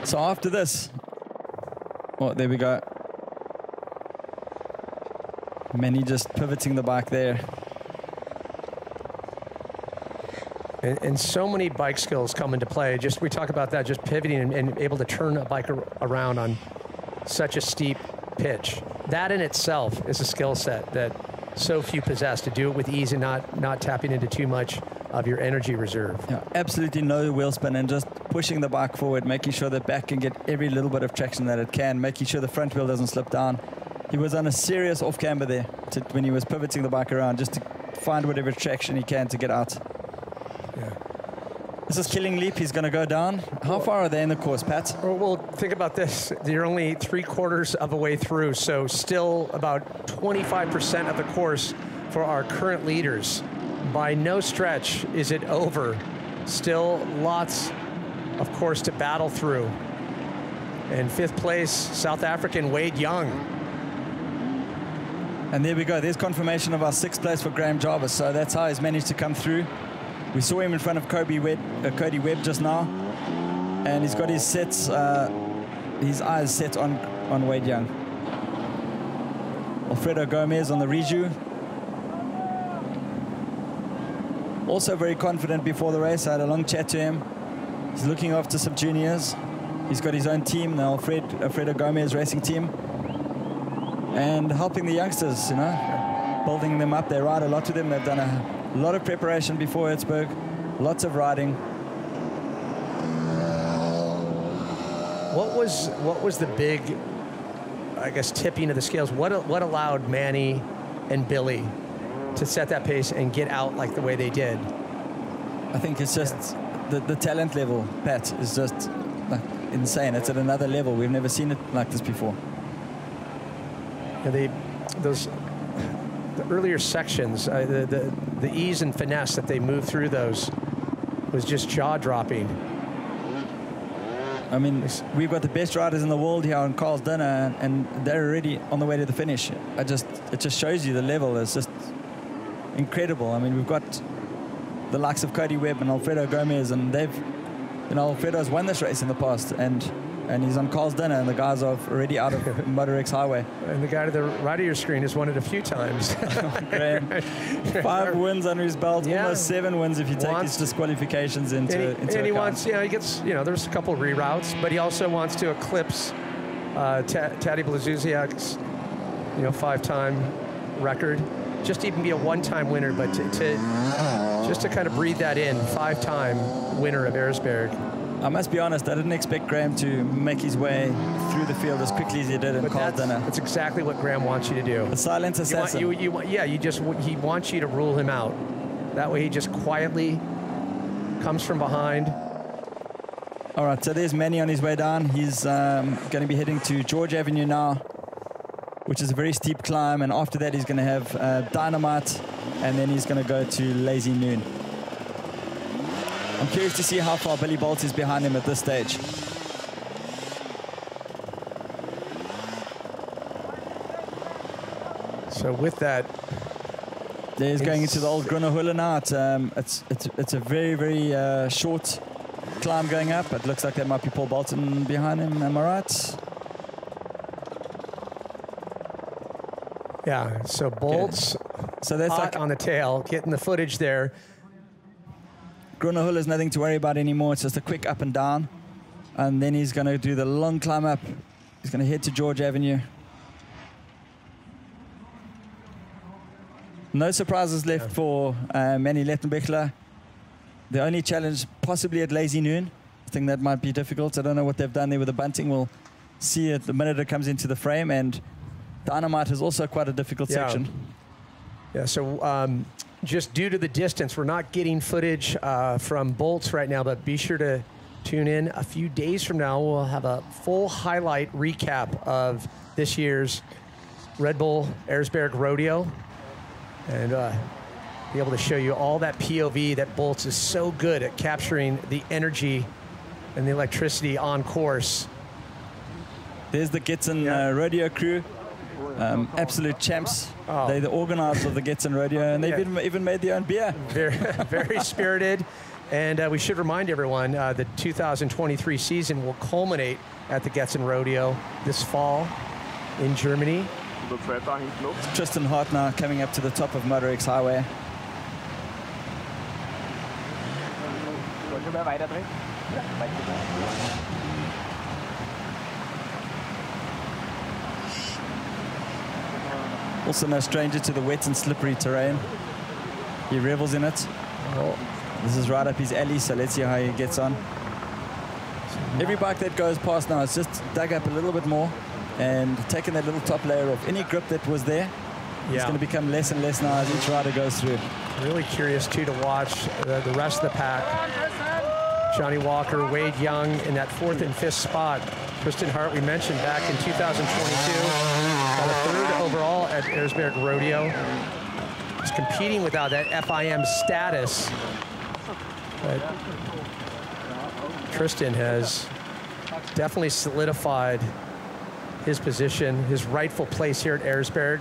So after this, oh, there we go. Manny just pivoting the bike there. And so many bike skills come into play. Just we talk about that, just pivoting and able to turn a bike around on such a steep pitch. That in itself is a skill set that so few possess, to do it with ease and not tapping into too much of your energy reserve. Yeah, absolutely no wheel spin, and just pushing the bike forward, making sure the back can get every little bit of traction that it can, making sure the front wheel doesn't slip down. He was on a serious off camber there when he was pivoting the bike around, just to find whatever traction he can to get out. Yeah. This is Killing Leap. He's going to go down. How far are they in the course, Pat? Well, think about this. You're only 3/4 of a way through, so still about 25% of the course for our current leaders. By no stretch is it over. Still lots of course to battle through. And 5th place, South African Wade Young. And there we go. There's confirmation of our 6th place for Graham Jarvis. So that's how he's managed to come through. We saw him in front of Cody Webb just now, and he's got his eyes set on Wade Young. Alfredo Gomez on the Reju. Also very confident before the race. I had a long chat to him. He's looking after some juniors. He's got his own team, the Alfredo Gomez racing team, and helping the youngsters, you know, building them up. They ride a lot with them. They've done a lot of preparation before Erzberg, lots of riding. What was the big, I guess, tipping of the scales? What allowed Manny and Billy to set that pace and get out like the way they did? I think it's just the talent level, Pat, is just like insane. It's at another level. We've never seen it like this before. Yeah, those the earlier sections, the ease and finesse that they moved through those was just jaw-dropping. I mean, we've got the best riders in the world here on Carl's dinner, and they're already on the way to the finish. It just shows you the level is just incredible. I mean, we've got the likes of Cody Webb and Alfredo Gomez, and Alfredo's won this race in the past, and he's on Carl's dinner, and the guys are already out of MotorX Highway. And the guy to the right of your screen has won it a few times. Graham, 5 wins under his belt, almost 7 wins if you take his disqualifications into he wants, he gets, there's a couple of reroutes, but he also wants to eclipse Tadej Blazusiak's, 5-time record. Just to even be a 1-time winner, but just to kind of breathe that in, 5-time winner of Erzberg. I must be honest, I didn't expect Graham to make his way through the field as quickly as he did in Carl's dinner. That's exactly what Graham wants you to do. The silent assassin. He wants you to rule him out. That way he just quietly comes from behind. All right, so there's Manny on his way down. He's going to be heading to George Avenue now, which is a very steep climb, and after that he's going to have Dynamite, and then he's going to go to Lazy Noon. I'm curious to see how far Billy Bolt is behind him at this stage. So with that, there's going into the old Grunnehula now. It's a very, very short climb going up. It looks like there might be Paul Bolton behind him. Am I right? Yeah, so Bolt's so that's hot on the tail, getting the footage there. Grunnehula is nothing to worry about anymore. It's just a quick up and down. And then he's going to do the long climb up. He's going to head to George Avenue. No surprises left for Manny Lettenbichler. The only challenge possibly at Lazy Noon. I think that might be difficult. I don't know what they've done there with the bunting. We'll see it the minute it comes into the frame. And Dynamite is also quite a difficult section. Yeah, so just due to the distance, we're not getting footage from Bolts right now, but be sure to tune in. A few days from now, we'll have a full highlight recap of this year's Red Bull Erzbergrodeo, and be able to show you all that POV that Bolts is so good at capturing the energy and the electricity on course. There's the Getson rodeo crew. Absolute champs. Oh. They're the organizers of the Getson Rodeo, and they've even made their own beer. Very, very spirited. And we should remind everyone, the 2023 season will culminate at the Getson Rodeo this fall in Germany. Tristan Hartner coming up to the top of MotorX Highway. Also no stranger to the wet and slippery terrain. He revels in it. Oh, this is right up his alley, so let's see how he gets on. Every bike that goes past now is just dug up a little bit more and taken that little top layer off. Any grip that was there is going to become less and less now as each rider goes through. Really curious, too, to watch the rest of the pack. Johnny Walker, Wade Young in that 4th and 5th spot. Tristan Hart, we mentioned back in 2022, got a 3rd overall at Erzbergrodeo. He's competing without that FIM status. But Tristan has definitely solidified his position, his rightful place here at Erzberg.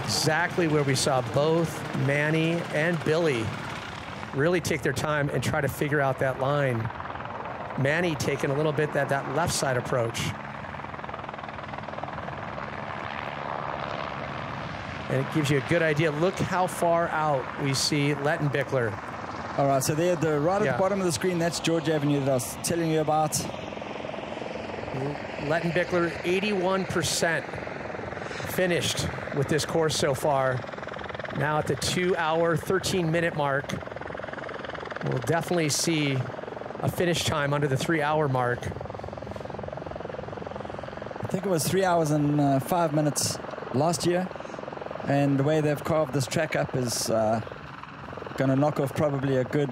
Exactly where we saw both Manny and Billy really take their time and try to figure out that line. Manny taking a little bit that left side approach. And it gives you a good idea. Look how far out we see Lettenbichler. All right, so there, right at the bottom of the screen, that's George Avenue that I was telling you about. Lettenbichler, 81% finished with this course so far. Now at the 2-hour, 13-minute mark. We'll definitely see a finish time under the 3-hour mark. I think it was 3 hours and 5 minutes last year. And the way they've carved this track up is going to knock off probably a good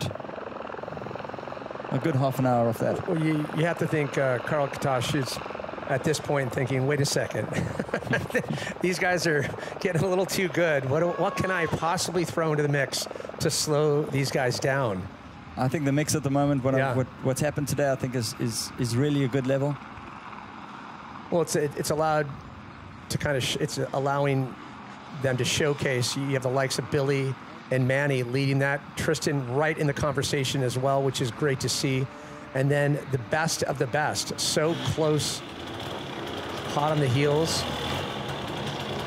a good half an hour off that. Well, you have to think Karl Katosh is at this point thinking, wait a second, these guys are getting a little too good. What can I possibly throw into the mix to slow these guys down? I think the mix at the moment, what's happened today, I think is really a good level. Well, it's allowed to kind of it's allowing them to showcase. You have the likes of Billy and Manny leading that. Tristan right in the conversation as well, which is great to see. And then the best of the best, so close, hot on the heels.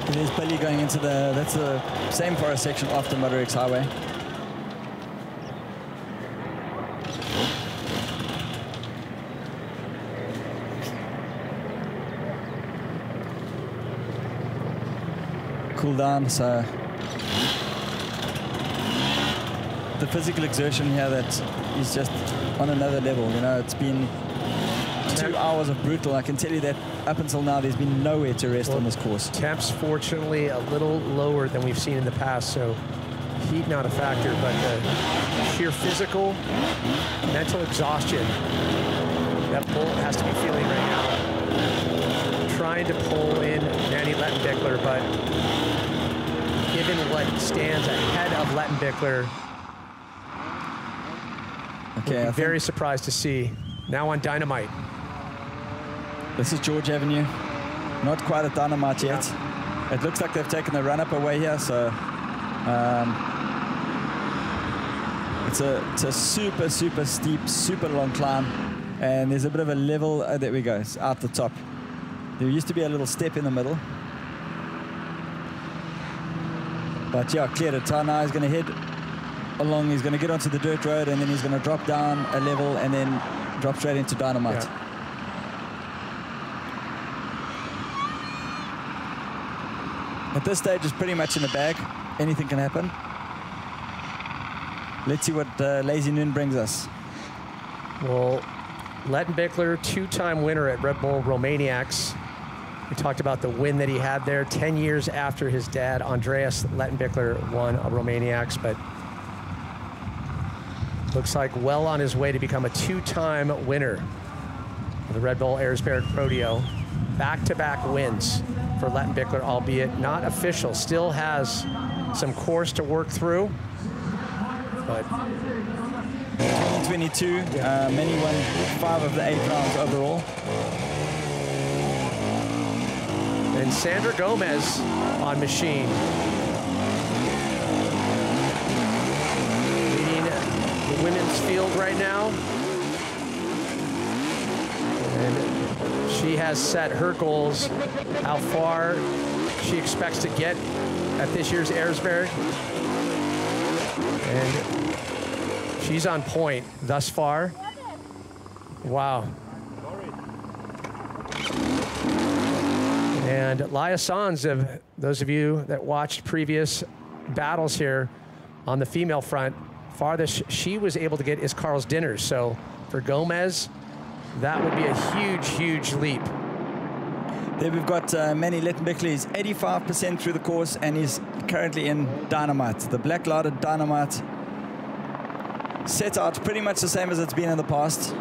And there's Billy going into that's the same for a section after Motor X Highway. Cool down, so the physical exertion here that is just on another level. You know, it's been 2 hours of brutal. I can tell you that up until now there's been nowhere to rest on this course. Temps fortunately a little lower than we've seen in the past, so heat not a factor, but the sheer physical, mental exhaustion that Bolt has to be feeling right now. Trying to pull in Manny Lettenbichler, but given what stands ahead of Lettenbichler, okay, I'm very surprised to see now on Dynamite. This is George Avenue, not quite at Dynamite yet. It looks like they've taken the run-up away here, so it's a super, super steep, super long climb, and there's a bit of a level. There we go, it's out the top. There used to be a little step in the middle. But yeah, cleared it. Now he's going to head along, he's going to get onto the dirt road, and then he's going to drop down a level and then drop straight into Dynamite. Yeah. At this stage, it's pretty much in the bag. Anything can happen. Let's see what Lazy Noon brings us. Well, Lettenbichler, two-time winner at Red Bull Romaniacs. We talked about the win that he had there 10 years after his dad, Andreas Lettenbichler, won a Romaniacs, but looks like well on his way to become a two-time winner of the Red Bull Erzbergrodeo. Back-to-back wins for Lettenbichler, albeit not official. Still has some course to work through, but 22, Manny won 5 of the 8 rounds overall. And Sandra Gomez on machine. Leading the women's field right now. And she has set her goals, how far she expects to get at this year's Erzberg. And she's on point thus far. Wow. And Laia Sanz, those of you that watched previous battles here on the female front, farthest she was able to get is Carl's Dinners. So for Gomez, that would be a huge, huge leap. There we've got Manny Lettenbichler. He's 85% through the course, and he's currently in Dynamite. The black lighted Dynamite set out pretty much the same as it's been in the past.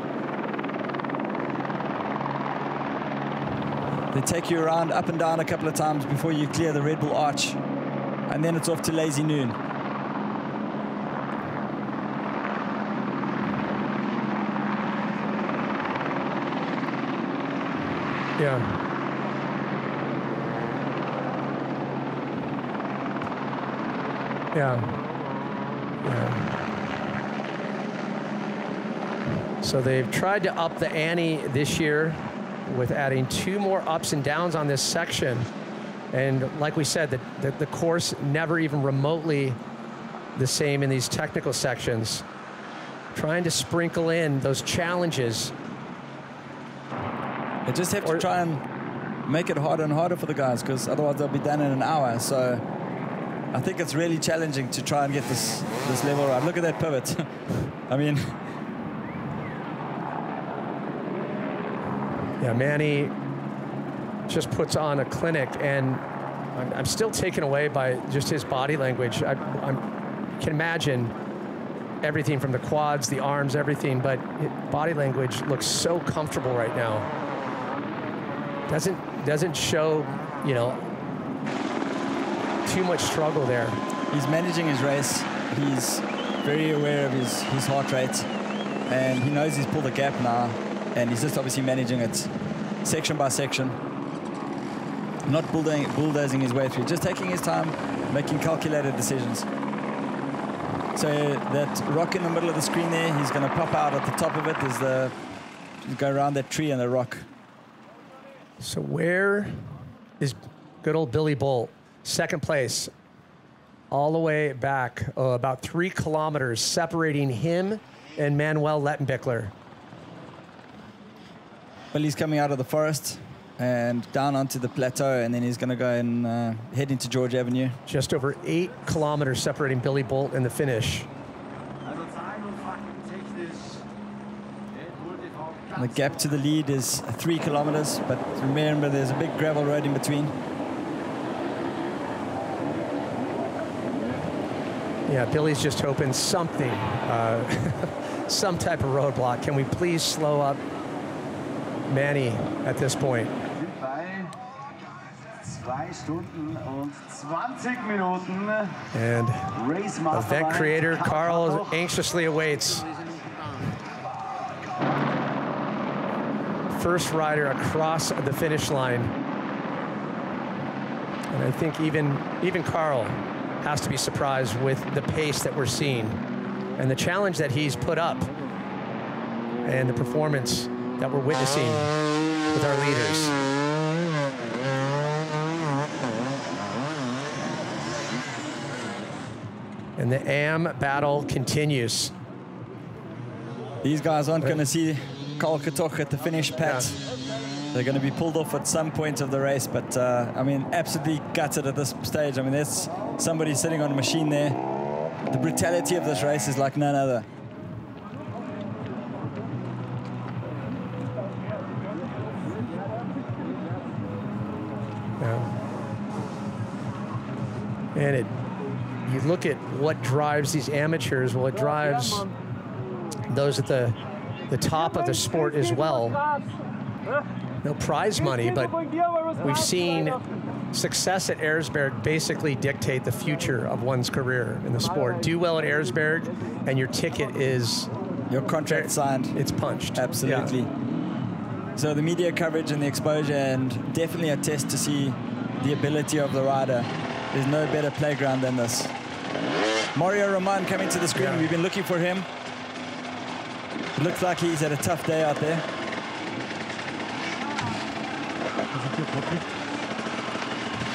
They take you around up and down a couple of times before you clear the Red Bull Arch, and then it's off to Lazy Noon. Yeah. Yeah. So they've tried to up the ante this year with adding 2 more ups and downs on this section. And like we said, the course never even remotely the same in these technical sections. Trying to sprinkle in those challenges. They just have to try and make it harder and harder for the guys, because otherwise they'll be done in an hour. So I think it's really challenging to try and get this level right. Look at that pivot. I mean... Yeah, Manny just puts on a clinic, and I'm still taken away by just his body language. I can imagine everything from the quads, the arms, everything, but body language looks so comfortable right now. Doesn't show, you know, too much struggle there. He's managing his race. He's very aware of his heart rate, and he knows he's pulled a gap now, and he's just obviously managing it section by section, not bulldozing his way through, just taking his time, making calculated decisions. So that rock in the middle of the screen there, he's going to pop out at the top of it. There's go around that tree and the rock. So where is good old Billy Bolt? Second place, all the way back, about 3 kilometers separating him and Manuel Lettenbichler. Billy's coming out of the forest and down onto the plateau, and then he's going to go and head into George Avenue. Just over 8 kilometers separating Billy Bolt and the finish. And the gap to the lead is 3 kilometers, but remember there's a big gravel road in between. Yeah, Billy's just hoping something, some type of roadblock. Can we please slow up Manny at this point? 2 Stunden und 20 Minuten. And event creator Carl anxiously awaits. First rider across the finish line. And I think even Carl has to be surprised with the pace that we're seeing and the challenge that he's put up and the performance that we're witnessing with our leaders. And the AM battle continues. These guys aren't going to see Carl Katoch at the finish, Pat. Yeah. They're going to be pulled off at some point of the race, but I mean, absolutely gutted at this stage. I mean, there's somebody sitting on a machine there. The brutality of this race is like none other. Yeah. And you look at what drives these amateurs. Well, it drives those at the top of the sport as well. No prize money, but we've seen success at Erzberg basically dictate the future of one's career in the sport. Do well at Erzberg, and your ticket is... Your contract signed. It's punched. Absolutely. Yeah. So the media coverage and the exposure, and definitely a test to see the ability of the rider. There's no better playground than this. Mario Roman coming to the screen. Yeah. We've been looking for him. It looks like he's had a tough day out there.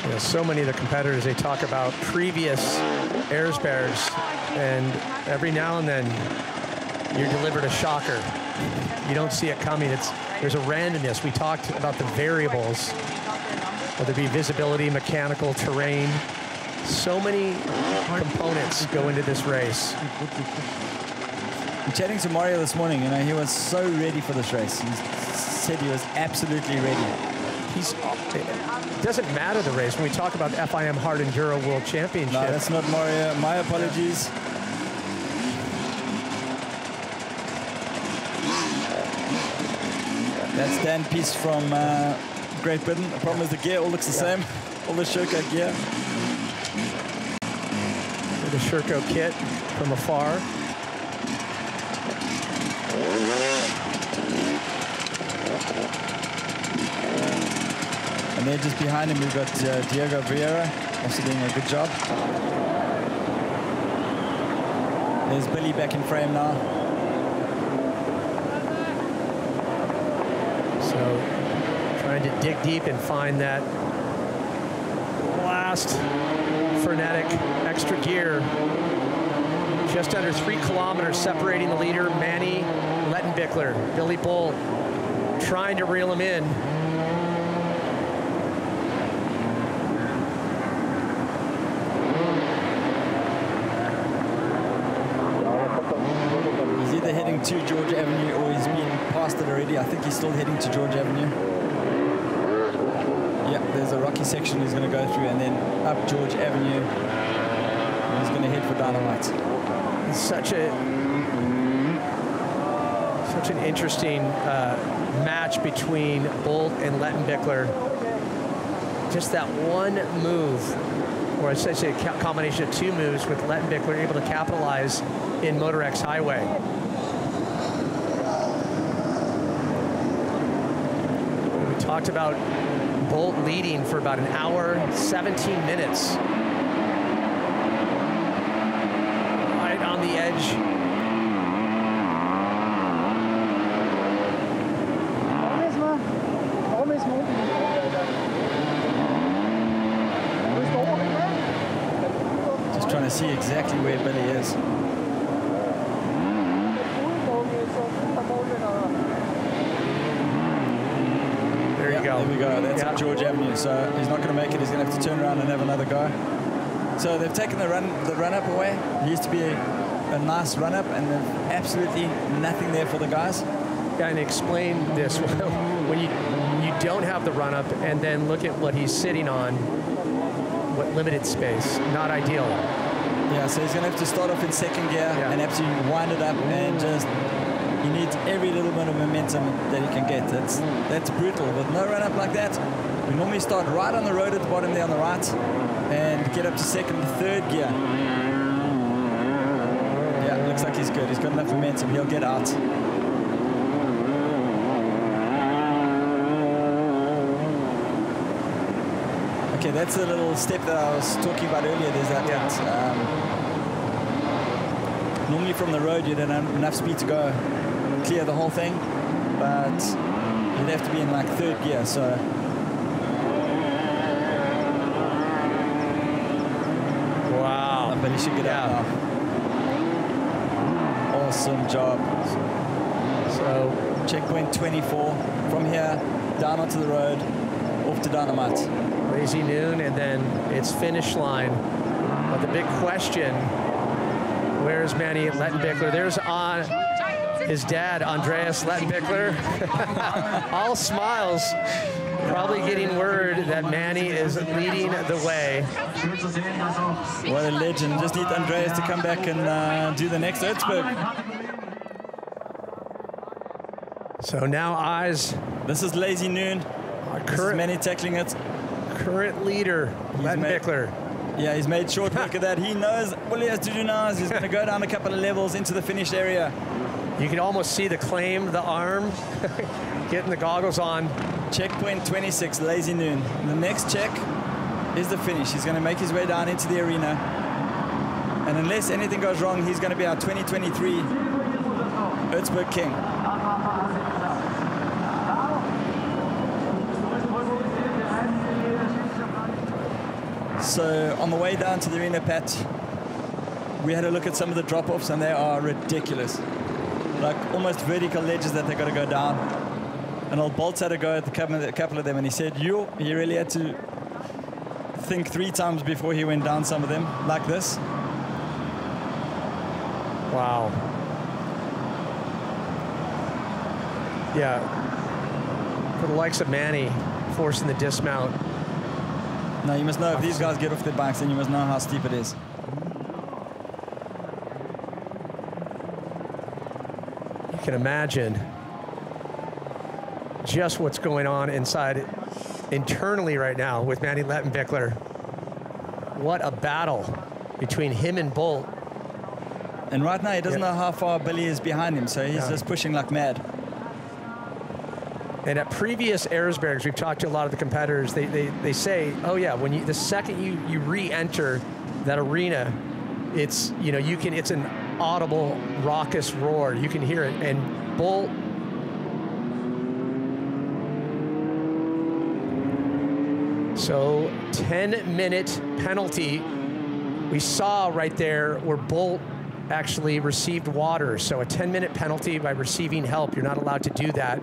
Yeah, so many of the competitors, they talk about previous Erzbergs, and every now and then you're delivered a shocker. You don't see it coming. There's a randomness. We talked about the variables, whether it be visibility, mechanical, terrain. So many components go into this race. I'm chatting to Mario this morning, you know, he was so ready for this race. He said he was absolutely ready. It doesn't matter the race when we talk about the FIM Hard Enduro World Championship. No, that's not Mario. My apologies. That's Dan Peace from Great Britain. The problem is the gear all looks the same. All the Sherco gear. The Sherco kit from afar. And then just behind him, we've got Diego Vieira, also doing a good job. There's Billy back in frame now. So, trying to dig deep and find that last frenetic extra gear. Just under 3 kilometers separating the leader, Manny Lettenbichler. Billy Bolt trying to reel him in. He's either heading to George Avenue or he's been past it already. I think he's still heading to George Avenue. Yeah, there's a rocky section he's going to go through, and then up George Avenue. And he's going to head for Dynamite. Such an interesting match between Bolt and Lettenbichler. Just that one move, or essentially a combination of two moves, with Lettenbichler able to capitalize in MotorX Highway. We talked about Bolt leading for about an hour, 17 minutes. Right on the edge. Just trying to see exactly where Billy is. There you go. There we go. That's up George Avenue. So he's not going to make it. He's going to have to turn around and have another go. So they've taken the run up away. It used to be a nice run up, and there's absolutely nothing there for the guys. Yeah, and explain this. When you don't have the run up, and then look at what he's sitting on, what limited space, not ideal. Yeah, so he's going to have to start off in second gear and absolutely wind it up, and just he needs every little bit of momentum that he can get. That's brutal. With no run up like that, we normally start right on the road at the bottom there on the right and get up to second and third gear. Yeah, looks like he's good. He's got enough momentum. He'll get out. Okay, that's the little step that I was talking about earlier. There's that. Normally from the road, you don't have enough speed to go clear the whole thing, but you'd have to be in like third gear. So wow, but he should get out now. Awesome job. So checkpoint 24 from here down onto the road, off to Dynamite. Lazy noon, and then it's finish line. But the big question, where's Manny Lettenbichler? There's his dad, Andreas Lettenbichler. All smiles, probably getting word that Manny is leading the way. What a legend. Just need Andreas to come back and do the next Erzberg. So now eyes. This is Lazy Noon. This is Manny tackling it. Current leader, Lettenbichler. Yeah, he's made short work of that. He knows what he has to do now is he's going to go down a couple of levels into the finish area. You can almost see the claim, the arm, getting the goggles on. Checkpoint 26, Lazy Noon. The next check is the finish. He's going to make his way down into the arena. And unless anything goes wrong, he's going to be our 2023 Erzberg King. So on the way down to the arena, Pat, we had a look at some of the drop-offs, and they are ridiculous. Like almost vertical ledges that they've got to go down. And old Bolt's had a go at a couple of them, and he said, he really had to think 3 times before he went down some of them, like this. Wow. Yeah. For the likes of Manny, forcing the dismount. Now, you must know, if these guys get off their bikes, then you must know how steep it is. You can imagine just what's going on inside internally right now with Manny Lettenbichler. What a battle between him and Bolt. And right now, he doesn't know how far Billy is behind him, so he's just pushing like mad. And at previous Erzbergs, we've talked to a lot of the competitors. They say, oh yeah, when the second you re-enter that arena, it's it's an audible raucous roar. You can hear it. And Bolt, so 10-minute penalty. We saw right there where Bolt actually received water. So a 10-minute penalty by receiving help. You're not allowed to do that.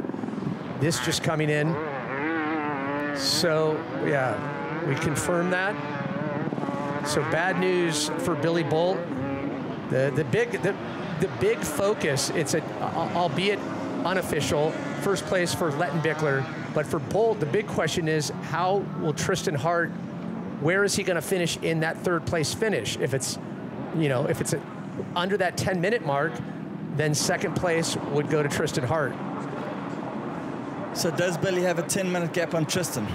This just coming in. So, yeah, we confirm that. So bad news for Billy Bolt. The big focus, it's albeit unofficial, first place for Lettenbichler. But for Bolt, the big question is, how will Tristan Hart, where is he going to finish in that third place finish? If it's, if it's under that 10-minute mark, then second place would go to Tristan Hart. So does Billy have a 10-minute gap on Tristan?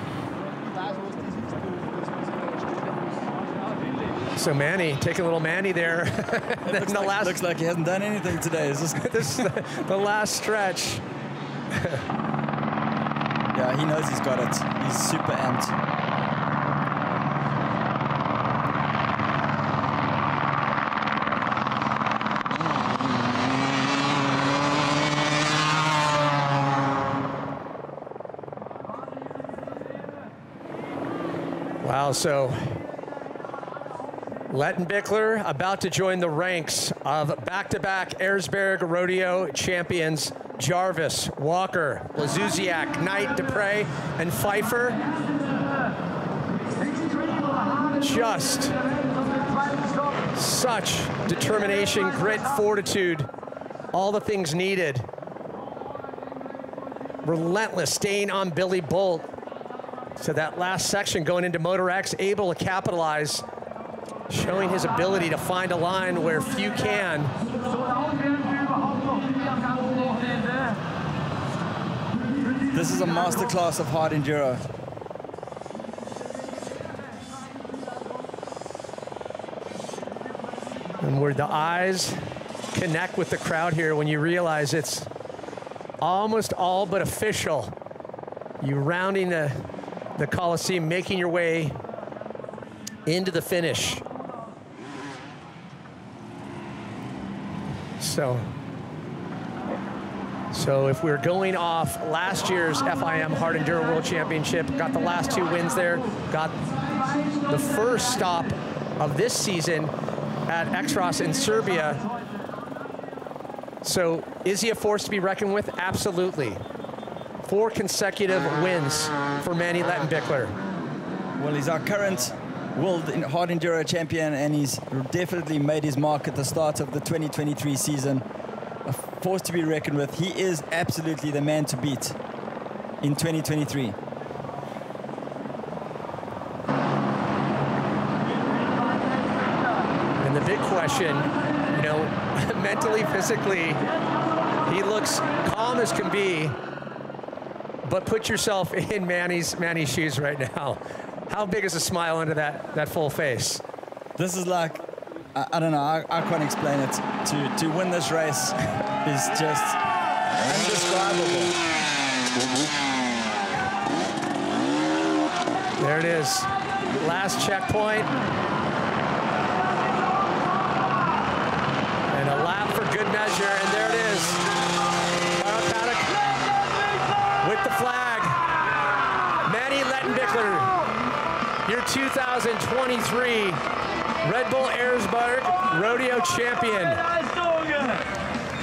So Manny, taking a little Manny there. Looks like he hasn't done anything today. Is this the last stretch? Yeah, he knows he's got it. He's super amped. Wow, so Lettenbichler about to join the ranks of back-to-back Erzbergrodeo champions Jarvis, Walker, Lazuziak, Knight, Dupre, and Pfeiffer. Just such determination, grit, fortitude, all the things needed. Relentless, staying on Billy Bolt. So that last section going into Motor X, able to capitalize, showing his ability to find a line where few can. This is a masterclass of hard enduro. And where the eyes connect with the crowd here when you realize it's almost all but official. You rounding the Coliseum, making your way into the finish. So if we're going off last year's FIM Hard Enduro World Championship, got the last 2 wins there, got the first stop of this season at Exros in Serbia. So is he a force to be reckoned with? Absolutely. 4 consecutive wins for Manny Lettenbichler. Well, he's our current world hard enduro champion, and he's definitely made his mark at the start of the 2023 season. A force to be reckoned with. He is absolutely the man to beat in 2023. And the big question, you know, mentally, physically, he looks calm as can be, but put yourself in Manny's shoes right now. How big is a smile under that full face? This is like, I don't know, I can't explain it. To win this race is just indescribable. There it is, last checkpoint. And a lap for good measure, and there it is. Carl Paddock with the flag. Manny Lettenbichler, your 2023 Red Bull Erzbergrodeo champion.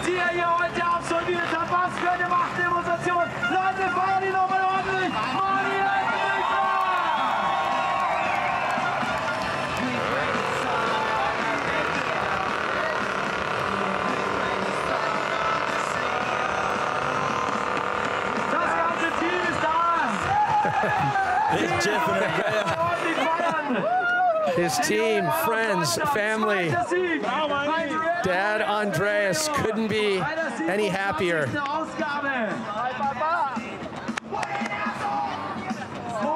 Die er hier heute absolviert hat, was für eine Machtdemonstration. Leute, feiern ihn nochmal ordentlich. Manny Lettenbichler! Das ganze Team ist da! There's Jeff and Andrea. His team, friends, family. Dad Andreas couldn't be any happier.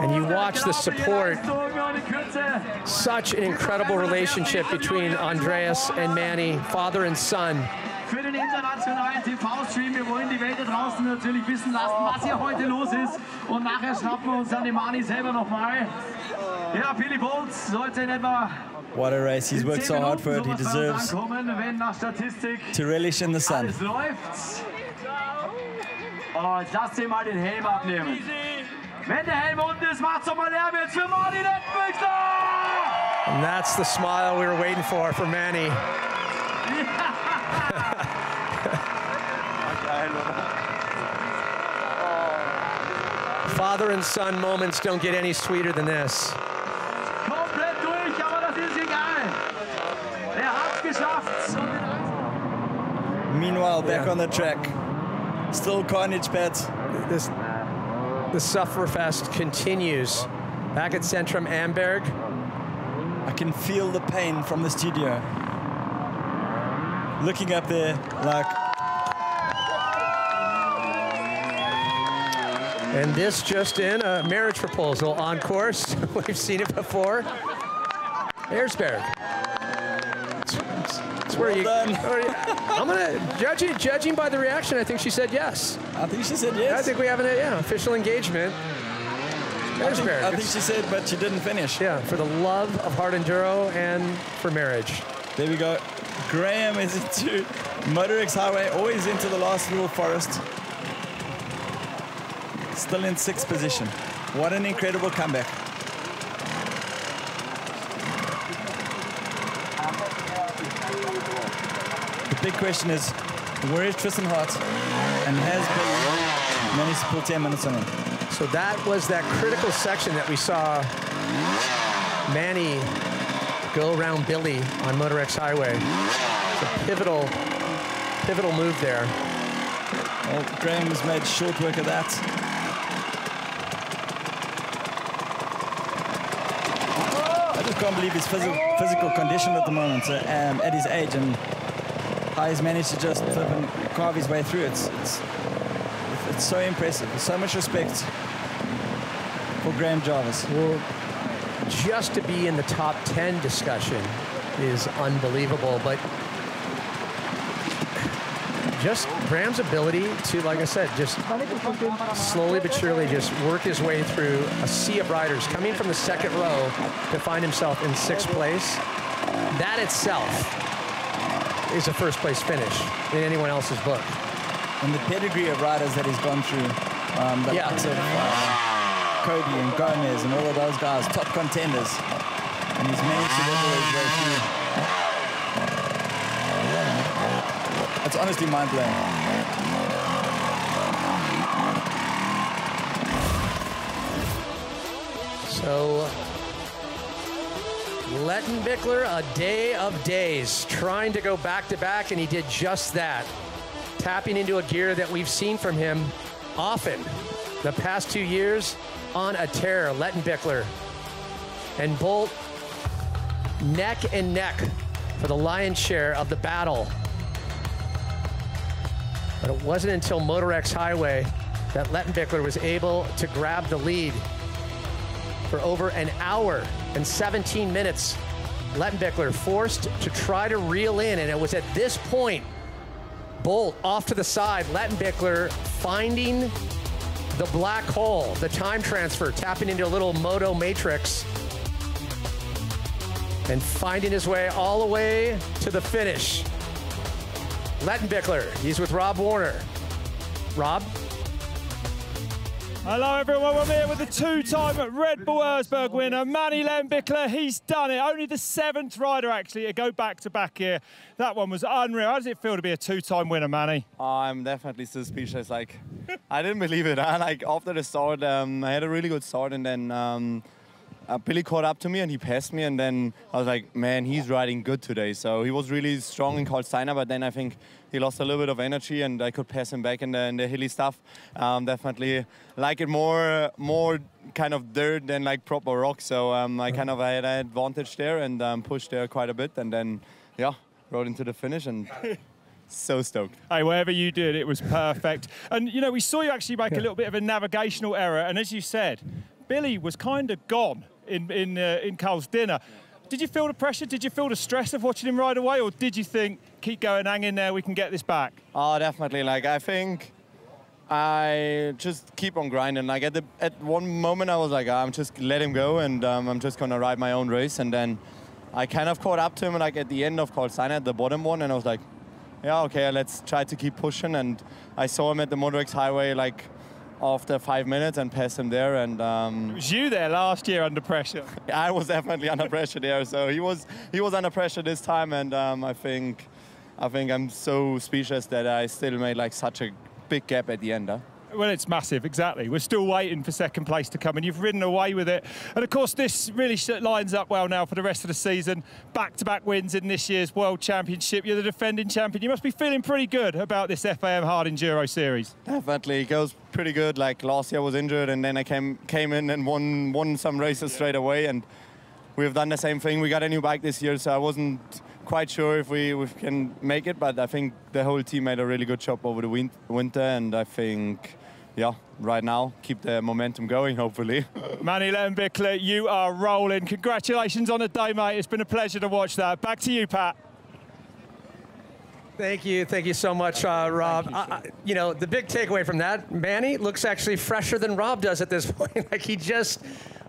And you watch the support. Such an incredible relationship between Andreas and Manny, father and son. Für den internationalen TV-Stream, wir wollen die Welt da draußen natürlich wissen lassen, was hier heute los ist. Und nachher schnappen wir uns dann den Manny selber nochmal. Ja, Billy Bolt sollte in etwa... What a race. He's worked so hard for it. He deserves to relish in the sun. Oh, jetzt lasst ihr mal den Helm abnehmen. Wenn der Helm unten ist, macht's doch mal Lärm jetzt für Manny Lettenbichler! And that's the smile we were waiting for Manny. Father and son moments don't get any sweeter than this. Komplett durch, aber das ist egal. Er hat's geschafft. Meanwhile, back on the track, still carnage, Pat. The Sufferfest continues. Back at Centrum Amberg. I can feel the pain from the studio. looking up there like... And this just in, a marriage proposal on course. We've seen it before. Erzberg. It's where I'm gonna judging by the reaction. I think she said yes. I think she said yes. I think we have an official engagement. Erzberg. I think she said, but she didn't finish. Yeah, for the love of hard enduro and for marriage. There we go. Graham is into Motor X Highway, always into the last little forest. Still in 6th position. What an incredible comeback. The big question is, where is Tristan Hart? And has Billy managed to pull 10 minutes on him? So that was that critical section that we saw Manny go around Billy on Motor X Highway. It's a pivotal move there. Well, Graham has made short work of that. I just can't believe his physical condition at the moment, at his age, and how he's managed to just flip and carve his way through. It's so impressive. So much respect for Graham Jarvis. Well, just to be in the top 10 discussion is unbelievable, but just Graham's ability to, like I said, just slowly but surely just work his way through a sea of riders coming from the 2nd row to find himself in 6th place. That itself is a 1st place finish in anyone else's book. And the pedigree of riders that he's gone through, the likes of Cody and Gomez and all of those guys, top contenders, and he's managed to wiggle his way through. It's honestly mind-blowing. So, Lettenbichler, a day of days, trying to go back-to-back, and he did just that. Tapping into a gear that we've seen from him often the past 2 years on a tear. Lettenbichler and Bolt neck and neck for the lion's share of the battle. But it wasn't until Motor X Highway that Lettenbichler was able to grab the lead. For over an hour and 17 minutes, Lettenbichler forced to try to reel in, and it was at this point, Bolt off to the side, Lettenbichler finding the black hole, the time transfer, tapping into a little moto matrix, and finding his way all the way to the finish. Lettenbichler, he's with Rob Warner. Rob? Hello everyone, we're here with the 2-time Red Bull Erzberg winner, Manny Lettenbichler. He's done it. Only the 7th rider actually to go back-to-back here. That one was unreal. How does it feel to be a 2-time winner, Manny? Oh, I'm definitely still speechless. Like, I didn't believe it. Like, after the start, I had a really good start, and then Billy caught up to me and he passed me, and then I was like, man, he's riding good today. So he was really strong in Karlsteiner, but then I think he lost a little bit of energy and I could pass him back in the hilly stuff. Definitely like it more kind of dirt than like proper rock. So I kind of had an advantage there and pushed there quite a bit, and then, yeah, rode into the finish and so stoked. Hey, whatever you did, it was perfect. And, you know, we saw you actually make a little bit of a navigational error, and as you said, Billy was kind of gone in Carl's dinner. Did you feel the pressure? Did you feel the stress of watching him ride away, or did you think, keep going, hang in there, we can get this back? Oh, definitely. Like, I think I just keep on grinding. Like, at one moment I was like, I'm just let him go, and I'm just gonna ride my own race. And then I kind of caught up to him like at the end of Karlsteiner, at the bottom one, and I was like, yeah, okay, let's try to keep pushing. And I saw him at the Motor X Highway like after 5 minutes and passed him there. And it was you there last year under pressure. I was definitely under pressure there. So he was under pressure this time, and I think I'm so speechless that I still made like such a big gap at the end. Huh? Well, it's massive, exactly. We're still waiting for 2nd place to come, and you've ridden away with it. And of course, this really lines up well now for the rest of the season. Back-to-back wins in this year's World Championship. You're the defending champion. You must be feeling pretty good about this FAM Hard Enduro Series. Definitely, it goes pretty good. Like last year I was injured, and then I came in and won some races straight away. And we've done the same thing. We got a new bike this year, so I wasn't quite sure if we can make it, but I think the whole team made a really good job over the winter, and I think, yeah, right now, keep the momentum going, hopefully. Manny Lettenbichler, you are rolling. Congratulations on the day, mate. It's been a pleasure to watch that. Back to you, Pat. Thank you so much, Rob. You know, the big takeaway from that, Manny looks actually fresher than Rob does at this point. Like, he just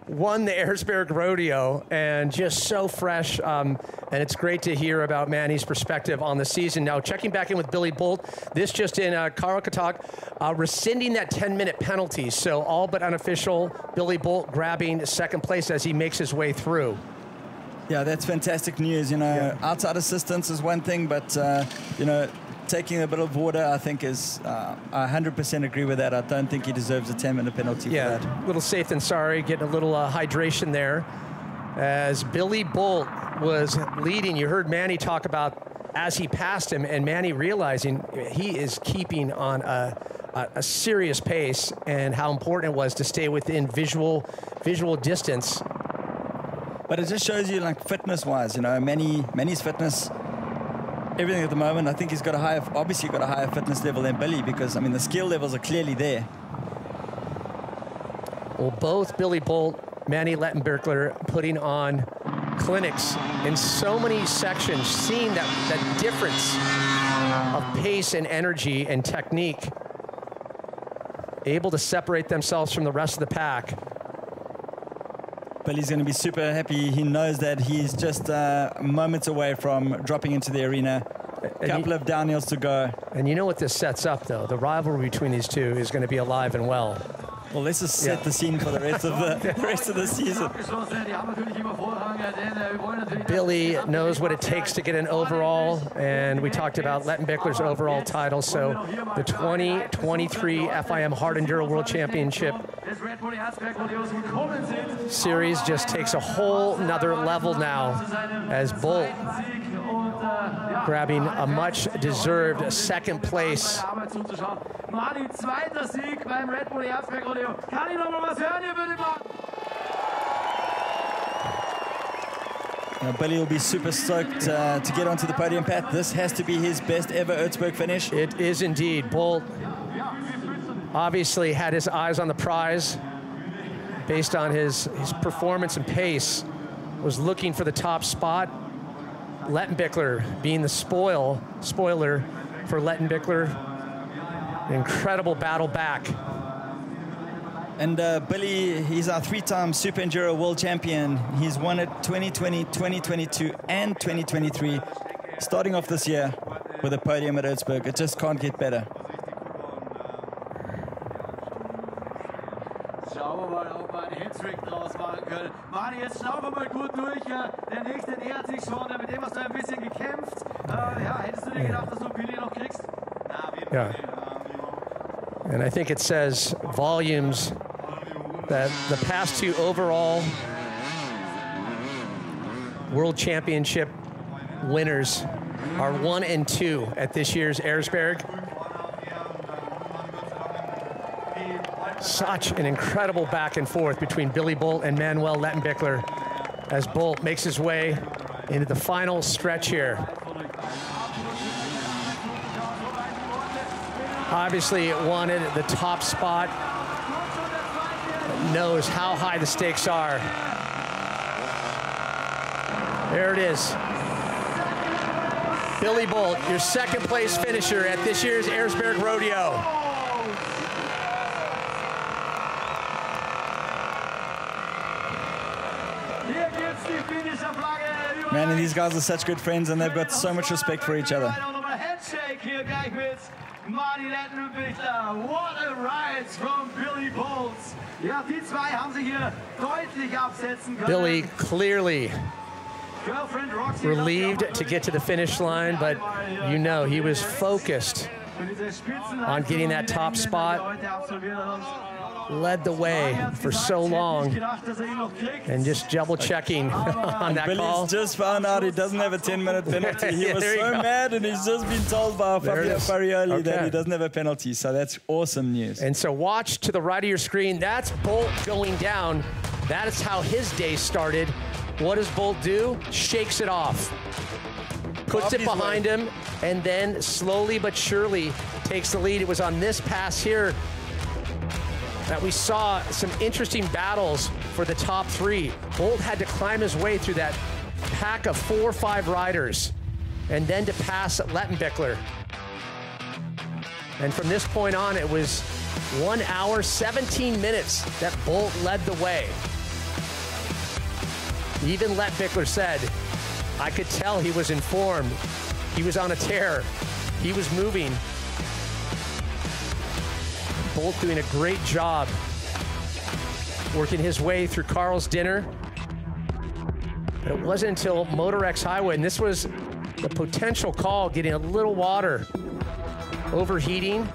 won the Erzbergrodeo and just so fresh. And it's great to hear about Manny's perspective on the season. Now, checking back in with Billy Bolt, this just in, Karl Katak rescinding that 10-minute penalty. So all but unofficial, Billy Bolt grabbing second place as he makes his way through. Yeah, that's fantastic news. You know, outside assistance is one thing, but, you know, taking a bit of water, I think, is, I 100% agree with that. I don't think he deserves a 10-minute penalty for that. Yeah, a little safe than sorry, getting a little hydration there. As Billy Bolt was leading, you heard Manny talk about as he passed him, and Manny realizing he is keeping on a serious pace and how important it was to stay within visual distance. But it just shows you, like, fitness-wise, you know, Manny's fitness, everything at the moment, I think he's got obviously got a higher fitness level than Billy, because, I mean, the skill levels are clearly there. Well, both Billy Bolt, Manny Lettenbichler putting on clinics in so many sections, seeing that difference of pace and energy and technique, able to separate themselves from the rest of the pack. Billy's going to be super happy. He knows that he's just moments away from dropping into the arena. A couple of downhills to go. And you know what this sets up, though? The rivalry between these two is going to be alive and well. Well, let's just set the scene for the rest of the season. Billy knows what it takes to get an overall, and we talked about Lettenbichler's overall title. So the 2023 FIM Hard Enduro World Championship series just takes a whole nother level now, as Bolt grabbing a much-deserved second place. Mani, zweiter Sieg beim Red Bull Erzbergrodeo. Kann ich noch mal was hören, ihr würdet mal? Billy will be super stoked to get onto the podium, Pat. This has to be his best ever Erzberg finish. It is indeed. Bolt obviously had his eyes on the prize based on his performance and pace, was looking for the top spot. Lettenbichler being the spoiler for Lettenbichler. Incredible battle back. And Billy, he's our three-time Super Enduro World Champion. He's won it 2020, 2022, and 2023. Starting off this year with a podium at Erzberg. It just can't get better. Schauen wir mal, ob wir einen Hattrick draus machen können. Mani, jetzt schnaufen wir mal gut durch. Der nächste nähert sich schon. Mit dem hast du ein bisschen gekämpft. Ja, hättest du dir gedacht, dass du Billy noch kriegst? Na, auf jeden Fall. And I think it says volumes that the past two overall World Championship winners are 1 and 2 at this year's Erzberg. Such an incredible back and forth between Billy Bolt and Manuel Lettenbichler as Bolt makes his way into the final stretch here. Obviously wanted the top spot, knows how high the stakes are. There it is. Billy Bolt, your second place finisher at this year's Erzbergrodeo. Man, and these guys are such good friends, and they've got so much respect for each other. Manny Lettenbichler, what a ride from Billy Bolt. Ja, die zwei haben sich hier deutlich absetzen können. Billy clearly relieved to get to the finish line, but you know he was focused on getting that top spot. Led the way for so long, and just double checking on that call. Billy's just found out he doesn't have a 10-minute penalty. He was so mad, and he's just been told by Fabio Farioli that he doesn't have a penalty. So that's awesome news. And so watch to the right of your screen. That's Bolt going down. That is how his day started. What does Bolt do? Shakes it off. puts it behind him, and then slowly but surely takes the lead. It was on this pass here that we saw some interesting battles for the top 3. Bolt had to climb his way through that pack of 4 or 5 riders, and then to pass Lettenbichler. And from this point on, it was 1 hour, 17 minutes that Bolt led the way. Even Lettenbichler said, I could tell he was informed. He was on a tear. He was moving. Bolt doing a great job working his way through Carl's dinner. But it wasn't until Motor-X Highway, and this was the potential call, getting a little water, overheating,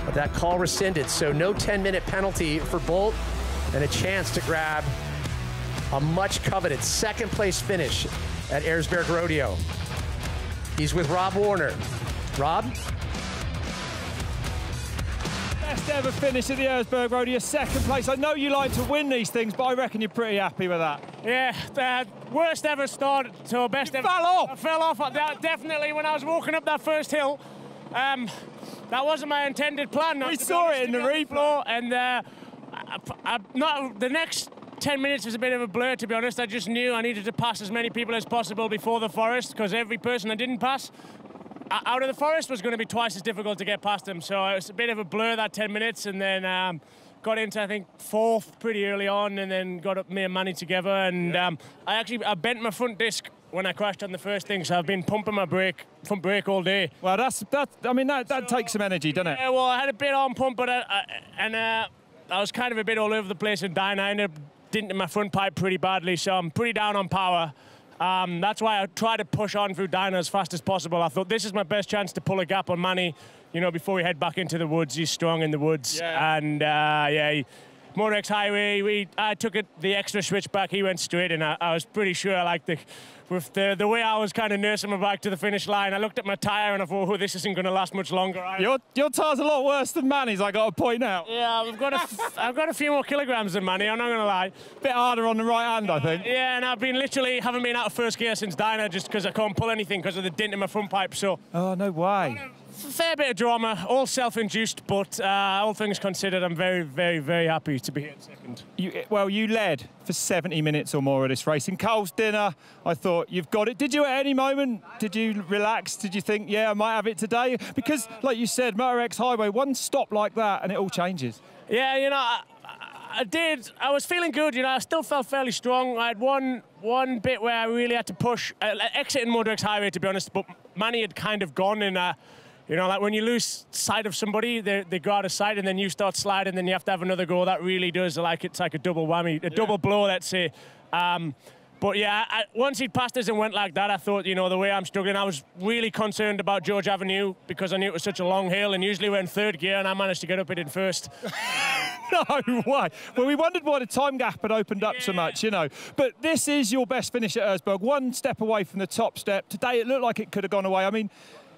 but that call rescinded. So no 10-minute penalty for Bolt, and a chance to grab a much coveted 2nd place finish at Erzbergrodeo. He's with Rob Warner. Rob? Best ever finish at the Erzbergrodeo, 2nd place. I know you like to win these things, but I reckon you're pretty happy with that. Yeah, worst ever start to best ever. Fell off. I fell off. Definitely when I was walking up that first hill. That wasn't my intended plan. We saw it in the replay. And the next 10 minutes was a bit of a blur, to be honest. I just knew I needed to pass as many people as possible before the forest, because every person I didn't pass out of the forest was going to be twice as difficult to get past them. So it was a bit of a blur, that 10 minutes, and then got into, I think, 4th pretty early on, and then got up me and Manny together. And I bent my front disc when I crashed on the first thing, so I've been pumping my front brake all day. Well, that takes some energy, doesn't it? Yeah, well, I had a bit on pump, but I was kind of a bit all over the place, and I ended up denting my front pipe pretty badly, so I'm pretty down on power. That's why I tried to push on through Dyna as fast as possible. I thought this is my best chance to pull a gap on Manny, you know, before we head back into the woods. He's strong in the woods. Yeah. And Motor-X Highway, I took the extra switchback, he went straight, and I was pretty sure, like, with the way I was kind of nursing my bike to the finish line, I looked at my tyre and I thought, oh, this isn't going to last much longer. Your tyre's a lot worse than Manny's, I got to point out. Yeah, I've got a few more kilograms than Manny, I'm not going to lie. Bit harder on the right hand, I think. Yeah, and I've been haven't been out of first gear since Dyna, just because I can't pull anything because of the dent in my front pipe, so. Oh, no way. Fair bit of drama, all self-induced, but all things considered, I'm very, very, very happy to be here in 2nd. You led for 70 minutes or more of this race. In Carl's dinner, I thought, you've got it. Did you at any moment, did you relax? Did you think, yeah, I might have it today? Because, like you said, Motor-X Highway, one stop like that and it all changes. Yeah, you know, I did. I was feeling good, you know, I still felt fairly strong. I had one bit where I really had to push, exiting Motor-X Highway, to be honest, but Manny had kind of gone, and you know, like when you lose sight of somebody, they go out of sight, and then you start sliding, then you have to have another go. That really does, it's like a double whammy, a double blow, let's say. But yeah, once he'd passed us and went like that, I thought, you know, the way I'm struggling, I was really concerned about George Avenue because I knew it was such a long hill, and usually we're in 3rd gear, and I managed to get up it in 1st. No way. Well, we wondered why the time gap had opened up so much, you know. But this is your best finish at Erzberg, 1 step away from the top step. Today, it looked like it could have gone away. I mean,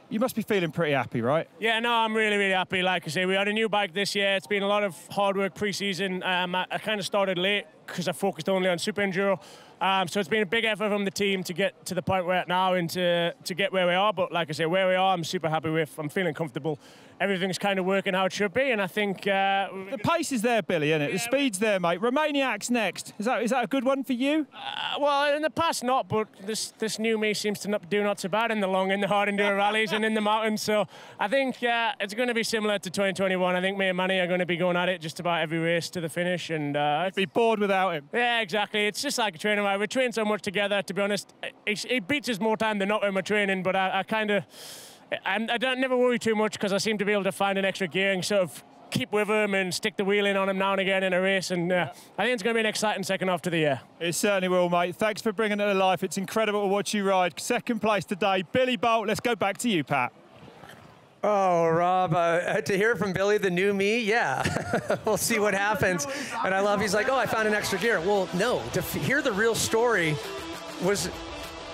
you must be feeling pretty happy, right? Yeah, no, I'm really, really happy. Like I say, we had a new bike this year. It's been a lot of hard work pre-season. I kind of started late because I focused only on Super Enduro. So it's been a big effort from the team to get to the point we're at now and to get where we are. But like I say, where we are, I'm super happy with. I'm feeling comfortable. Everything's kind of working how it should be, and I think... the pace is there, Billy, isn't it? The speed's there, mate. Romaniac's next. Is that a good one for you? Well, in the past, not, but this new me seems to do not so bad in the long and the hard enduro rallies and in the mountains. So I think it's going to be similar to 2021. I think me and Manny are going to be going at it just about every race to the finish. And I'd be bored without him. Yeah, exactly. It's just like a training ride. We train so much together, to be honest. He beats us more time than not in my training, but I kind of... I don't never worry too much because I seem to be able to find an extra gear and sort of keep with him and stick the wheel in on him now and again in a race. And I think it's going to be an exciting second half to the year. It certainly will, mate. Thanks for bringing it to life. It's incredible to watch you ride. 2nd place today, Billy Bolt. Let's go back to you, Pat. Oh, Rob, to hear from Billy, the new me, yeah. We'll see what happens. And I love, he's like, oh, I found an extra gear. Well, no, to hear the real story was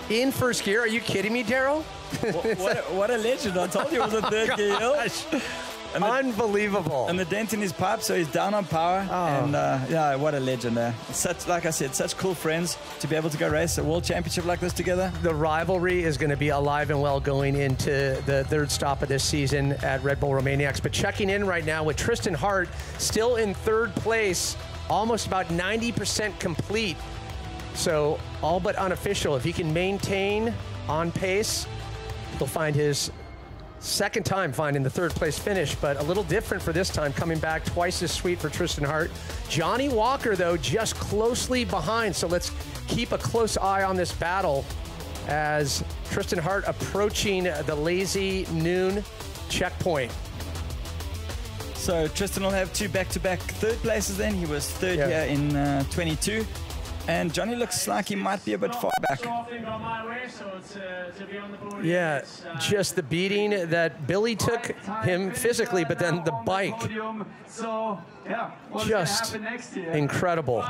in 1st gear. Are you kidding me, Daryl? What a legend. I told you it was a 3rd gear. Unbelievable. And the dent in his pipe, so he's down on power. Oh. And yeah, what a legend there. Such, like I said, such cool friends to be able to go race a world championship like this together. The rivalry is going to be alive and well going into the third stop of this season at Red Bull Romaniacs. But checking in right now with Tristan Hart, still in third place, almost about 90% complete. So all but unofficial. If he can maintain on pace, he'll find his second time finding the third place finish, but a little different for this time, coming back twice as sweet for Tristan Hart. Johnny Walker, though, just closely behind. So let's keep a close eye on this battle as Tristan Hart approaching the lazy noon checkpoint. So Tristan will have 2 back-to-back third places then. He was third here in 22. And Johnny looks like he might be a bit far back. Yeah, just the beating that Billy took him physically, but then the bike. Just incredible.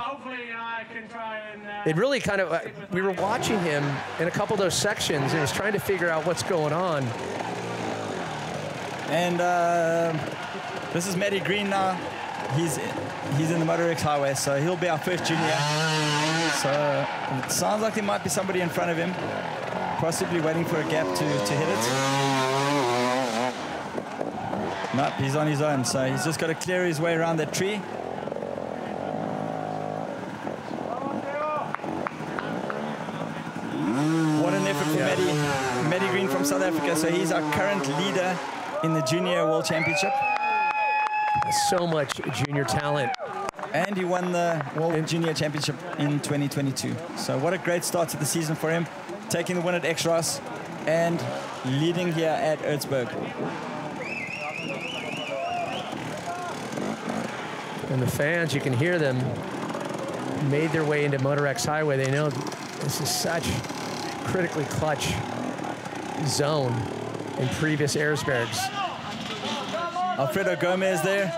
It really kind of, we were watching him in a couple of those sections and he was trying to figure out what's going on. And this is Matty Green now. He's in the Motor X Highway, so he'll be our first junior. So it sounds like there might be somebody in front of him, possibly waiting for a gap to hit it. Nope, he's on his own, so he's just got to clear his way around that tree. What an effort for Matty Green from South Africa. So he's our current leader in the Junior World Championship. So much junior talent. And he won the World Junior Championship in 2022. So what a great start to the season for him. Taking the win at X-Ross and leading here at Erzberg. And the fans, you can hear them, made their way into Motor X Highway. They know this is such critically clutch zone in previous Erzbergs. Alfredo Gomez there.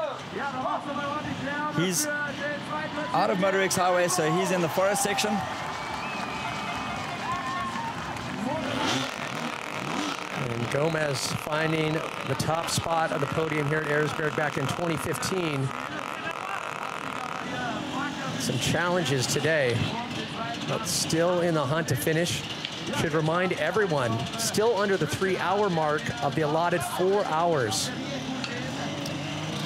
He's out of Motor X Highway, so he's in the forest section. And Gomez finding the top spot of the podium here at Erzberg back in 2015. Some challenges today, but still in the hunt to finish. Should remind everyone, still under the 3-hour mark of the allotted 4 hours.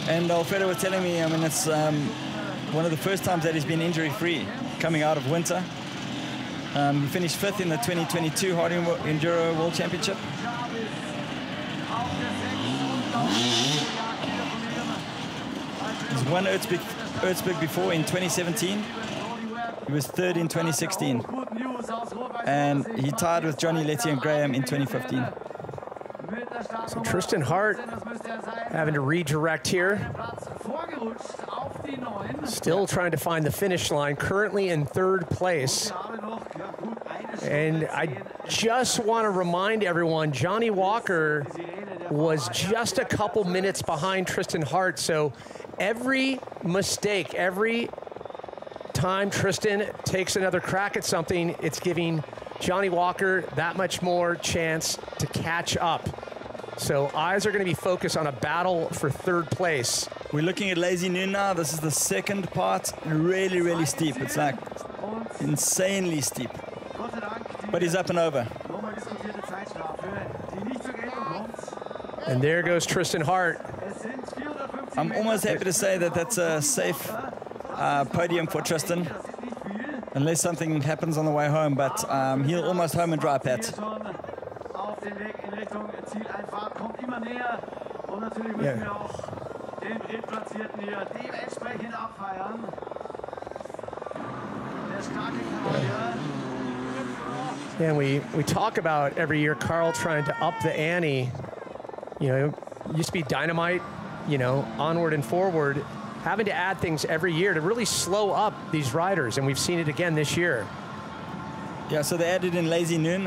And Alfredo was telling me, I mean, it's one of the first times that he's been injury-free coming out of winter. He finished 5th in the 2022 Hard Enduro World Championship. He's won Erzberg before in 2017. He was 3rd in 2016. And he tied with Johnny Letty and Graham in 2015. So Tristan Hart having to redirect here. Still trying to find the finish line, currently in 3rd place. And I just want to remind everyone, Johnny Walker was just a couple minutes behind Tristan Hart. So every mistake, every time Tristan takes another crack at something, it's giving Johnny Walker that much more chance to catch up. So eyes are going to be focused on a battle for 3rd place. We're looking at Lazy Noon now. This is the second part, really, really steep. It's like insanely steep. But he's up and over. And there goes Tristan Hart. I'm almost happy to say that that's a safe podium for Tristan, unless something happens on the way home, but he'll almost home and dry, Pat. And we talk about every year Carl trying to up the ante. You know, it used to be dynamite, you know, onward and forward, having to add things every year to really slow up these riders, and we've seen it again this year. Yeah, so they added in Lazy Noon,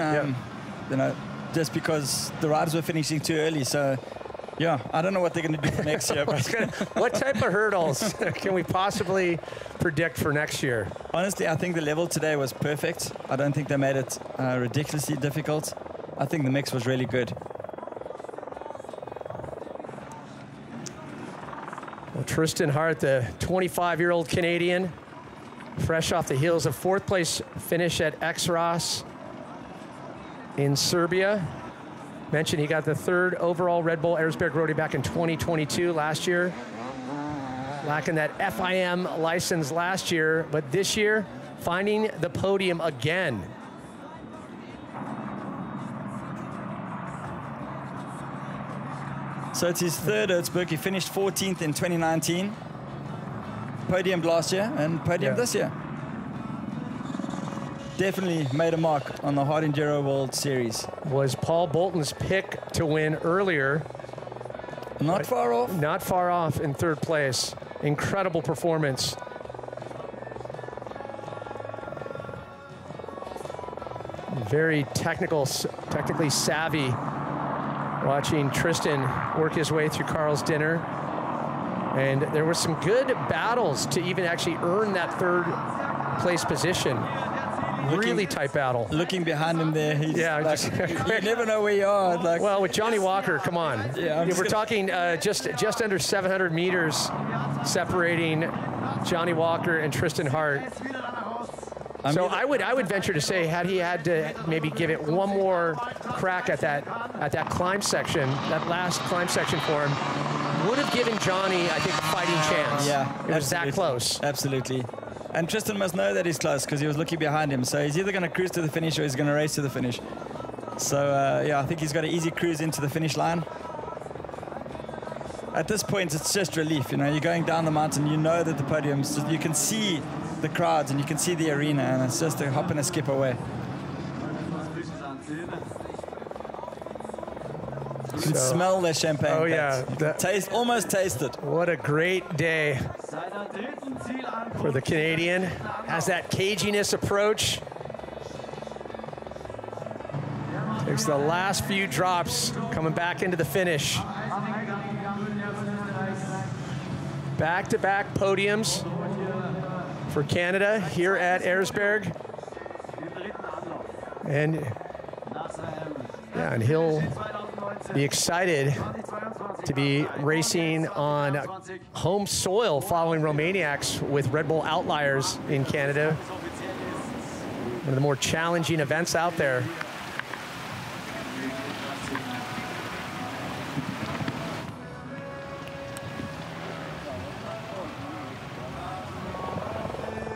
you know, just because the riders were finishing too early. So, yeah, I don't know what they're going to do for next year. But what type of hurdles can we possibly predict for next year? Honestly, I think the level today was perfect. I don't think they made it ridiculously difficult. I think the mix was really good. Well, Tristan Hart, the 25-year-old Canadian, fresh off the heels of 4th place finish at Exros in Serbia. Mentioned he got the 3rd overall Red Bull Erzbergrodeo back in 2022 last year. Lacking that FIM license last year, but this year, finding the podium again. So it's his 3rd Erzberg. He finished 14th in 2019. Podiumed last year and podiumed this year. Definitely made a mark on the Hard Enduro World Series. Was Paul Bolton's pick to win earlier. Not far off. Not far off in 3rd place. Incredible performance. Very technically savvy. Watching Tristan work his way through Carl's dinner. And there were some good battles to even actually earn that 3rd place position. Really tight battle. Looking behind him there, he's you never know where you are. Like, well, with Johnny Walker, come on. Yeah, we're talking just under 700 meters separating Johnny Walker and Tristan Hart. So I would venture to say, had he had to maybe give it one more crack at that climb section, that last climb section for him, would have given Johnny, I think, a fighting chance. Yeah, it was that close. Absolutely. And Tristan must know that he's close because he was looking behind him. So he's either going to cruise to the finish or he's going to race to the finish. So yeah, I think he's got an easy cruise into the finish line. At this point, it's just relief. You know, you're going down the mountain, you know that the podium's just, you can see the crowds and you can see the arena, and it's just a hop and a skip away. You can smell the champagne. Oh yeah, almost taste it. What a great day for the Canadian. Has that caginess approach. Takes the last few drops, coming back into the finish. Back-to-back podiums for Canada here at Erzberg. And he'll be excited to be racing on home soil following Romaniacs with Red Bull Outliers in Canada. One of the more challenging events out there.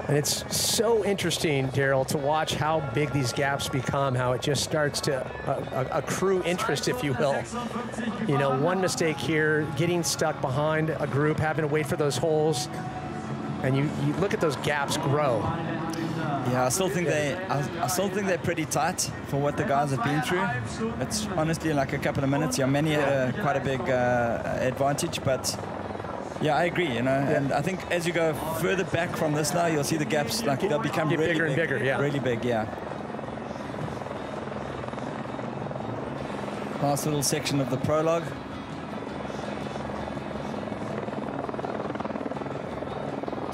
And it's so interesting, Daryl, to watch how big these gaps become, how it just starts to accrue interest, if you will. You know, one mistake here, getting stuck behind a group, having to wait for those holes, and you look at those gaps grow. Yeah, I still think they're pretty tight for what the guys have been through. It's honestly like a couple of minutes. Yeah, many had quite a big advantage, but yeah, I agree, you know, and I think as you go further back from this now, you'll see the gaps, like they'll become really bigger and bigger, yeah. Really big, yeah. Last little section of the prologue.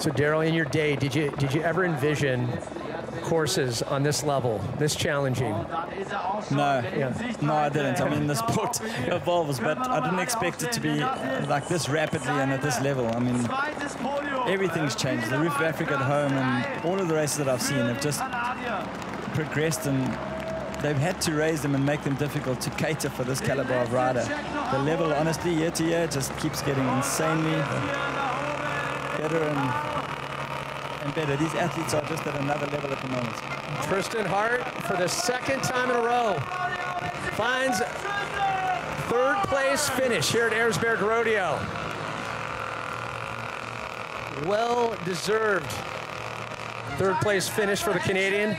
So Daryl, in your day, did you ever envision courses on this level, this challenging? No, no, I didn't. I mean, the sport evolves, but I didn't expect it to be like this rapidly and at this level. I mean, everything's changed. The Roof of Africa at home and all of the races that I've seen have just progressed, and they've had to raise them and make them difficult to cater for this caliber of rider. The level, honestly, year to year, just keeps getting insanely better and better. These athletes are just at another level at the moment. Tristan Hart, for the second time in a row, finds third place finish here at Erzbergrodeo. Well deserved third place finish for the Canadian.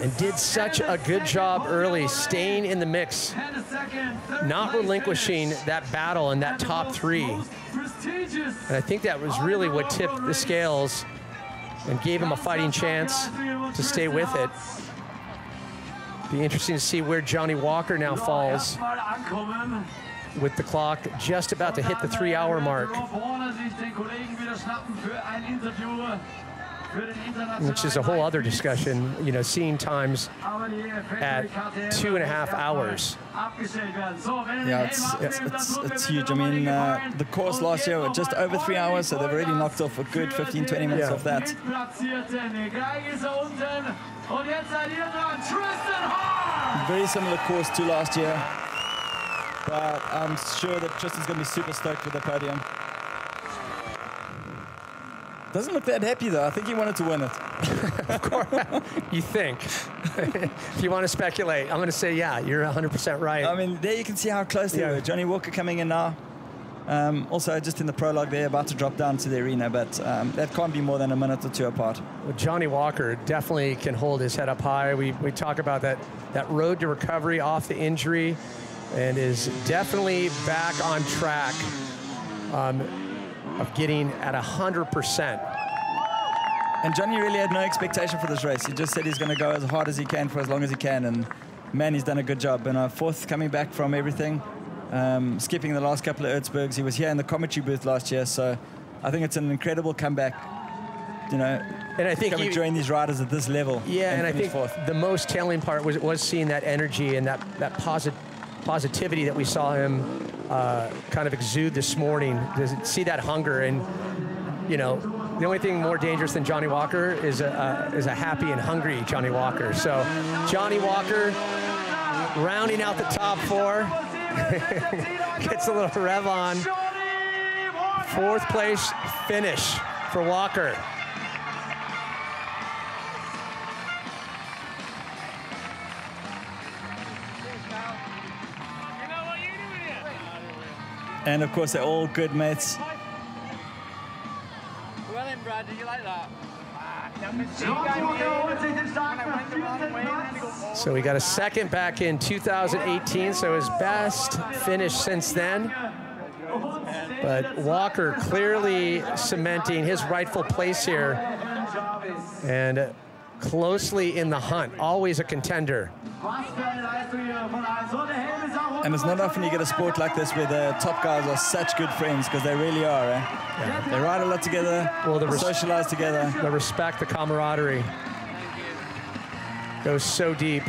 And did such a good job early, staying in the mix, not relinquishing that battle in that top three. And I think that was really what tipped the scales and gave him a fighting chance to stay with it. Be interesting to see where Johnny Walker now falls with the clock just about to hit the 3-hour mark. which is a whole other discussion, you know, seeing times at 2.5 hours. Yeah, it's huge. I mean, the course last year was just over 3 hours, so they've already knocked off a good 15, 20 minutes off that. Very similar course to last year, but I'm sure that Tristan's going to be super stoked with the podium. Doesn't look that happy though. I think he wanted to win it. Of course, you think. If you want to speculate, I'm going to say, yeah, you're 100% right. I mean, there you can see how close they were. Johnny Walker coming in now. Also, just in the prologue, they're about to drop down to the arena, but that can't be more than a minute or two apart. Well, Johnny Walker definitely can hold his head up high. We talk about that road to recovery off the injury, and is definitely back on track of getting at 100%. And Johnny really had no expectation for this race. He just said he's going to go as hard as he can for as long as he can, and man, he's done a good job. And fourth coming back from everything, skipping the last couple of Erzbergs. He was here in the commentary booth last year, so I think it's an incredible comeback, you know, and I think join these riders at this level. Yeah, and I think the most telling part was seeing that energy and that positivity that we saw him kind of exude this morning. To see that hunger, and you know, the only thing more dangerous than Johnny Walker is a happy and hungry Johnny Walker. So Johnny Walker rounding out the top four. Gets a little rev on. Fourth place finish for Walker. And of course, they're all good mates. Well then, Brad, did you like that? So we got a second back in 2018, so his best finish since then. But Walker clearly cementing his rightful place here and closely in the hunt, always a contender. And it's not often you get a sport like this where the top guys are such good friends, because they really are. Yeah. They ride a lot together, they socialize together. The respect, the camaraderie goes so deep.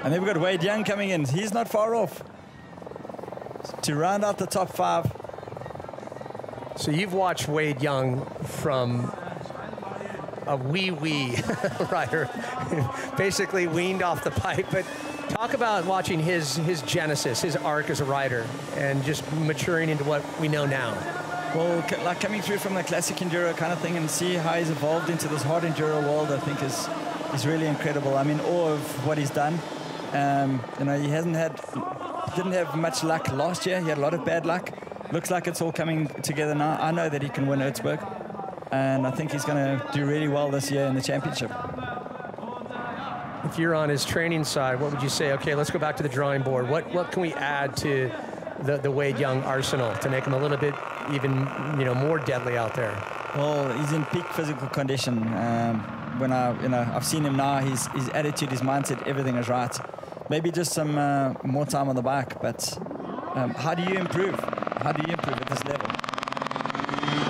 And then we've got Wade Young coming in. He's not far off to round out the top five. So you've watched Wade Young from a wee rider, basically weaned off the pipe. But talk about watching his genesis, his arc as a rider, and just maturing into what we know now. Well, like coming through from the classic enduro kind of thing and see how he's evolved into this hard enduro world, I think is really incredible. I'm in awe of what he's done. You know, he didn't have much luck last year. He had a lot of bad luck. Looks like it's all coming together now. I know that he can win Erzberg, and I think he's going to do really well this year in the championship. If you're on his training side, what would you say? Okay, let's go back to the drawing board. What can we add to the Wade Young arsenal to make him a little bit even more deadly out there? Well, he's in peak physical condition. When I've seen him now, his attitude, his mindset, everything is right. Maybe just some more time on the bike, but how do you improve? How do you improve at this level?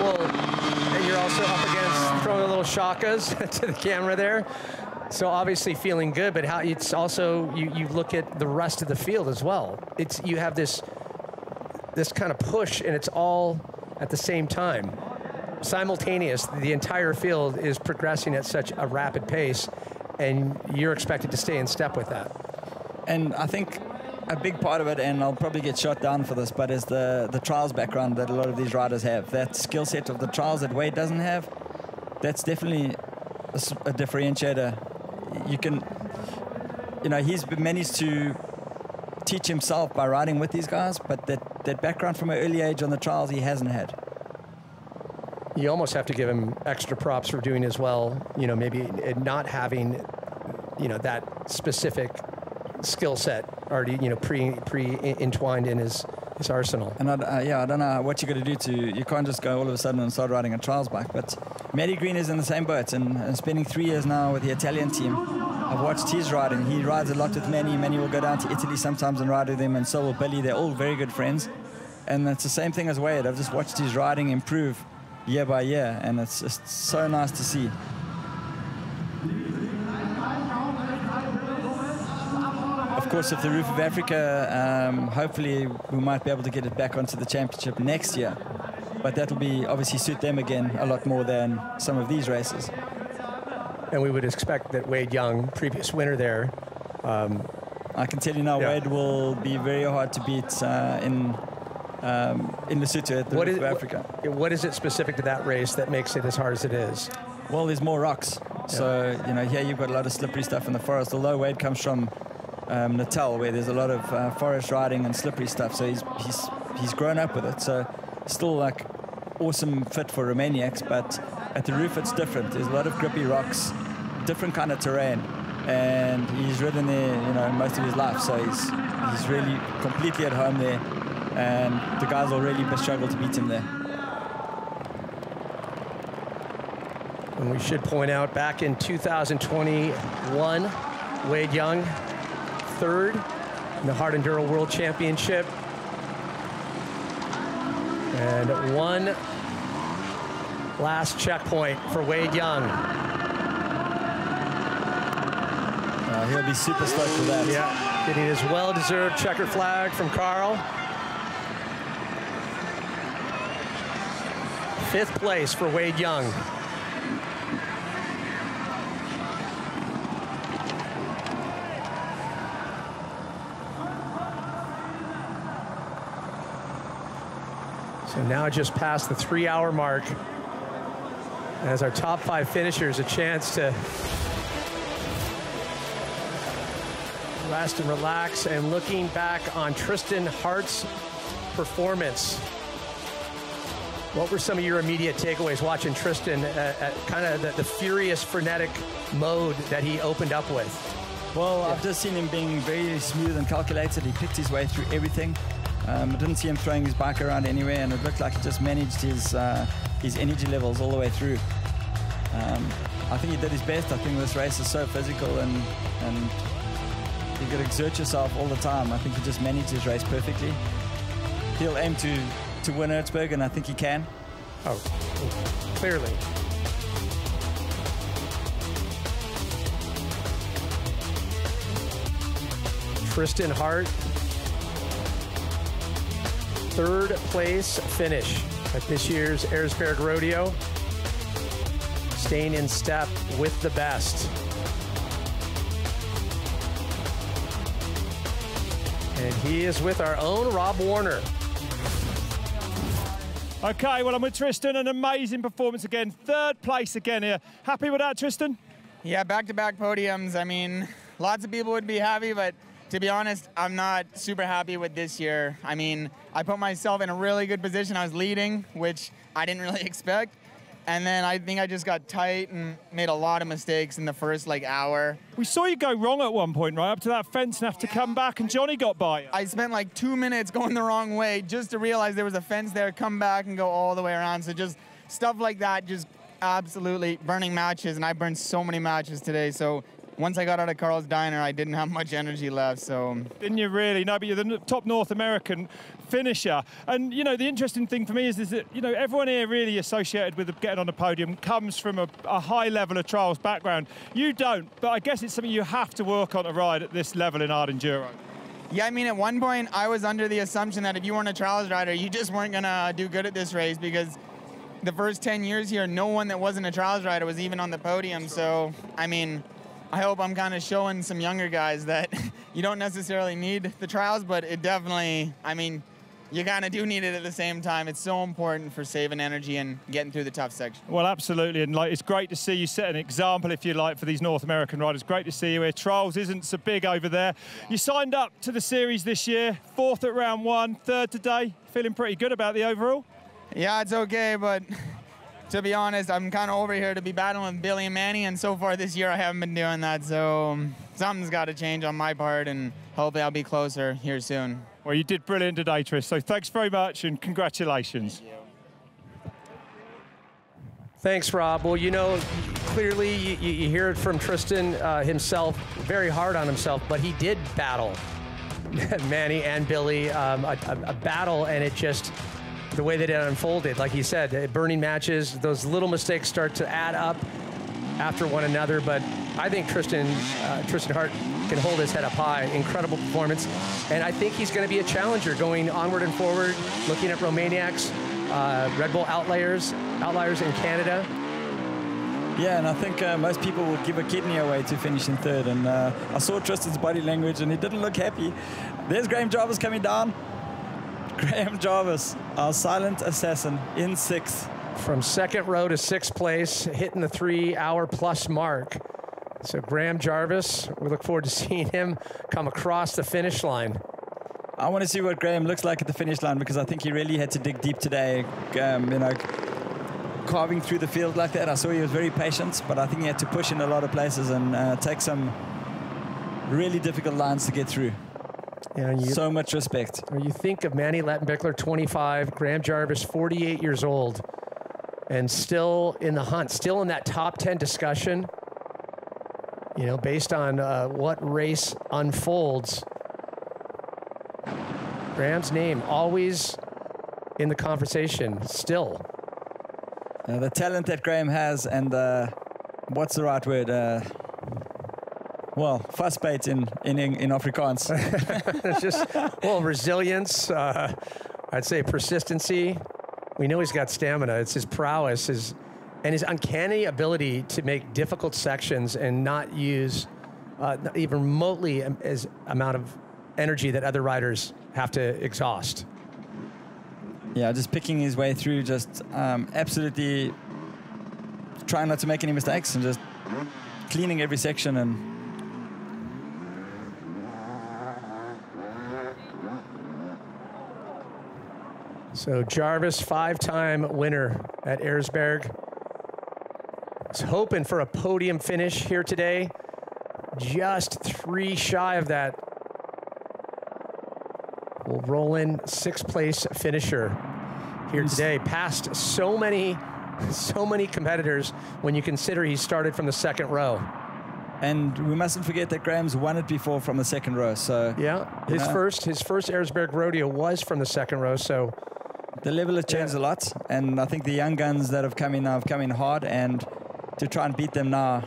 Well, and you're also up against throwing a little shakas to the camera there. So obviously feeling good, but how it's also you look at the rest of the field as well. You have this kind of push, and it's all at the same time. Simultaneous, the entire field is progressing at such a rapid pace, and you're expected to stay in step with that. And I think a big part of it, and I'll probably get shot down for this, but is the trials background that a lot of these riders have. That skill set of the trials that Wade doesn't have, that's definitely a differentiator. He's managed to teach himself by riding with these guys, but that background from an early age on the trials he hasn't had. You almost have to give him extra props for doing as well, maybe not having, that specific skill set already, pre-entwined in his arsenal. And I don't know what you're going to do you can't just go all of a sudden and start riding a trials bike, but Matty Green is in the same boat, and spending 3 years now with the Italian team. I've watched his riding. He rides a lot with Manny. Manny will go down to Italy sometimes and ride with him, and so will Billy. They're all very good friends. And it's the same thing as Wade. I've just watched his riding improve year by year, and it's just so nice to see. Of course, if the Roof of Africa, hopefully we might be able to get it back onto the championship next year. But that will be obviously suit them again a lot more than some of these races. And we would expect that Wade Young, previous winner there. I can tell you now, Wade will be very hard to beat in Lesotho at the Roof of Africa. What is it specific to that race that makes it as hard as it is? Well, there's more rocks. So, you know, here you've got a lot of slippery stuff in the forest, although Wade comes from Natal, where there's a lot of forest riding and slippery stuff. So he's grown up with it. So still like awesome fit for Romaniacs, but at the Roof it's different. There's a lot of grippy rocks, different kind of terrain, and he's ridden there, you know, most of his life. So he's really completely at home there, and the guys will really struggle to beat him there. And we should point out, back in 2021, Wade Young, third in the Hard Enduro World Championship. And one last checkpoint for Wade Young. He'll be super stoked for that. Yeah, getting his well-deserved checkered flag from Carl. 5th place for Wade Young. So now just past the 3-hour mark. As our top 5 finishers, a chance to rest and relax. And looking back on Tristan Hart's performance, what were some of your immediate takeaways watching Tristan at kind of the furious, frenetic mode that he opened up with? Well, I've just seen him being very smooth and calculated. He picked his way through everything. I didn't see him throwing his bike around anywhere, and it looked like he just managed his energy levels all the way through. I think he did his best. I think this race is so physical, and you've got to exert yourself all the time. I think he just managed his race perfectly. He'll aim to win Erzberg, and I think he can. Oh, clearly. Tristan Hart, 3rd place finish at this year's Erzbergrodeo, staying in step with the best. And he is with our own Rob Warner. Okay, well, I'm with Tristan. An amazing performance again. 3rd place again here. Happy with that, Tristan? Yeah, back-to-back podiums. I mean, lots of people would be happy, but to be honest, I'm not super happy with this year. I mean, I put myself in a really good position. I was leading, which I didn't really expect. And then I think I just got tight and made a lot of mistakes in the first, hour. We saw you go wrong at one point, right? Up to that fence and have to come back, and Johnny got by you. I spent 2 minutes going the wrong way just to realize there was a fence there, come back and go all the way around. So just stuff like that, just absolutely burning matches. And I burned so many matches today. So once I got out of Carl's Diner, I didn't have much energy left, so... Didn't you really? No, but you're the top North American finisher. And, you know, the interesting thing for me is that, you know, everyone here really associated with getting on the podium comes from a high level of trials background. You don't, but I guess it's something you have to work on to ride at this level in hard enduro. Yeah, I mean, at one point, I was under the assumption that if you weren't a trials rider, you just weren't going to do good at this race, because the first 10 years here, no one that wasn't a trials rider was even on the podium. So, I mean... I hope I'm kind of showing some younger guys that you don't necessarily need the trials, but it definitely, I mean, you kind of do need it at the same time. It's so important for saving energy and getting through the tough section. Well, absolutely, and it's great to see you set an example, if you like, for these North American riders. Great to see you here. Trials isn't so big over there. You signed up to the series this year, 4th at round 1, 3rd today. Feeling pretty good about the overall? Yeah, it's okay, but... To be honest, I'm kind of over here to be battling with Billy and Manny, and so far this year I haven't been doing that, so something's got to change on my part, and hopefully I'll be closer here soon. Well, you did brilliant today, Tris, so thanks very much, and congratulations. Thank you. Thanks, Rob. Well, you know, clearly you hear it from Tristan himself, very hard on himself, but he did battle Manny and Billy, a battle, and it just, the way that it unfolded, like he said, burning matches, those little mistakes start to add up after one another, but I think Tristan Hart can hold his head up high. Incredible performance, and I think he's going to be a challenger going onward and forward, looking at Romaniacs, Red Bull Outliers in Canada. Yeah, and I think most people would give a kidney away to finish in third. And I saw Tristan's body language, and he didn't look happy. There's Graham Jarvis coming down. Graham Jarvis, our silent assassin, in sixth. From second row to sixth place, hitting the 3-hour-plus mark. So Graham Jarvis, we look forward to seeing him come across the finish line. I want to see what Graham looks like at the finish line, because I think he really had to dig deep today. Carving through the field like that. I saw he was very patient, but I think he had to push in a lot of places and take some really difficult lines to get through. Yeah, so much respect. You think of Manny Lettenbichler, 25, Graham Jarvis, 48 years old, and still in the hunt, still in that top 10 discussion, you know, based on what race unfolds. Graham's name always in the conversation, still. The talent that Graham has, and what's the right word? Well, vastbyt in Afrikaans. It's just, well, resilience, I'd say persistency. We know he's got stamina. It's his prowess, and his uncanny ability to make difficult sections and not use even remotely as amount of energy that other riders have to exhaust. Yeah, just picking his way through, just absolutely trying not to make any mistakes and just cleaning every section. And so Jarvis, 5-time winner at Erzberg. Was hoping for a podium finish here today. Just 3 shy of that. We'll roll in 6th place finisher here today. Past so many competitors when you consider he started from the 2nd row. And we mustn't forget that Graham's won it before from the 2nd row. So yeah, his first Erzbergrodeo was from the 2nd row. So the level has changed a lot, and I think the young guns that have come in now have come in hard, and to try and beat them now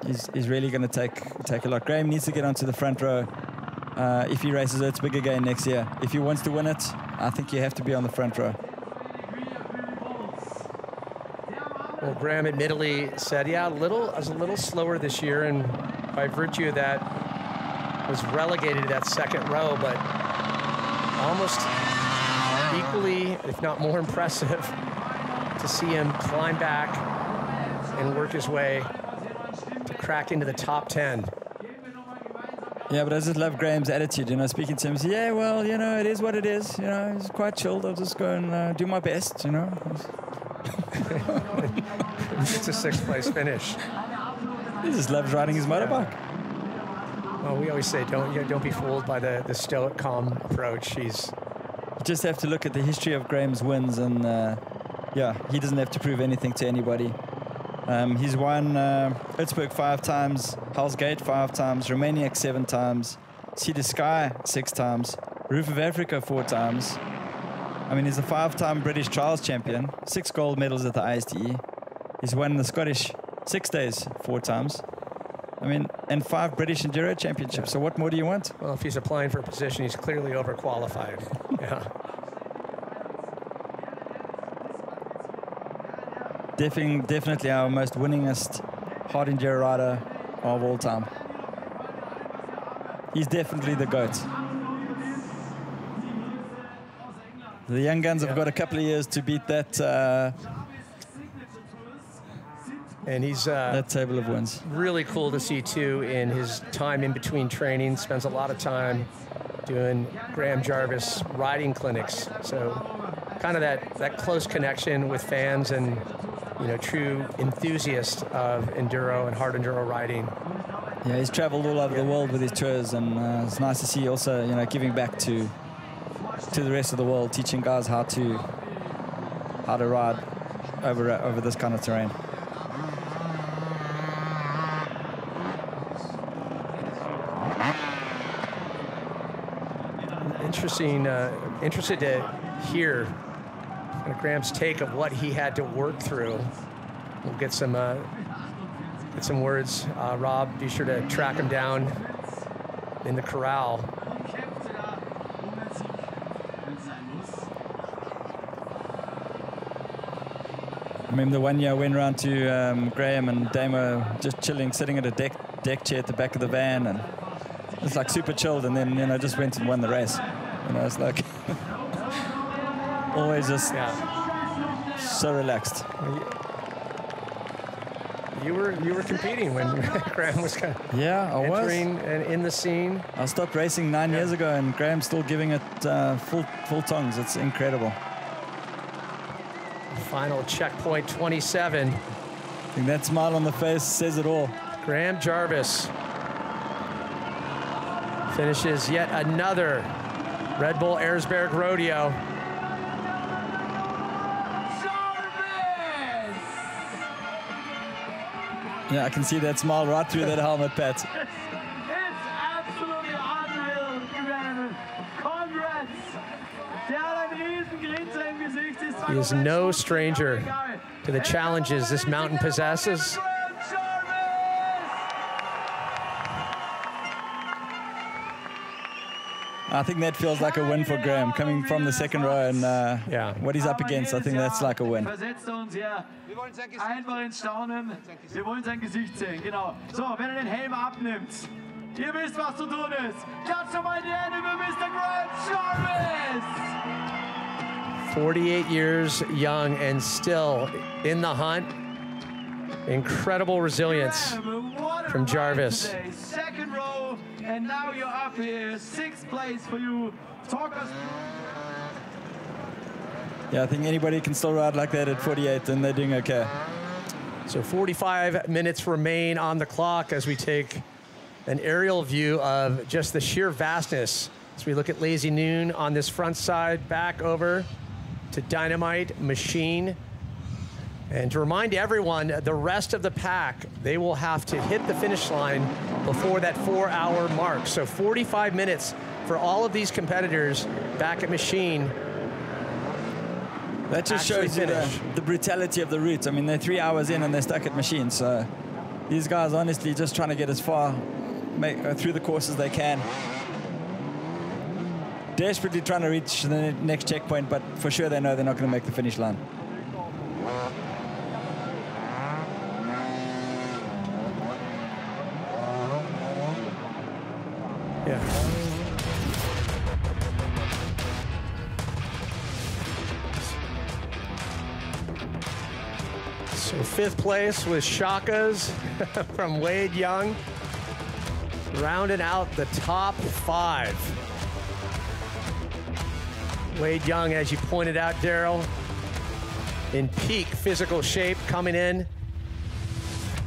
is really going to take a lot. Graham needs to get onto the front row. If he races Erzberg again next year. If he wants to win it, I think you have to be on the front row. Well, Graham admittedly said, yeah, I was a little slower this year, and by virtue of that, was relegated to that 2nd row, but almost equally, if not more impressive, to see him climb back and work his way to crack into the top 10. Yeah, but I just love Graham's attitude, you know, speaking to him. So, yeah, well, you know, it is what it is. You know, he's quite chilled. I'll just go and do my best, you know. It's a 6th place finish. He just loves riding his motorbike. Well, we always say don't be fooled by the stoic, calm approach. You just have to look at the history of Graham's wins, and yeah, he doesn't have to prove anything to anybody. He's won Erzberg 5 times, Hell's Gate 5 times, Romania 7 times, Sea to Sky 6 times, Roof of Africa 4 times. I mean, he's a 5-time British trials champion, 6 gold medals at the ISTE. He's won the Scottish 6 days 4 times. I mean, and 5 British Enduro championships. Yeah. So what more do you want? Well, if he's applying for a position, he's clearly overqualified. Yeah. Definitely our most winningest hard enduro rider of all time. He's definitely the GOAT. The young guns have got a couple of years to beat that and he's that table of wins. Really cool to see too in his time in between training. Spends a lot of time doing Graham Jarvis riding clinics. So kind of that close connection with fans and, you know, true enthusiast of enduro and hard enduro riding. Yeah, he's traveled all over the world with his tours, and it's nice to see also, you know, giving back to the rest of the world, teaching guys how to ride over this kind of terrain. interested to hear kind of Graham's take of what he had to work through. We'll get some words. Rob, be sure to track him down in the corral. I remember the one year I went around to Graham and Damo just chilling, sitting at a deck chair at the back of the van, and it was like super chilled, and then, you know, just went and won the race. You know, it's like always just so relaxed. You were competing when Graham was kind of entering and in the scene. I stopped racing 9 years ago, and Graham's still giving it full tongues. It's incredible. Final checkpoint 27. I think that smile on the face says it all. Graham Jarvis finishes yet another Red Bull Erzbergrodeo. Yeah, I can see that smile right through that helmet, Pat. It's absolutely unreal, Graham. Congrats. He is no stranger to the challenges this mountain possesses. I think that feels like a win for Graham, coming from the second row, and what he's up against, I think that's like a win. Versetzt uns hier einfach in Staunen. Wir wollen sein Gesicht sehen, genau. So, wenn den Helm abnimmt, ihr wisst, was zu tun ist. Klatscht schon mal die Hände für Mr. Graham Jarvis! 48 years young and still in the hunt. Incredible resilience from Jarvis. Second row, and now you're up here. 6th place for you. Talk us. Yeah, I think anybody can still ride like that at 48, and they're doing okay. So 45 minutes remain on the clock as we take an aerial view of just the sheer vastness. As we look at Lazy Noon on this front side, back over to Dynamite, Machine. And to remind everyone, the rest of the pack, they will have to hit the finish line before that 4-hour mark. So 45 minutes for all of these competitors back at Machine. That just shows you the brutality of the route. I mean, they're 3 hours in and they're stuck at Machine. So these guys honestly just trying to get as far through the course as they can. Desperately trying to reach the next checkpoint, but for sure they know they're not going to make the finish line. Yeah. So 5th place with Shakas from Wade Young, rounding out the top 5. Wade Young, as you pointed out, Daryl, in peak physical shape, coming in,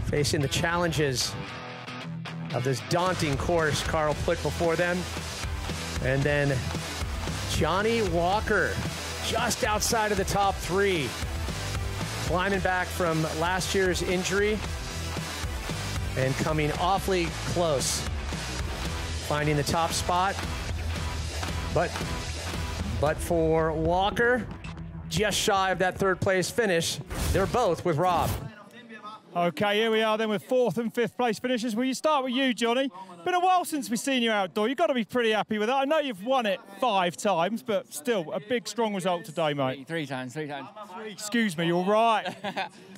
facing the challenges of this daunting course Carl put before them. And then Johnny Walker, just outside of the top 3, climbing back from last year's injury and coming awfully close, finding the top spot. But for Walker, just shy of that 3rd place finish. They're both with Rob. Okay, here we are then with 4th and 5th place finishes. Will you start with you, Johnny? Been a while since we've seen you outdoor. You've got to be pretty happy with that. I know you've won it 5 times, but still a big, strong result today, mate. Three times. Excuse me, you're right.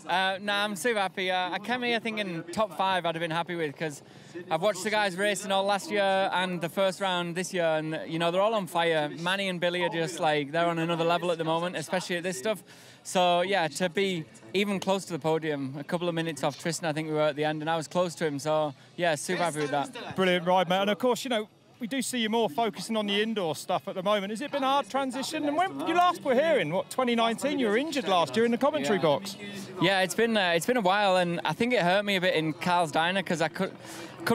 Nah, I'm super happy. I came here thinking top 5 I'd have been happy with, because I've watched the guys racing all last year and the first round this year, and you know, they're all on fire. Manny and Billy are just like, they're on another level at the moment, especially at this stuff. So yeah, to be even close to the podium, a couple of minutes off Tristan, I think we were at the end, and I was close to him. So yeah, super happy with that. Brilliant ride, mate. And of course, you know, we do see you more focusing on the indoor stuff at the moment. Has it been a hard transition? And when you last were here in, what, 2019, you were injured last year in the commentary box. Yeah, it's been a while, and I think it hurt me a bit in Carl's Diner, because I couldn't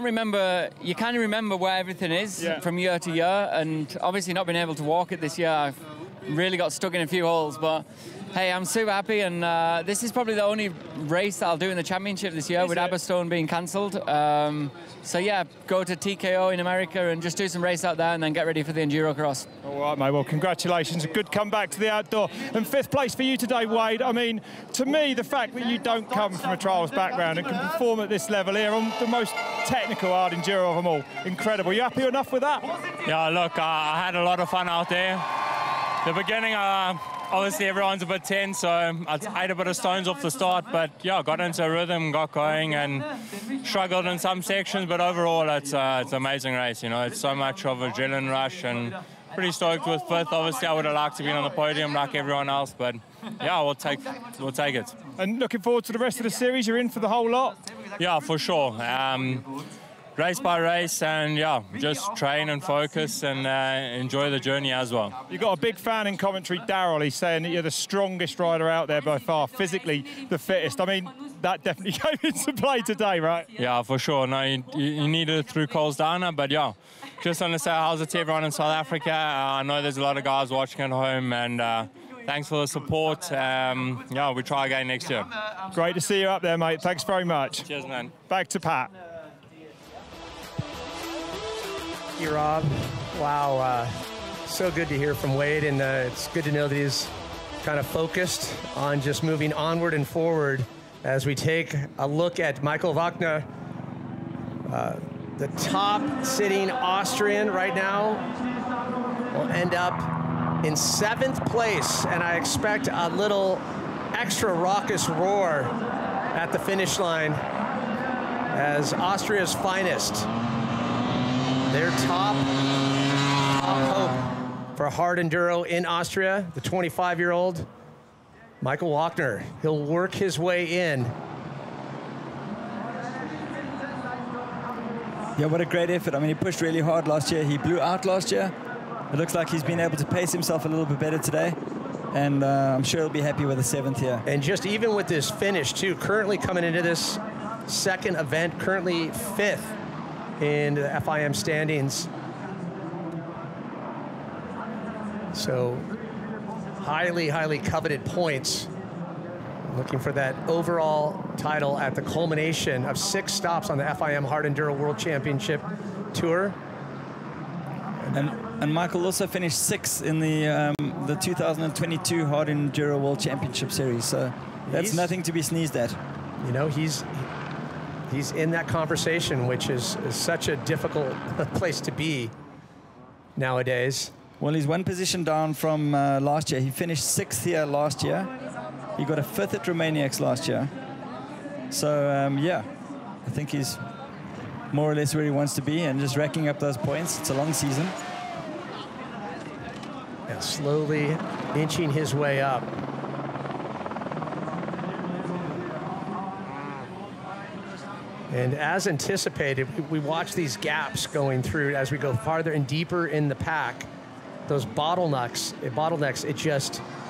remember. You kind of remember where everything is from year to year, and obviously not being able to walk it this year, I've really got stuck in a few holes. But Hey, I'm super happy, and this is probably the only race that I'll do in the championship this year with Aberystwyth being cancelled. So yeah, go to TKO in America and just do some race out there and then get ready for the Enduro Cross. All right, mate, well, congratulations. A good comeback to the outdoor. And 5th place for you today, Wade. I mean, to me, the fact that you don't come from a trials background and can perform at this level here on the most technical hard enduro of them all, incredible. You happy enough with that? Yeah, look, I had a lot of fun out there. The beginning, obviously everyone's a bit tense, so I ate a bit of stones off the start, but yeah, got into a rhythm, got going, and struggled in some sections, but overall it's an amazing race. You know, it's so much of an adrenaline rush, and pretty stoked with 5th. Obviously, I would have liked to be on the podium like everyone else, but yeah, we'll take it. And looking forward to the rest of the series. You're in for the whole lot? Yeah, for sure. Race by race, and yeah, just train and focus and enjoy the journey as well. You've got a big fan in commentary, Daryl. He's saying that you're the strongest rider out there by far, physically the fittest. I mean, that definitely came into play today, right? Yeah, for sure. No, you need it through Colsdana, but yeah, just want to say how's it to everyone in South Africa. I know there's a lot of guys watching at home, and thanks for the support. Yeah, we try again next year. Great to see you up there, mate. Thanks very much. Cheers, man. Back to Pat. Thank you, Rob. Wow, so good to hear from Wade, and it's good to know that he's kind of focused on just moving onward and forward as we take a look at Michael Wagner, the top sitting Austrian right now, will end up in 7th place, and I expect a little extra raucous roar at the finish line as Austria's finest, their top hope for hard enduro in Austria, the 25-year-old Michael Wagner. He'll work his way in. Yeah, what a great effort. I mean, he pushed really hard last year. He blew out last year. It looks like he's been able to pace himself a little bit better today. And I'm sure he'll be happy with the 7th here. And just even with this finish, too, currently coming into this second event, currently 5th in the FIM standings. So highly, highly coveted points. Looking for that overall title at the culmination of 6 stops on the FIM Hard Enduro World Championship Tour. And Michael also finished 6th in the 2022 Hard Enduro World Championship Series. So that's nothing to be sneezed at. You know, he's in that conversation, which is such a difficult place to be nowadays. Well, he's 1 position down from last year. He finished 6th here last year. He got a 5th at Romaniacs last year. So, yeah, I think he's more or less where he wants to be and just racking up those points. It's a long season. Yeah, slowly inching his way up. And as anticipated, we watch these gaps going through as we go farther and deeper in the pack. Those bottlenecks,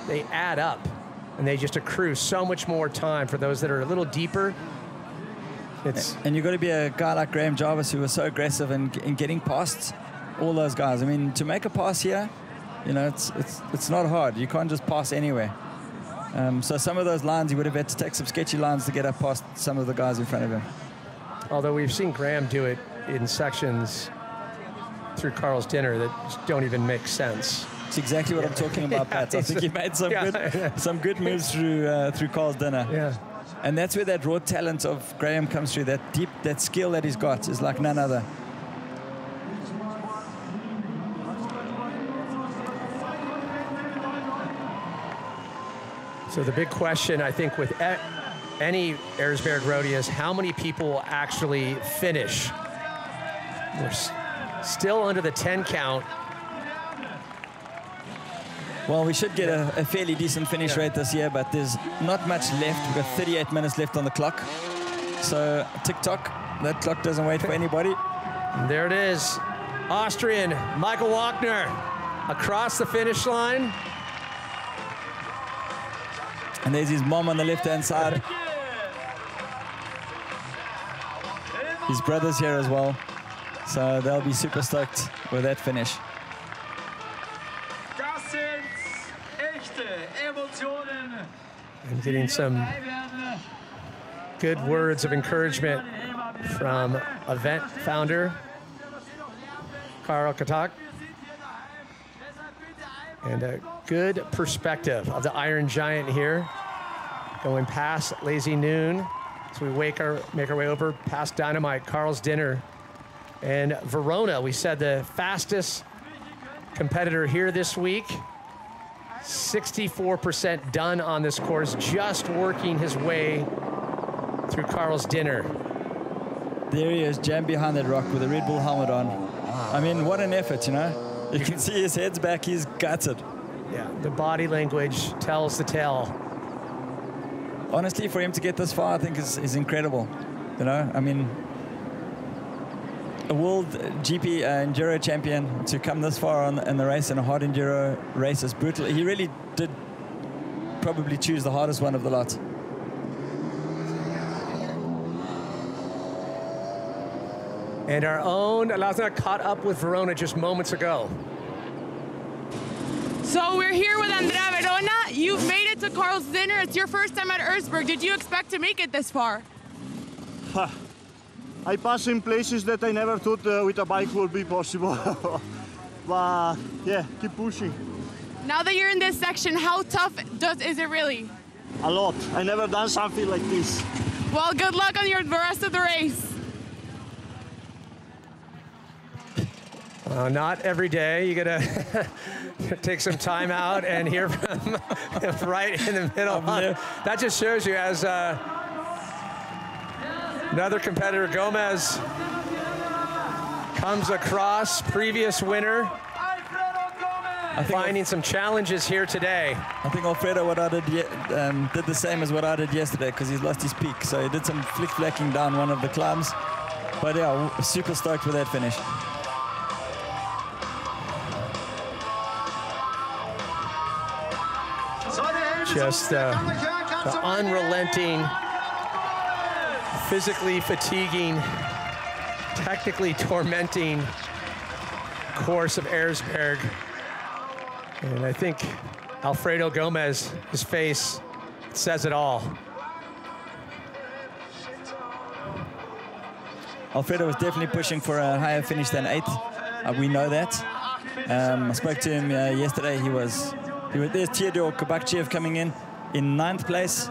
they add up, and they just accrue so much more time for those that are a little deeper. And you've got to be a guy like Graham Jarvis, who was so aggressive in getting past all those guys. I mean, to make a pass here, you know, it's not hard. You can't just pass anywhere. So some of those lines, he would have had to take some sketchy lines to get up past some of the guys in front of him. Although we've seen Graham do it in sections through Carl's dinner that just don't even make sense. It's exactly what I'm talking about, Pat. I think he made some good moves through Carl's dinner. Yeah. And that's where that raw talent of Graham comes through. That skill that he's got is like none other. So the big question, I think, with any Erzbergrodeo is how many people will actually finish. We're still under the 10 count. Well, we should get a fairly decent finish rate this year, but there's not much left. We've got 38 minutes left on the clock. So, tick-tock, that clock doesn't wait for anybody. And there it is. Austrian Michael Wagner across the finish line. And there's his mom on the left-hand side. His brother's here as well. So they'll be super stoked with that finish. Das sind echte Emotionen getting some good words of encouragement from event founder Karl Katak. And a good perspective of the Iron Giant here, going past Lazy Noon. So we make our way over past Dynamite, Carl's Dinner, and Verona. We said the fastest competitor here this week. 64% done on this course, just working his way through Carl's Dinner. There he is, jammed behind that rock with a Red Bull helmet on. I mean, what an effort, you know? You can see his head's back, he's gutted. Yeah, the body language tells the tale. Honestly, for him to get this far, I think is incredible. You know, I mean, a world GP enduro champion to come this far in the race, in a hard enduro race, is brutal. He really did probably choose the hardest one of the lot. And our own Lasna caught up with Verona just moments ago. So we're here with Andrea Verona. You've made it to Carl's Dinner. It's your first time at Erzberg. Did you expect to make it this far? I pass in places that I never thought with a bike would be possible. But yeah, keep pushing. Now that you're in this section, how tough is it really? A lot. I never done something like this. Well, good luck on the rest of the race. Not every day. You gotta take some time out and hear from him right in the middle. That just shows you, as another competitor, Gomez, comes across, previous winner, finding some challenges here today. I think Alfredo did the same as what I did yesterday, because he's lost his peak. So he did some flick-flacking down one of the climbs. But yeah, super stoked with that finish. Just the unrelenting, physically fatiguing, technically tormenting course of Erzberg. And I think Alfredo Gomez, his face says it all. Alfredo was definitely pushing for a higher finish than 8th. We know that. I spoke to him yesterday. There's Theodore Kabakchev coming in 9th place.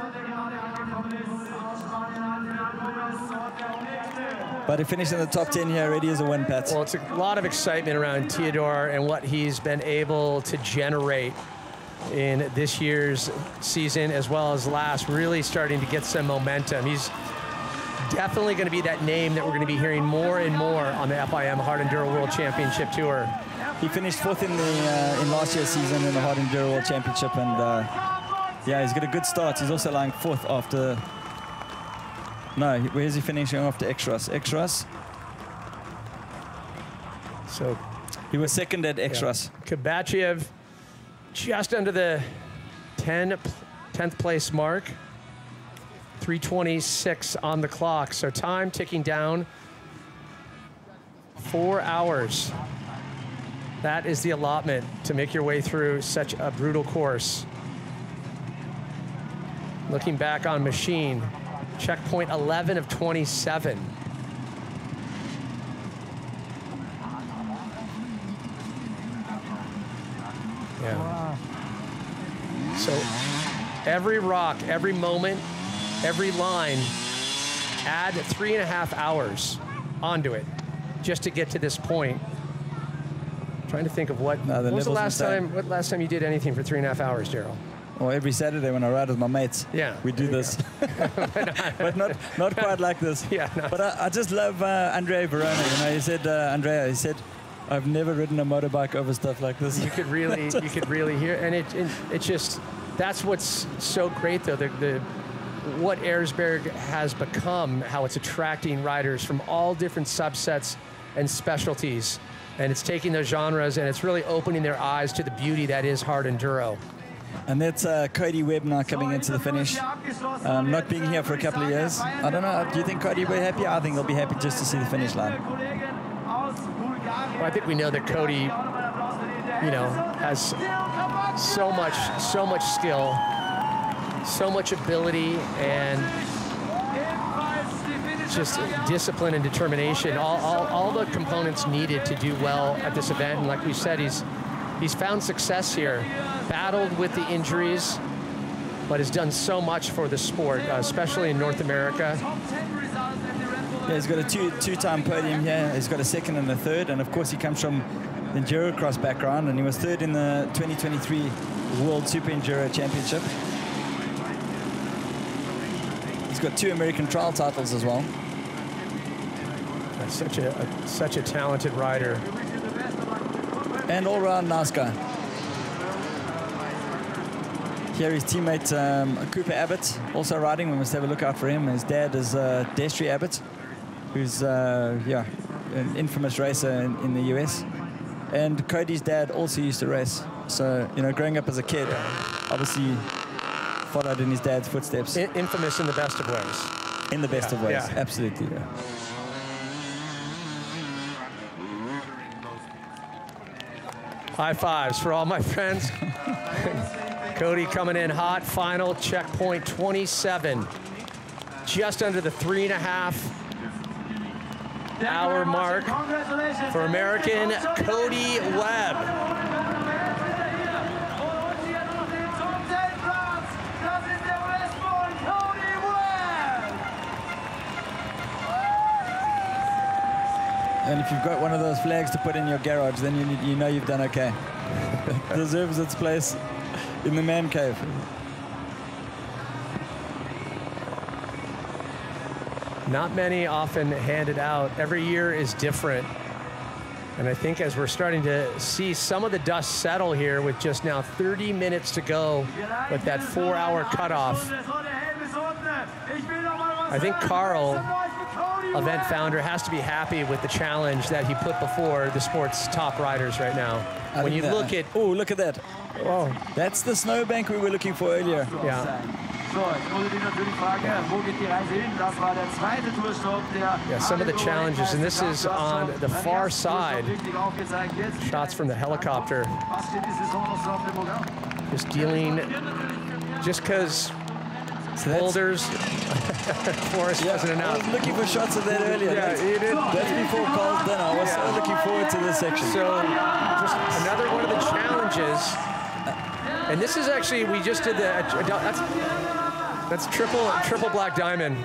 But he finished in the top 10 here already as a win, Pat. Well, it's a lot of excitement around Theodore and what he's been able to generate in this year's season as well as last, really starting to get some momentum. He's definitely going to be that name that we're going to be hearing more and more on the FIM Hard Enduro World Championship Tour. He finished 4th in last year's season in the Hard Enduro World Championship, and yeah, he's got a good start. He's also lying 4th after. No, where is he finishing after Extras? So he was 2nd at Extras. Yeah. Kabakchev just under the 10th place mark. 3:26 on the clock. So time ticking down. 4 hours. That is the allotment to make your way through such a brutal course. Looking back on machine, checkpoint 11 of 27. Yeah. So every rock, every moment, every line, add 3.5 hours onto it just to get to this point. Trying to think of what was the last time you did anything for 3.5 hours, Daryl? Well, every Saturday when I ride with my mates, yeah, we do this. But not quite like this. Yeah, no. But I just love Andrea Verona. You know, he said, I've never ridden a motorbike over stuff like this. You could really hear, and it just, that's what's so great though. What Erzberg has become, how it's attracting riders from all different subsets and specialties. And it's taking those genres and it's really opening their eyes to the beauty that is hard enduro. And that's Cody Webb now coming into the finish. Not being here for a couple of years. I don't know, do you think Cody will be happy? I think he'll be happy just to see the finish line. Well, I think we know that Cody, has so much skill, So much ability and just discipline and determination. All the components needed to do well at this event. And like we said, he's found success here, battled with the injuries, but has done so much for the sport, especially in North America. Yeah, he's got a two-time podium here. He's got a second and a third, and of course he comes from the Enduro Cross background, and he was third in the 2023 World Super Enduro Championship. He's got 2 American trial titles as well. Such a talented rider. And all-round nice guy. Here his teammate Cooper Abbott, also riding. We must have a look out for him. His dad is Destry Abbott, who's an infamous racer in the US. And Cody's dad also used to race. So, you know, growing up as a kid, obviously followed in his dad's footsteps. Infamous in the best of ways. In the best of ways, yeah. Absolutely. Yeah. High fives for all my friends. Cody coming in hot, final checkpoint 27. Just under the 3.5 hour mark for American Cody Webb. And if you've got one of those flags to put in your garage, then you know you've done okay. It deserves its place in the man cave. Not many often handed out. Every year is different. And I think as we're starting to see some of the dust settle here with just now 30 minutes to go with that 4-hour cutoff, I think Carl, event founder, has to be happy with the challenge that he put before the sport's top riders right now. When you look at... Oh, look at that. Oh, that's the snowbank we were looking for earlier. Yeah. Yeah, some of the challenges, and this is on the far side. Shots from the helicopter. Just dealing, just because boulders, Forrest wasn't announced. I was looking for shots of that earlier. Yeah, you did. That's before Carl's dinner. I was so looking forward to this section. So, just another one of the challenges. And this is actually, we just did that's triple black diamond.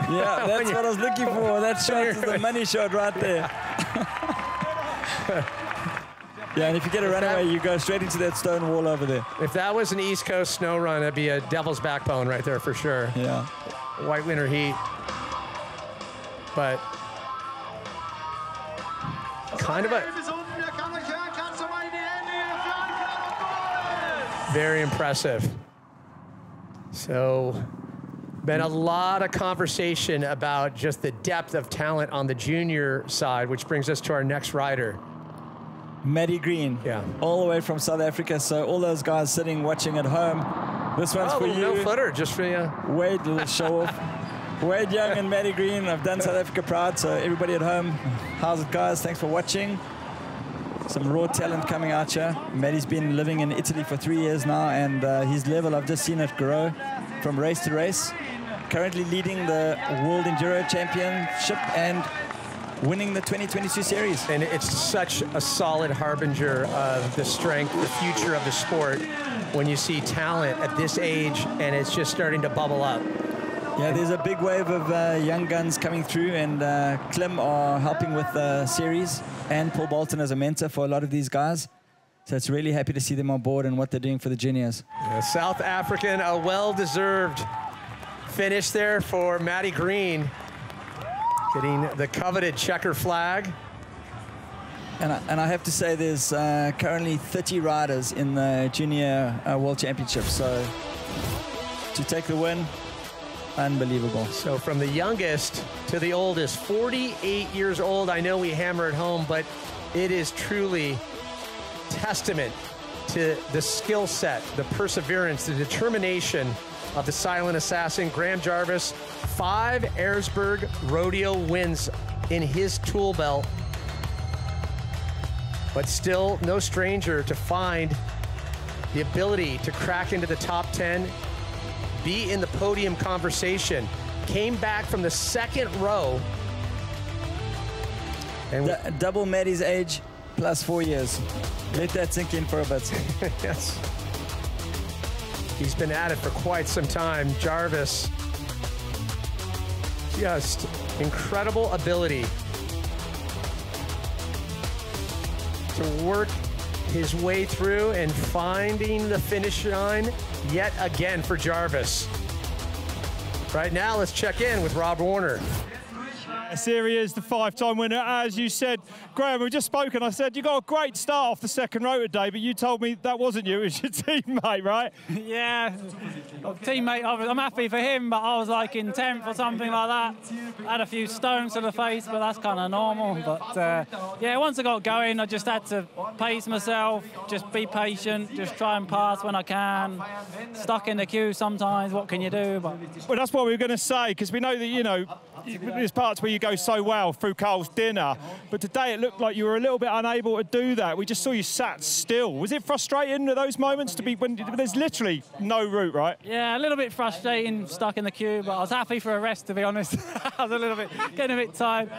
Yeah, that's what I was looking for. That shot is the money shot right there. Yeah, and if you get a runaway, you go straight into that stone wall over there. If that was an East Coast snow run, it'd be a devil's backbone right there for sure. Yeah. White winter heat. But kind of a very impressive. So, been a lot of conversation about just the depth of talent on the junior side, which brings us to our next rider. Maddie Green, yeah, all the way from South Africa. So all those guys sitting watching at home, this one's for you. No footer, just for you. Wade, little show off. Wade Young and Maddie Green. I've done South Africa proud. So everybody at home, how's it, guys? Thanks for watching. Some raw talent coming out here. Maddie's been living in Italy for 3 years now, and his level, I've just seen it grow from race to race. Currently leading the World Enduro Championship and winning the 2022 series. And it's such a solid harbinger of the strength, the future of the sport, when you see talent at this age and it's just starting to bubble up. Yeah, there's a big wave of young guns coming through, and Klim are helping with the series, and Paul Bolton as a mentor for a lot of these guys. So it's really happy to see them on board and what they're doing for the juniors. Yeah, South African, a well-deserved finish there for Maddie Green, getting the coveted checker flag. And I have to say there's currently 30 riders in the Junior World Championship. So to take the win, unbelievable. So from the youngest to the oldest, 48 years old. I know we hammer it home, but it is truly testament to the skill set, the perseverance, the determination of the silent assassin, Graham Jarvis. 5 Erzbergrodeo wins in his tool belt, but still no stranger to find the ability to crack into the top 10 be in the podium conversation. Came back from the second row. And double Maddie's age plus 4 years. Let that sink in for a bit. Yes. He's been at it for quite some time. Jarvis, just incredible ability to work his way through and finding the finish line yet again for Jarvis. Right now, let's check in with Rob Warner. Here he is, the 5-time winner. As you said, Graham, we've just spoken. I said, you got a great start off the second row today, but you told me that wasn't you, it was your teammate, right? Yeah, teammate, I'm happy for him, but I was like in 10th or something like that. I had a few stones to the face, but that's kind of normal. But yeah, once I got going, I just had to pace myself, just be patient, just try and pass when I can. Stuck in the queue sometimes, what can you do? But well, that's what we were going to say, because we know that, you know, there's parts where you go so well through Carl's dinner, but today it looked like you were a little bit unable to do that. We just saw you sat still. Was it frustrating at those moments to be, when there's literally no route, right? Yeah, a little bit frustrating, stuck in the queue, but I was happy for a rest, to be honest. I was a little bit, getting a bit tired.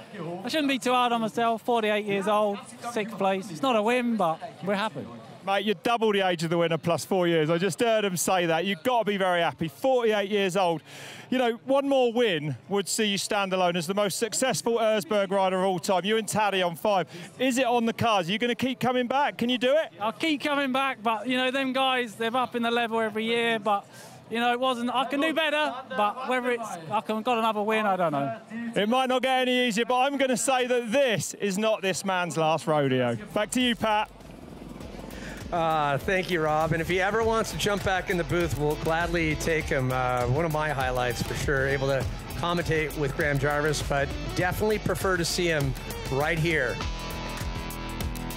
I shouldn't be too hard on myself, 48 years old, 6th place. It's not a win, but we're happy. Mate, you're double the age of the winner plus 4 years. I just heard him say that. You've got to be very happy. 48 years old. You know, one more win would see you stand alone as the most successful Erzberg rider of all time. You and Taddy on 5. Is it on the cards? Are you going to keep coming back? Can you do it? I'll keep coming back, but, you know, them guys, they're up in the level every year, but, you know, it wasn't, I can do better, but whether it's, got another win, I don't know. It might not get any easier, but I'm going to say that this is not this man's last rodeo. Back to you, Pat. Thank you, Rob. And if he ever wants to jump back in the booth, we'll gladly take him. One of my highlights for sure, able to commentate with Graham Jarvis, but definitely prefer to see him right here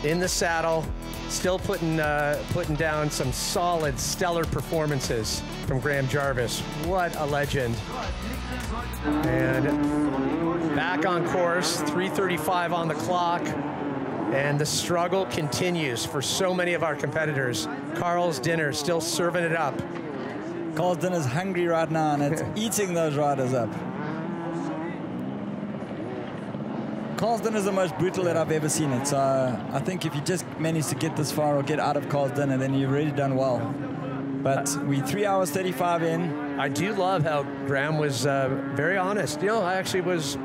in the saddle, still putting down some solid, stellar performances from Graham Jarvis. What a legend. And back on course, 3:35 on the clock. And the struggle continues for so many of our competitors. Carl's dinner still serving it up. Carl's dinner's hungry right now, and it's eating those riders up. Carl's dinner is the most brutal that I've ever seen it. So I think if you just manage to get this far or get out of Carl's dinner, then you've really done well. But we 3 hours 35 in. I do love how Graham was very honest. You know, I actually was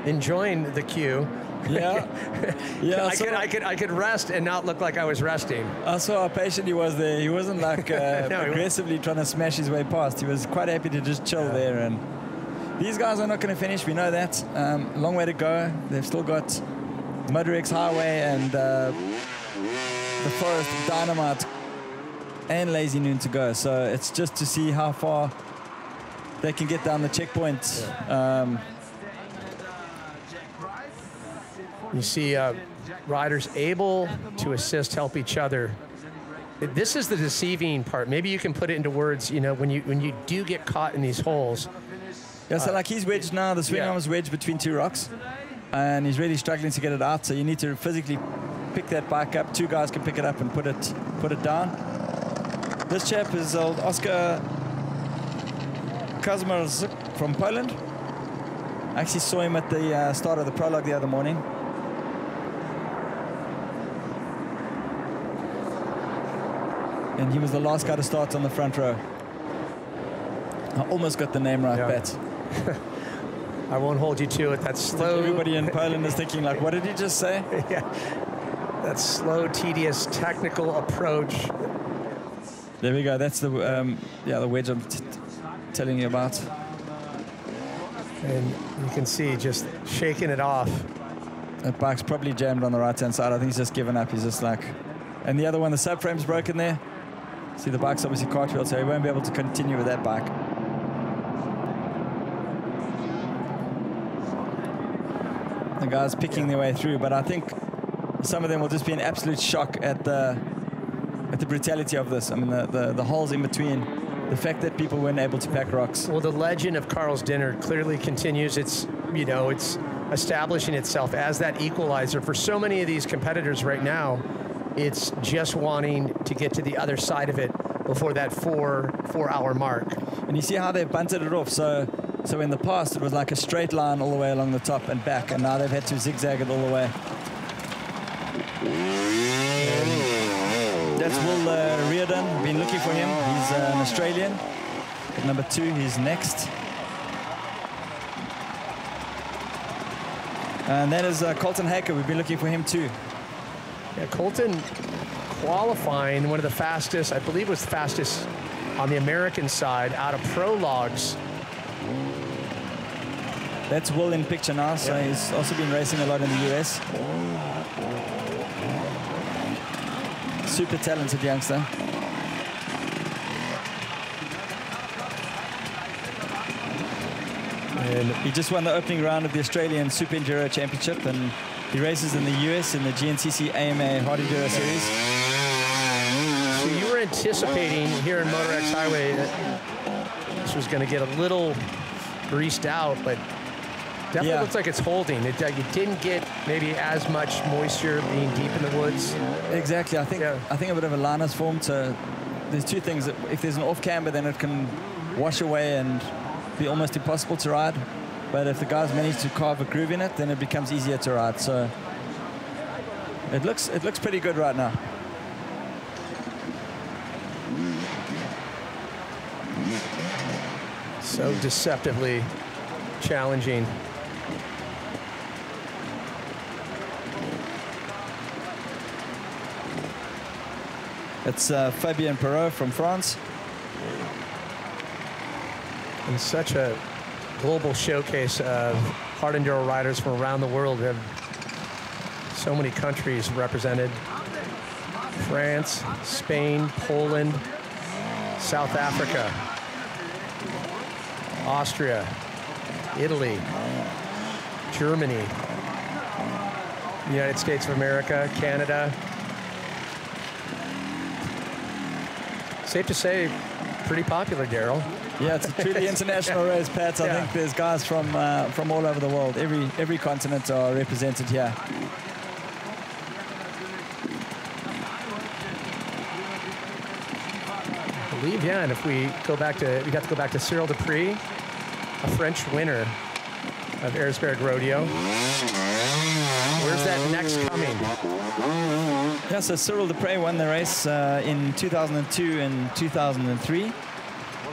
enjoying the queue. Yeah, yeah. I could rest and not look like I was resting. I saw how patient he was there. He wasn't like aggressively trying to smash his way past. He was quite happy to just chill there. And these guys are not going to finish. We know that. Long way to go. They've still got Motorex Highway and the Forest Dynamite and Lazy Noon to go. So it's just to see how far they can get down the checkpoint. You see riders able to assist, help each other. This is the deceiving part. Maybe you can put it into words, you know, when you do get caught in these holes. Yeah, so like he's wedged now, the swing arm is wedged between two rocks, and he's really struggling to get it out, so you need to physically pick that bike up. Two guys can pick it up and put it down. This chap is old Oscar Kazmarzyk from Poland. I actually saw him at the start of the prologue the other morning. And he was the last guy to start on the front row. I almost got the name right, Pat. I won't hold you to it. That's slow. Everybody in Poland is thinking, like, what did he just say? Yeah. That slow, tedious, technical approach. There we go. That's the the wedge I'm telling you about. And you can see just shaking it off. That bike's probably jammed on the right-hand side. I think he's just given up. He's just like... And the other one, the subframe's broken there. See, the bike's obviously cartwheeled, so he won't be able to continue with that bike. The guys picking their way through, but I think some of them will just be in absolute shock at the brutality of this. I mean, the holes in between, the fact that people weren't able to pack rocks. Well, the legend of Carl's dinner clearly continues. It's, you know, it's establishing itself as that equalizer for so many of these competitors right now. It's just wanting to get to the other side of it before that four-hour mark. And you see how they've bunted it off. So in the past, it was like a straight line all the way along the top and back, and now they've had to zigzag it all the way. That's Will Reardon. Been looking for him. He's an Australian. At number 2, he's next. And that is Colton Haker. We've been looking for him too. Yeah, Colton qualifying, one of the fastest, I believe was the fastest on the American side out of prologues. That's Will in picture now, so he's also been racing a lot in the US. Super talented youngster. And he just won the opening round of the Australian Super Enduro Championship, and he races in the US in the GNCC AMA Hard Enduro Series. So you were anticipating here in MotorX Highway that this was going to get a little greased out, but definitely looks like it's holding. You didn't get maybe as much moisture being deep in the woods. Exactly. I think a bit of a line has formed. There's two things. If there's an off camber, then it can wash away and be almost impossible to ride. But if the guys manage to carve a groove in it, then it becomes easier to ride. So it looks pretty good right now. So deceptively challenging. It's Fabien Perrault from France. And such a global showcase of hard enduro riders from around the world. We have so many countries represented. France, Spain, Poland, South Africa, Austria, Italy, Germany, United States of America, Canada. Safe to say, pretty popular, Daryl. Yeah, it's a truly international race, Pat. I think there's guys from all over the world. Every continent are represented here. I believe, and if we got to go back to Cyril Dupree, a French winner of Erzbergrodeo. Where's that next coming? Yeah, so Cyril Dupree won the race in 2002 and 2003.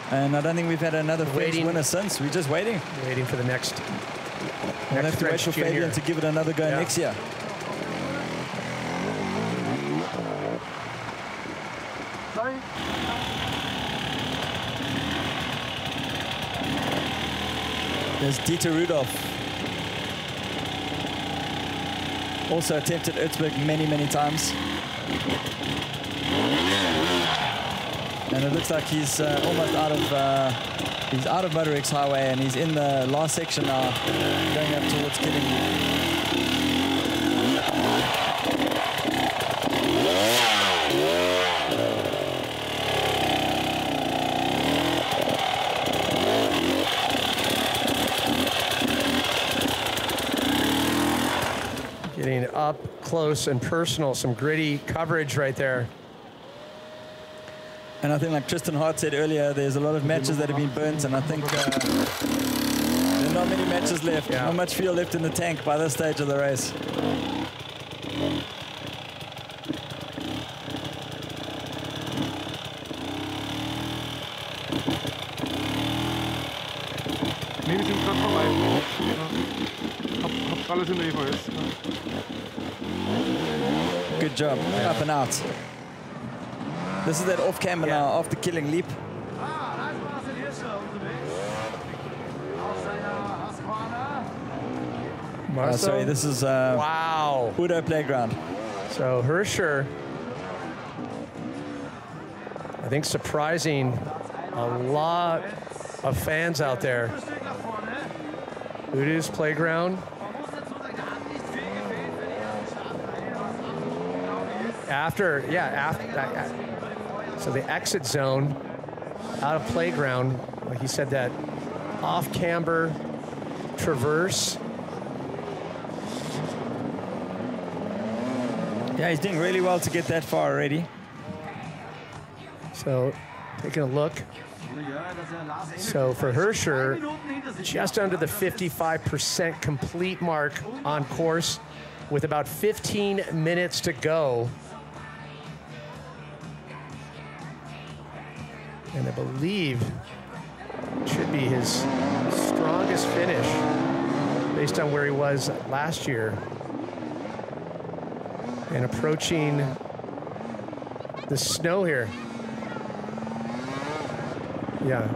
And I don't think we've had another French winner since. We're just waiting. Waiting for the next We'll have to wait for Fabien to give it another go next year. There's Dieter Rudolph. Also attempted Erzberg many times. And it looks like he's almost out of MotorX Highway, and he's in the last section now, going up towards Killing. Getting up close and personal, some gritty coverage right there. And I think, like Tristan Hart said earlier, there's a lot of matches that have been burnt, and I think there are not many matches left. Not much fuel left in the tank by this stage of the race. Nee, wir sind gerade vorbei. Hab alles in der EVS. Good job. Up and out. This is that off camber now after Killing Leap. Sorry, this is wow. Udo Playground. So Hirscher, I think surprising a lot of fans out there. Udo's Playground. After so the exit zone out of Playground, like he said, that off camber traverse. Yeah, he's doing really well to get that far already. So taking a look. So for Hirscher, just under the 55% complete mark on course with about 15 minutes to go. And I believe it should be his strongest finish based on where he was last year. And approaching the snow here. Yeah.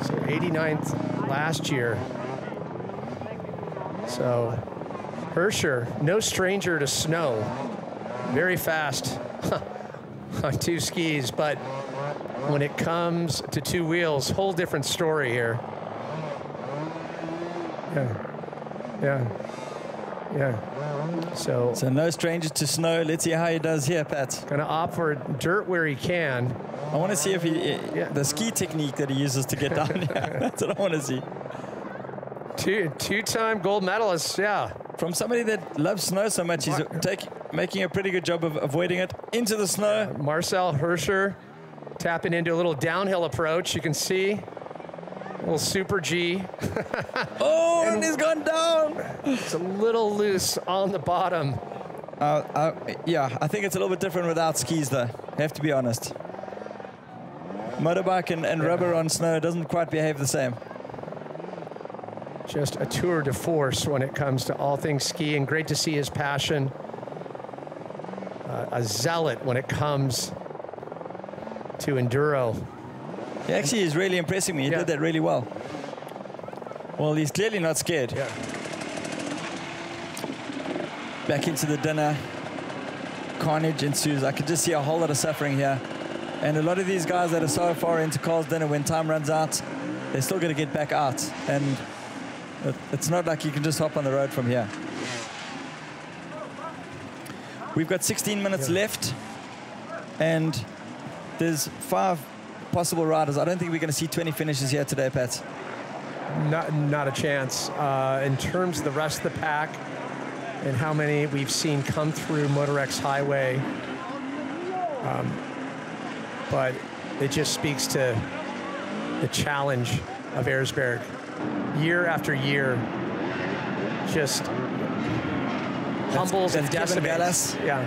So 89th last year. So Hirscher, no stranger to snow. Very fast on two skis, but when it comes to two wheels, whole different story here. Yeah. So no stranger to snow. Let's see how he does here, Pat. Gonna opt for dirt where he can. I want to see if the ski technique that he uses to get down here. That's what I want to see. Two-time gold medalist, yeah. From somebody that loves snow so much, he's making a pretty good job of avoiding it. Into the snow. Marcel Hirscher tapping into a little downhill approach. You can see a little super G. Oh, and he's gone down. It's a little loose on the bottom. Yeah, I think it's a little bit different without skis, though. I have to be honest. Motorbike and rubber on snow doesn't quite behave the same. Just a tour de force when it comes to all things skiing. Great to see his passion. A zealot when it comes to enduro. He actually is really impressing me. He did that really well. Well, he's clearly not scared. Yeah. Back into the dinner. Carnage ensues. I could just see a whole lot of suffering here. And a lot of these guys that are so far into Carl's dinner, when time runs out, they're still going to get back out. And it's not like you can just hop on the road from here. We've got 16 minutes left. And there's 5 possible riders. I don't think we're going to see 20 finishes here today, Pat. Not a chance. In terms of the rest of the pack and how many we've seen come through MotorX Highway, but it just speaks to the challenge of Erzberg. Year after year, just humbles and decimates. Yeah.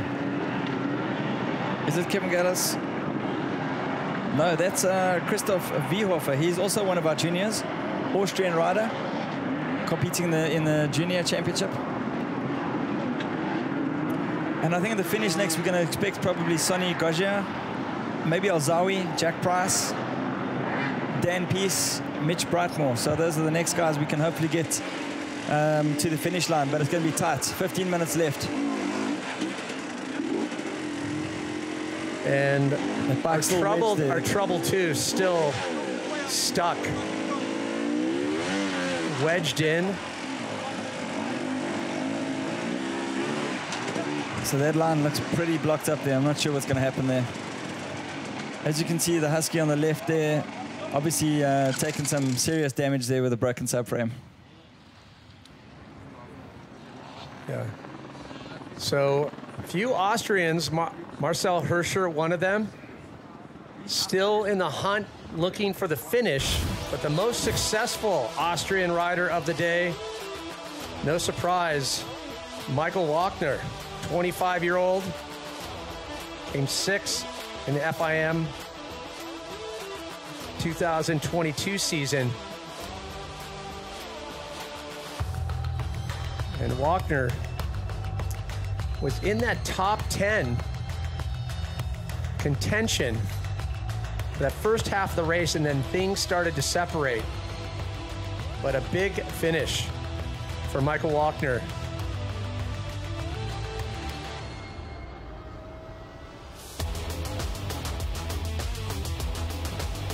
Is it Kevin Gallas? No, that's Christoph Wiehofer. He's also one of our juniors, Austrian rider, competing in the junior championship. And I think in the finish next, we're going to expect probably Sonny Gaugier, maybe Alzawi, Jack Price, Dan Peace, Mitch Brightmore. So those are the next guys we can hopefully get to the finish line, but it's going to be tight. 15 minutes left. And our trouble too, still stuck, wedged in. So that line looks pretty blocked up there. I'm not sure what's going to happen there. As you can see, the Husky on the left there, obviously taking some serious damage there with a broken subframe. Yeah. So a few Austrians, Marcel Hirscher, one of them, still in the hunt looking for the finish, but the most successful Austrian rider of the day, no surprise, Michael Wachner, 25-year-old, came 6th in the FIM 2022 season. And Wachner was in that top 10 contention for that first half of the race, and then things started to separate. But a big finish for Michael Wachner.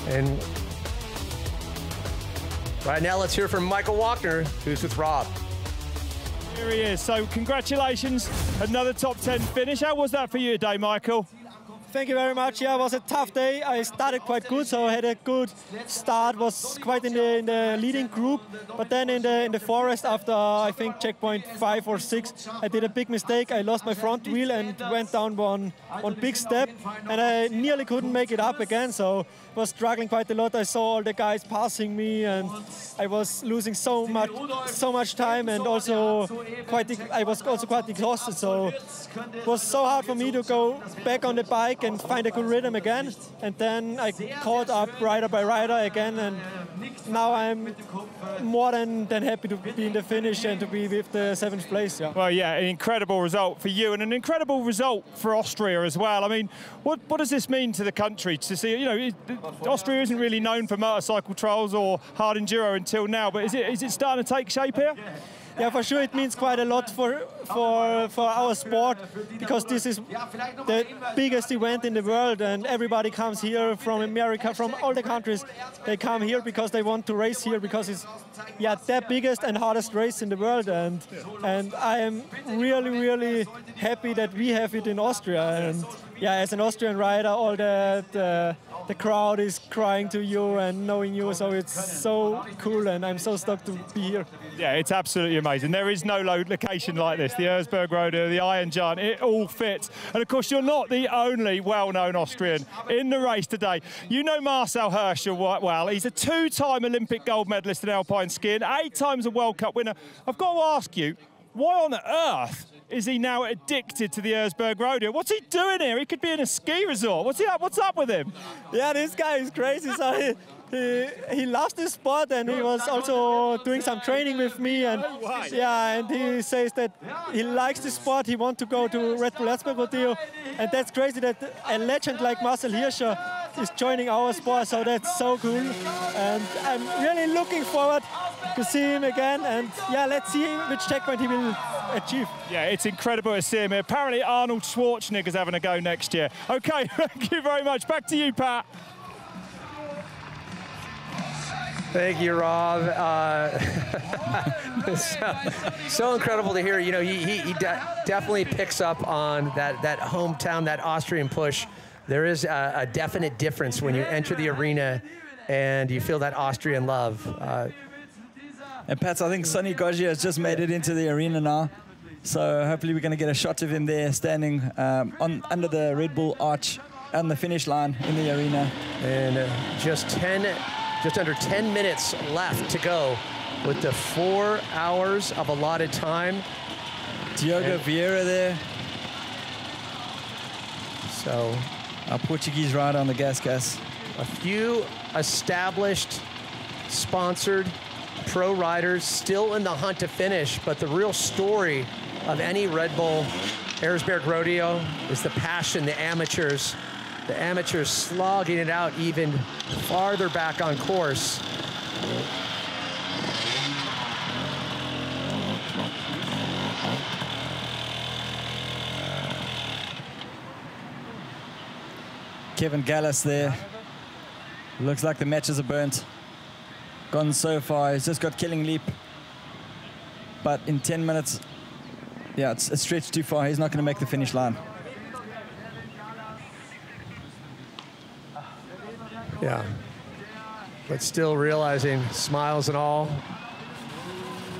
And right now, let's hear from Michael Wachner, who's with Rob. Here he is. So congratulations, another top 10 finish. How was that for you today, Michael? Thank you very much. Yeah, it was a tough day. I started quite good, so I had a good start. Was quite in the leading group, but then in the forest after I think checkpoint 5 or 6, I did a big mistake. I lost my front wheel and went down one big step, and I nearly couldn't make it up again. So was struggling quite a lot. I saw all the guys passing me, and I was losing so much time, and also I was also quite exhausted. So it was so hard for me to go back on the bike and find a good rhythm again. And then I caught up rider by rider again, and now I'm more than happy to be in the finish and to be with the 7th place. Yeah. Well, yeah, an incredible result for you and an incredible result for Austria as well. I mean, what does this mean to the country to see? You know, Austria isn't really known for motorcycle trials or hard enduro until now, but is it starting to take shape here? Yeah, for sure it means quite a lot for our sport, because this is the biggest event in the world, and everybody comes here from America, from all the countries. They come here because they want to race here, because it's the biggest and hardest race in the world, and I am really happy that we have it in Austria. And yeah, as an Austrian rider, all the crowd is crying to you and knowing you, so it's so cool, and I'm so stoked to be here. Yeah, it's absolutely amazing. There is no location like this. The Erzbergrodeo, the Iron Giant, it all fits. And of course, you're not the only well-known Austrian in the race today. You know Marcel Hirscher well. He's a 2-time Olympic gold medalist in alpine skiing, 8 times a World Cup winner. I've got to ask you, why on earth is he now addicted to the Erzbergrodeo? What's he doing here? He could be in a ski resort. What's up with him? Yeah, this guy is crazy. So he loves this sport, and he was also doing some training with me. And yeah, and he says that he likes the sport. He wants to go to Red Bull Erzbergrodeo, and that's crazy that a legend like Marcel Hirscher is joining our sport. So that's so cool, and I'm really looking forward to see him again. And yeah, let's see which checkpoint he will achieve. Yeah, it's incredible to see him here. Apparently Arnold Schwarzenegger's having a go next year. Okay, thank you very much. Back to you, Pat. Thank you, Rob. So incredible to hear. You know, he definitely picks up on that hometown, that Austrian push. There is a definite difference when you enter the arena and you feel that Austrian love. And Pat, I think Sonny Goggia has just made it into the arena now. So hopefully we're going to get a shot of him there standing under the Red Bull arch on the finish line in the arena. And just under 10 minutes left to go with the 4 hours of allotted time. Diogo Vieira there. So our Portuguese rider on the gas. A few established, sponsored pro riders still in the hunt to finish, but the real story of any Red Bull Erzbergrodeo is the passion, the amateurs slogging it out even farther back on course. Kevin Gallas there. Looks like the matches are burnt. Gone so far. He's just got Killing Leap. But in 10 minutes, yeah, it's a stretch too far. He's not going to make the finish line. Yeah, but still realizing, smiles and all,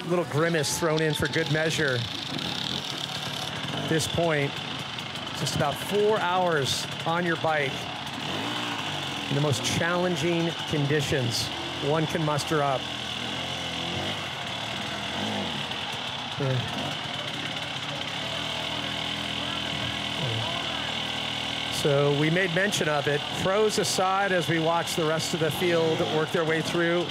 little grimace thrown in for good measure. At this point, just about 4 hours on your bike in the most challenging conditions one can muster up. So we made mention of it. Pros aside, as we watch the rest of the field work their way through,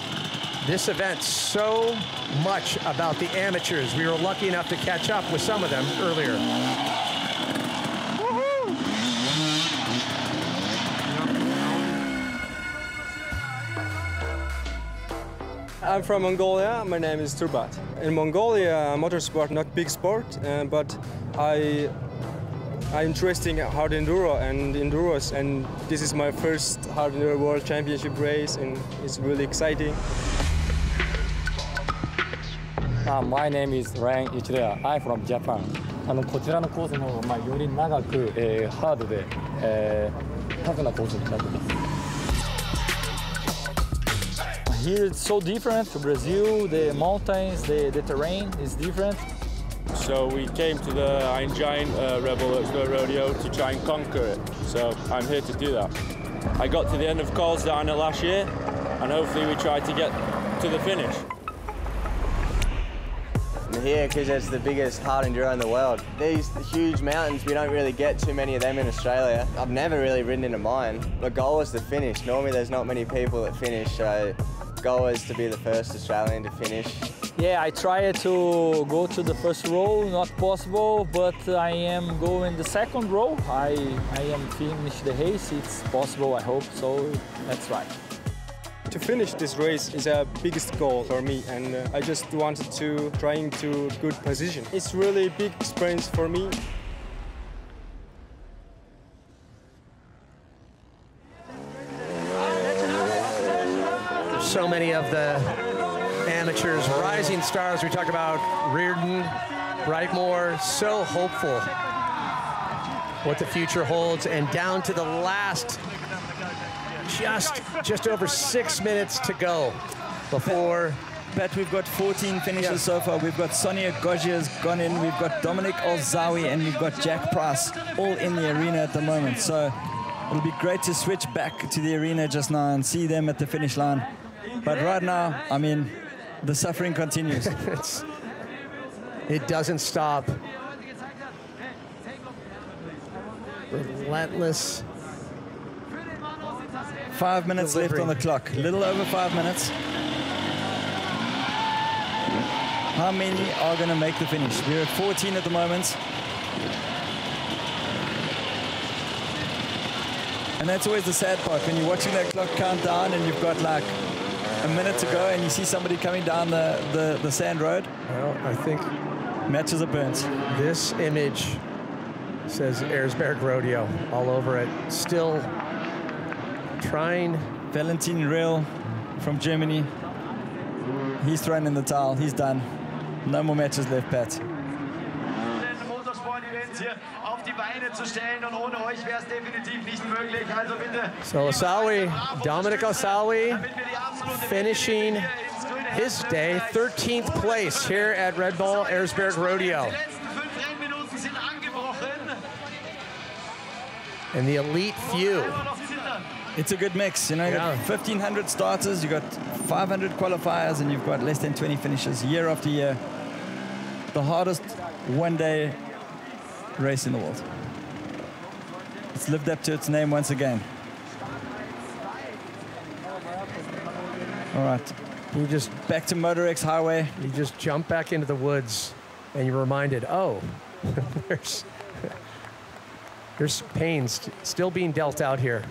this event so much about the amateurs. We were lucky enough to catch up with some of them earlier. I'm from Mongolia. My name is Turbat. In Mongolia, motorsport not big sport, but I'm interested in hard enduro and enduros, and this is my first hard enduro world championship race, and it's really exciting. My name is Ryan Ichidea. I'm from Japan. こちらのコースの方がより長くハードで Here it's so different to Brazil. The mountains, the terrain is different. So we came to the Giant Red Bull Erzbergrodeo to try and conquer it. So I'm here to do that. I got to the end of Carl's down last year, and hopefully we try to get to the finish. I'm here because it's the biggest hard enduro in the world. These huge mountains, we don't really get too many of them in Australia. I've never really ridden into mine. The goal was to finish. Normally there's not many people that finish, so the goal is to be the first Australian to finish. Yeah, I tried to go to the first row, not possible, but I am going the second row. I am finish the race, it's possible, I hope, so that's right. To finish this race is a biggest goal for me, and I just wanted to try into good position. It's really big experience for me. So many of the amateurs, rising stars. We talk about Reardon, Brightmore, so hopeful what the future holds, and down to the last, just over 6 minutes to go before. Pat, we've got 14 finishes so far. We've got Sonia Goggia's gone in, we've got Dominic Olzawi, and we've got Jack Price all in the arena at the moment. So it'll be great to switch back to the arena just now and see them at the finish line. But right now, I mean, the suffering continues. It doesn't stop. Relentless. 5 minutes left on the clock, a little over 5 minutes. How many are going to make the finish? We're at 14 at the moment. And that's always the sad part, when you're watching that clock count down and you've got like a minute to go and you see somebody coming down the sand road. Well, I think matches are burnt. This image says Erzbergrodeo all over it. Still trying. Valentin Rehl from Germany. He's thrown in the towel. He's done. No more matches left, Pat. So Olzawi, Dominic Olzawi, finishing his day 13th place here at Red Bull Erzbergrodeo. And the elite few. It's a good mix, you know, you got 1,500 starters, you got 500 qualifiers, and you've got less than 20 finishes year after year. The hardest one-day race in the world. It's lived up to its name once again. All right, you just back to MotorX Highway. You just jump back into the woods, and you're reminded, oh, there's pain still being dealt out here.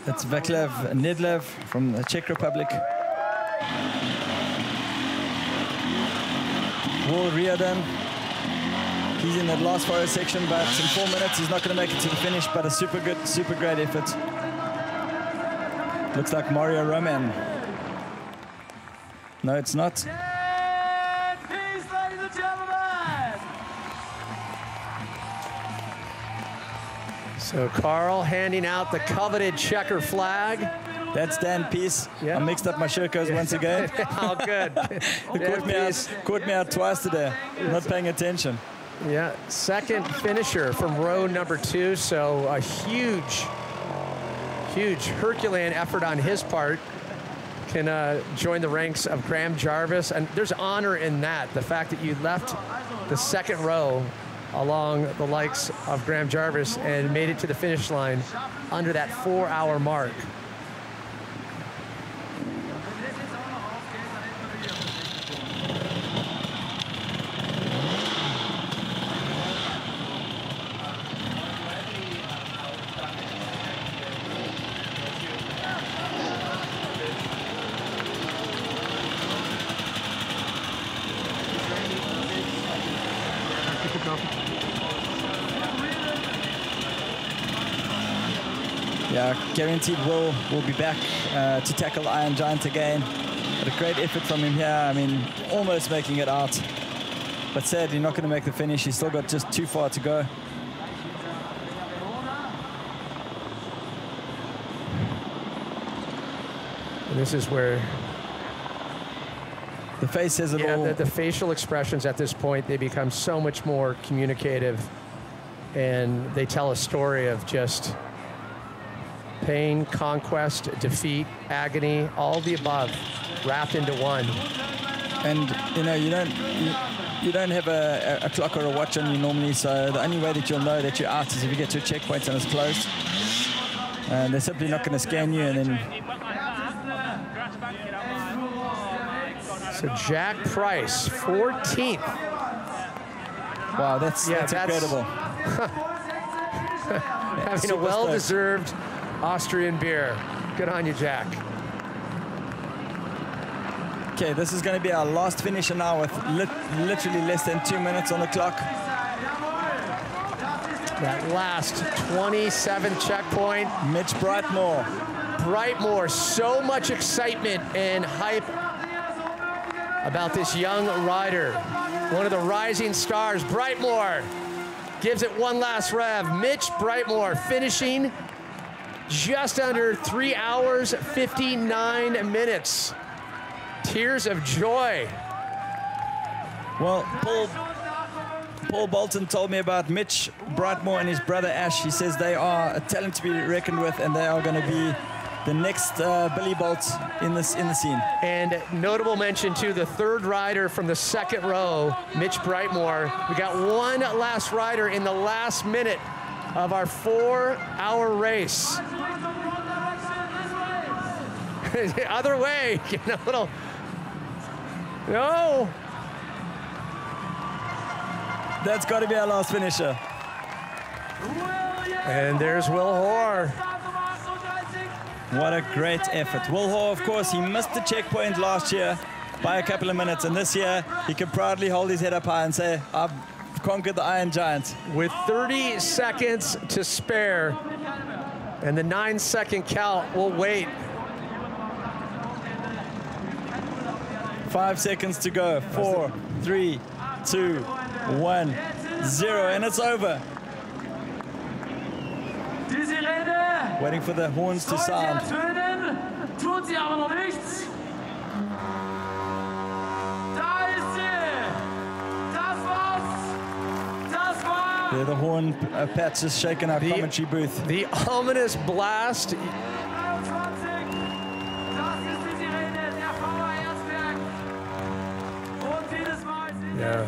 That's Vaclav Nedlev from the Czech Republic. Will Riordan. He's in that last forest section, but in 4 minutes he's not going to make it to the finish, but a super great effort. Looks like Mario Roman. No, it's not. So Carl handing out the coveted checker flag. That's Dan Peace. Yeah. I mixed up my shirkos once again. Oh, good. Caught me out twice today. Not paying attention. Yeah, second finisher from row number 2. So a huge Herculean effort on his part. Can join the ranks of Graham Jarvis. And there's honor in that. The fact that you left the second row along the likes of Graham Jarvis and made it to the finish line under that 4-hour mark. Yeah, guaranteed will be back to tackle Iron Giant again. But a great effort from him here. I mean, almost making it out. But sadly, not going to make the finish. He's still got just too far to go. And this is where the face says it all. The facial expressions at this point, they become so much more communicative, and they tell a story of just pain, conquest, defeat, agony, all the above wrapped into one. And you know, you don't have a clock or a watch on you normally, so the only way that you'll know that you're out is if you get to a checkpoint and it's closed. And they're simply not going to scan you, and then. So Jack Price, 14th. Wow, that's incredible. Having a well-deserved Austrian beer. Good on you, Jack. Okay, this is going to be our last finisher now with literally less than 2 minutes on the clock. That last 27th checkpoint. Mitch Brightmore. Brightmore, so much excitement and hype about this young rider. One of the rising stars. Brightmore gives it one last rev. Mitch Brightmore finishing just under 3 hours, 59 minutes. Tears of joy. Well, Paul Bolton told me about Mitch Brightmore and his brother Ash. He says they are a talent to be reckoned with, and they are going to be the next Billy Bolt in the scene. And notable mention to the third rider from the second row, Mitch Brightmore. We got one last rider in the last minute of our 4-hour race. The other way, getting a little. No. That's got to be our last finisher. And there's Will Hoare. What a great effort. Will Hoare, of course, he missed the checkpoint last year by a couple of minutes, and this year he can proudly hold his head up high and say, I've conquered the Iron Giant. With 30 seconds to spare, and the 9-second count will wait. 5 seconds to go. 4, 3, 2, 1, 0, and it's over. Waiting for the horns to sound. Yeah, the horn Pat's just shaking our commentary booth. The ominous blast. Yeah.